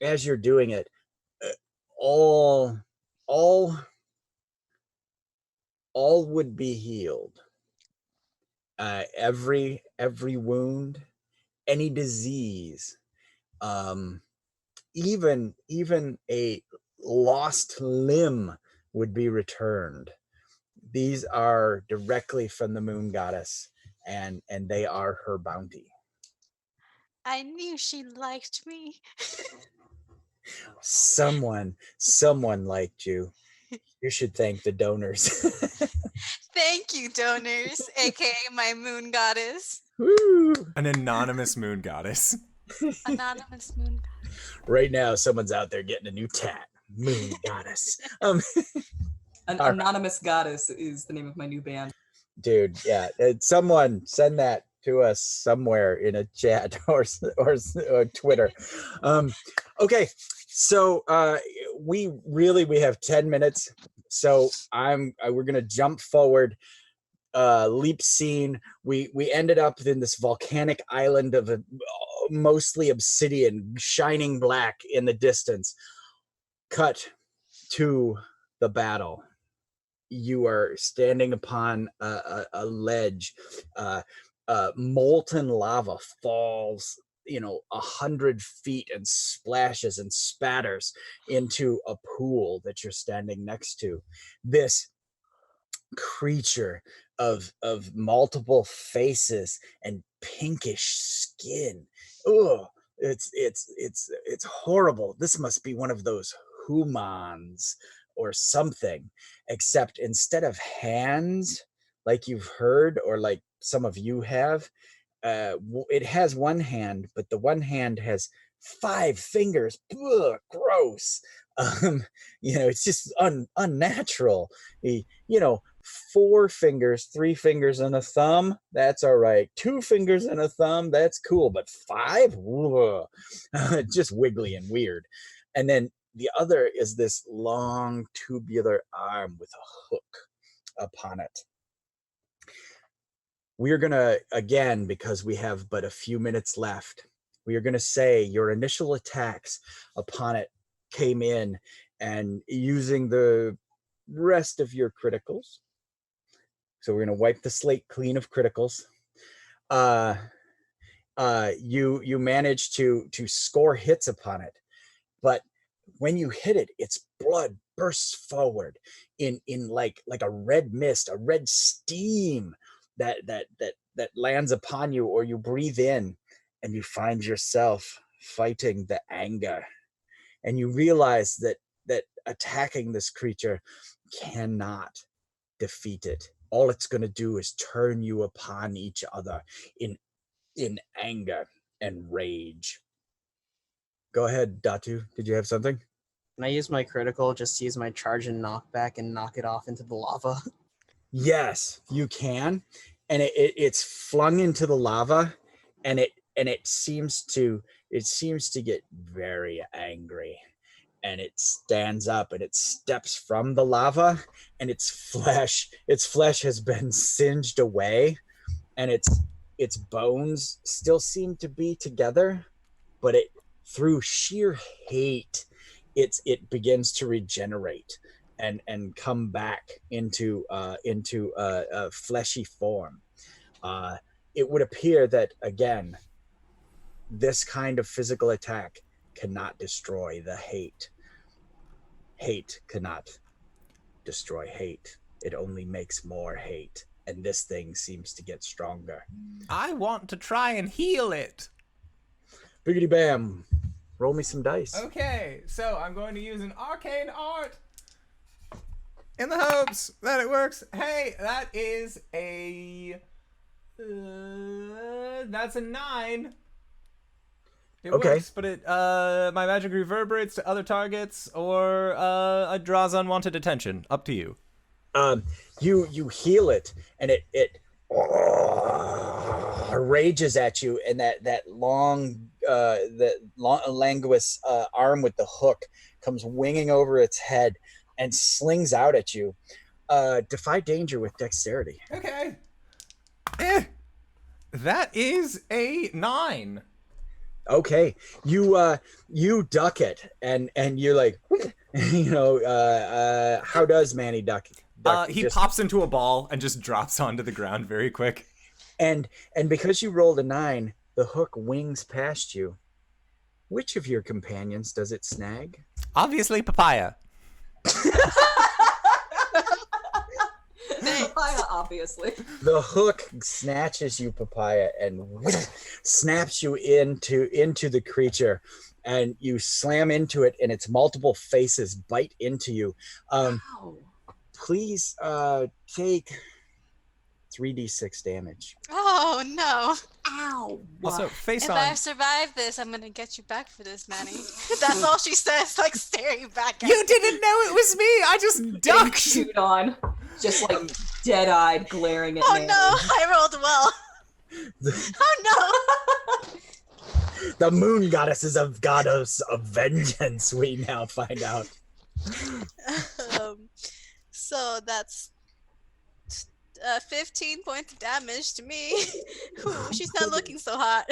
as you're doing it, all would be healed. Every wound, any disease, even a lost limb would be returned. These are directly from the moon goddess, and they are her bounty. I knew she liked me. Someone liked you. You should thank the donors. Thank you, donors, aka my moon goddess. Woo! An anonymous moon goddess. Anonymous moon goddess. Right now, someone's out there getting a new tat. Moon goddess. An All anonymous goddess is the name of my new band. Dude, yeah. Someone send that to us somewhere in a chat or Twitter. Okay, so we have 10 minutes. So we're gonna jump forward. Leap scene. We ended up in this volcanic island of mostly obsidian, shining black in the distance. Cut to the battle. You are standing upon a ledge. Molten lava falls 100 feet and splashes and spatters into a pool that you're standing next to. This creature of multiple faces and pinkish skin. Oh, it's horrible. This must be one of those humans or something, except instead of hands like you've heard or like some of you have, it has one hand, but the one hand has 5 fingers. Ugh, gross. It's just unnatural. 4 fingers, 3 fingers and a thumb, that's all right. 2 fingers and a thumb, that's cool. But 5? Just wiggly and weird. And then the other is this long tubular arm with a hook upon it. We're going to, again, because we have but a few minutes left, we are going to say your initial attacks upon it came in, and using the rest of your criticals. So we're going to wipe the slate clean of criticals. You manage to score hits upon it, but when you hit it, its blood bursts forward in like a red mist, a red steam that lands upon you, or you breathe in, and you find yourself fighting the anger, and you realize that attacking this creature cannot defeat it. All it's going to do is turn you upon each other in anger and rage. Go ahead, Datu. Did you have something? Can I use my critical just to use my charge and knockback and knock it off into the lava? Yes, you can. And it's flung into the lava, and it seems to get very angry. And it stands up and it steps from the lava, and its flesh has been singed away, and its bones still seem to be together, but it, through sheer hate, it begins to regenerate and come back into a fleshy form. It would appear that, again, this kind of physical attack cannot destroy the hate. Hate cannot destroy hate. It only makes more hate. And this thing seems to get stronger. I want to try and heal it. Biggity bam. Roll me some dice. Okay, so I'm going to use an arcane art in the hopes that it works. Hey, that is that's a 9. It Okay. works, but my magic reverberates to other targets, or it draws unwanted attention. Up to you. You heal it, and it rages at you, and that long languous arm with the hook comes winging over its head and slings out at you. Defy danger with dexterity. Okay. That is a 9. Okay, you duck it, and you're like, how does Manny duck? He pops into a ball and just drops onto the ground very quick. And because you rolled a 9, the hook wings past you. Which of your companions does it snag? Obviously, Papaya. Papaya, obviously. The hook snatches you, Papaya, and snaps you into the creature, and you slam into it, and its multiple faces bite into you. Wow. Please take 3d6 damage. Oh no! Ow. Also, face If on. I survive this, I'm gonna get you back for this, Manny. That's all she says, like staring back at You didn't know it was me. I just ducked. Suit on. Just like dead-eyed glaring at Oh Manny. no! I rolled well. Oh The moon goddess is a goddess of vengeance, we now find out. no! So that's 15 points of damage to me. Ooh, she's not looking so hot.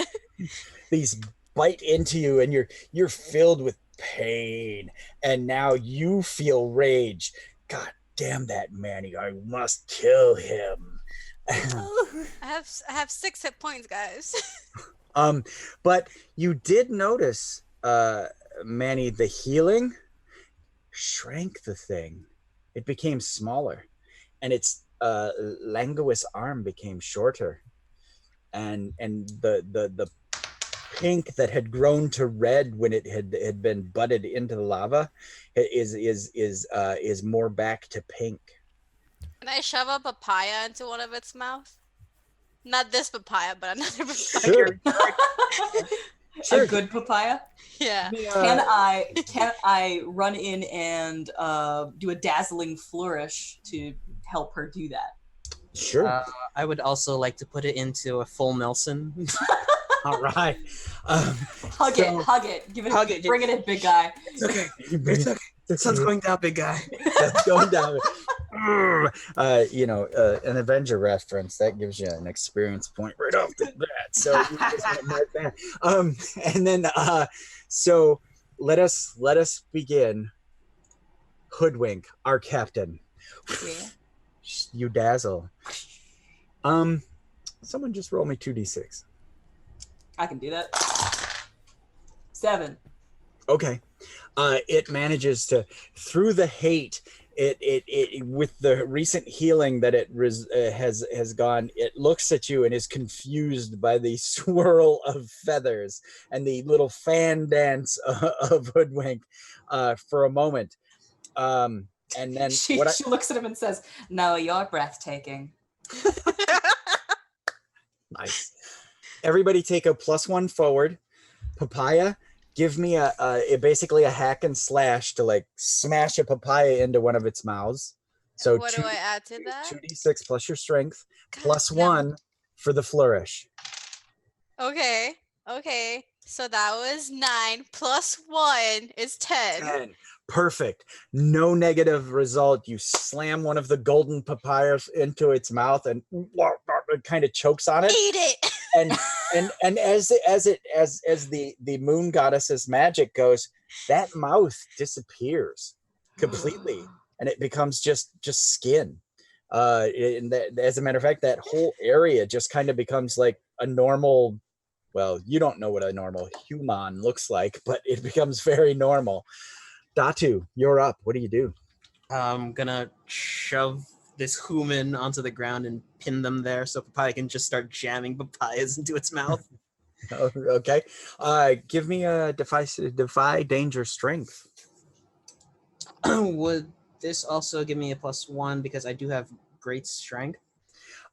These bite into you, and you're filled with pain, and now you feel rage. God damn that Manny, I must kill him. I have 6 hit points, guys. But you did notice, Manny, the healing shrank the thing. It became smaller, and its languous arm became shorter, and the pink that had grown to red when it had been butted into the lava is more back to pink. Can I shove a papaya into one of its mouth? Not this papaya, but another papaya. Sure. Sure. A good papaya? Yeah. Can I run in and do a dazzling flourish to help her do that? Sure. I would also like to put it into a full Nelson. All right. Hug it. Give it. Hug it. Bring it in, big guy. It's okay. It's okay. The sun's going down, big guy. That's going down. An Avenger reference that gives you an experience point right off the bat. So you just want to mark that. And then so let us begin. Hoodwink, our captain. Yeah. You dazzle. Someone just roll me 2d6. I can do that. 7. Okay. It manages to, through the hate, it with the recent healing that it has gone, it looks at you and is confused by the swirl of feathers and the little fan dance of Hoodwink for a moment. And then She looks at him and says, "No, you're breathtaking." Nice. Everybody take a +1 forward. Papaya, give me basically a hack and slash to like smash a papaya into one of its mouths. So What do I add to that? 2d6 plus your strength, God damn. +1 for the flourish. Okay. So that was 9 plus 1 is 10. 10. Perfect. No negative result. You slam one of the golden papayas into its mouth and it kind of chokes on it. Eat it. And as the moon goddess's magic goes, that mouth disappears completely and it becomes just skin. As a matter of fact, that whole area just kind of becomes like a normal, well, you don't know what a normal human looks like, but it becomes very normal. Datu, you're up. What do you do? I'm gonna shove this human onto the ground and pin them there so Papaya can just start jamming papayas into its mouth. Okay. Give me a defy danger strength. Would this also give me a +1 because I do have great strength?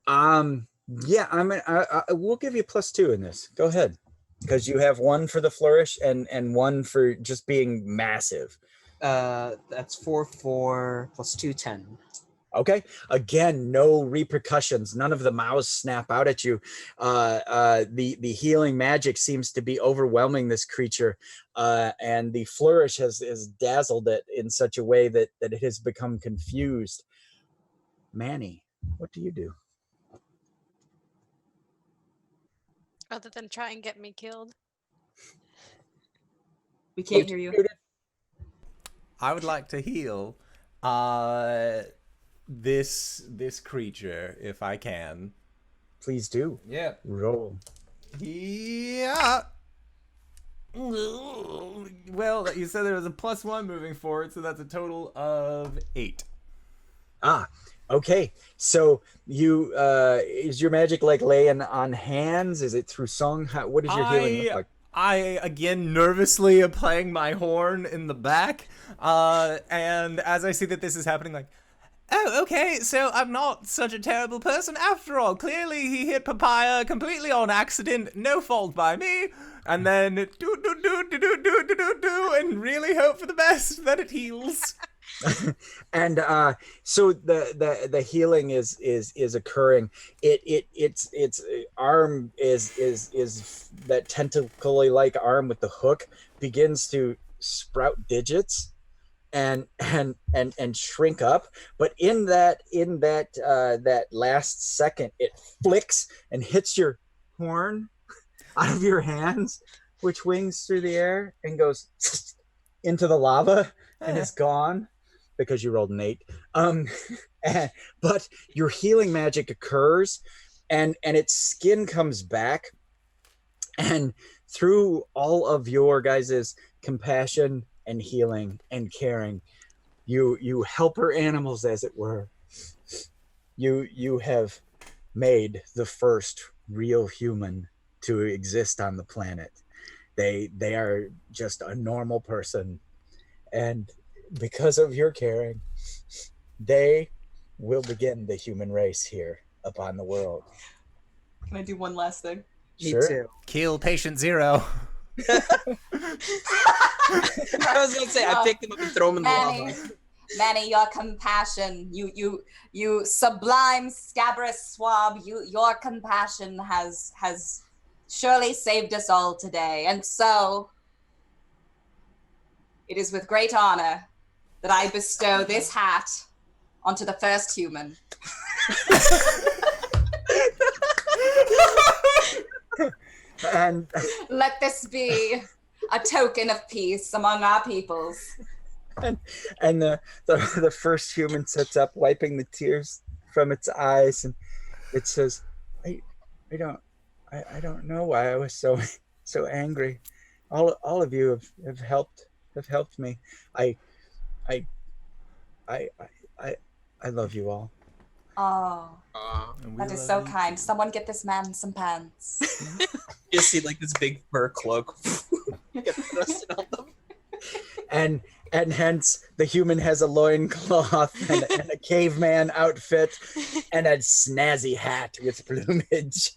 Yeah, we'll give you +2 in this. Go ahead. Because you have one for the flourish and one for just being massive. That's 4 plus 2, 10. Okay. Again, no repercussions. None of the mouths snap out at you. The healing magic seems to be overwhelming this creature, and the flourish has dazzled it in such a way that it has become confused. Manny, what do you do? Other than try and get me killed. We can't hear you. I would like to heal this creature if I can. Please do. Yeah. Roll. Yeah. Well, you said there was a +1 moving forward, so that's a total of 8. Okay. So you is your magic like laying on hands? Is it through song? What does your healing look like? I again nervously am playing my horn in the back, and as I see that this is happening, like, oh, okay, so I'm not such a terrible person after all. Clearly, he hit Papaya completely on accident, no fault by me. And then do, and really hope for the best that it heals. And so the healing is occurring. Its arm is that tentacle-y like arm with the hook begins to sprout digits and shrink up. But in that last second, it flicks and hits your horn out of your hands, which wings through the air and goes into the lava and is gone. Because you rolled an 8. But your healing magic occurs and its skin comes back, and through all of your guys' compassion and healing and caring, you helper animals, as it were, you have made the first real human to exist on the planet. They are just a normal person, and because of your caring, they will begin the human race here upon the world. Can I do one last thing? Sure. Me too. Kill patient 0. I was gonna say, I picked him up and throw him in the lava. Manny, your compassion, you sublime scabrous swab, your compassion has surely saved us all today. And so it is with great honor that I bestow this hat onto the first human. And Let this be a token of peace among our peoples. and the first human sits up, wiping the tears from its eyes, and it says, I don't know why I was so angry. All of you have helped me. I love you all. Oh, And we that is love so you kind. too. Someone get this man some pants. You see like this big fur cloak get thrusted on them. And hence the human has a loincloth and a caveman outfit and a snazzy hat with plumage.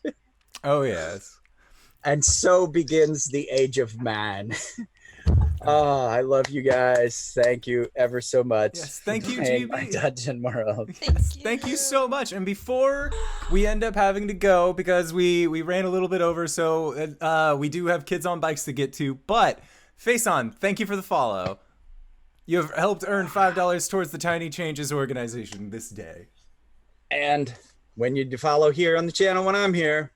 Oh, yes. And so begins the age of man. Oh, I love you guys. Thank you ever so much. Yes, thank you, Playing my GB. Dungeon World. Thank you so much. And before we end up having to go, because we ran a little bit over, so we do have kids on bikes to get to, but Faison, thank you for the follow. You have helped earn $5 towards the Tiny Changes organization this day. And when you follow here on the channel when I'm here,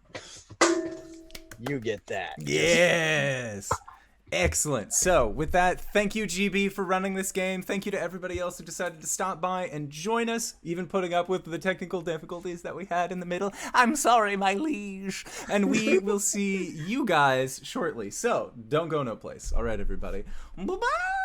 you get that. Yes. Excellent. So with that, thank you, GB, for running this game. Thank you to everybody else who decided to stop by and join us, even putting up with the technical difficulties that we had in the middle. I'm sorry, my liege. And we will see you guys shortly. So don't go no place. All right, everybody. Bye-bye.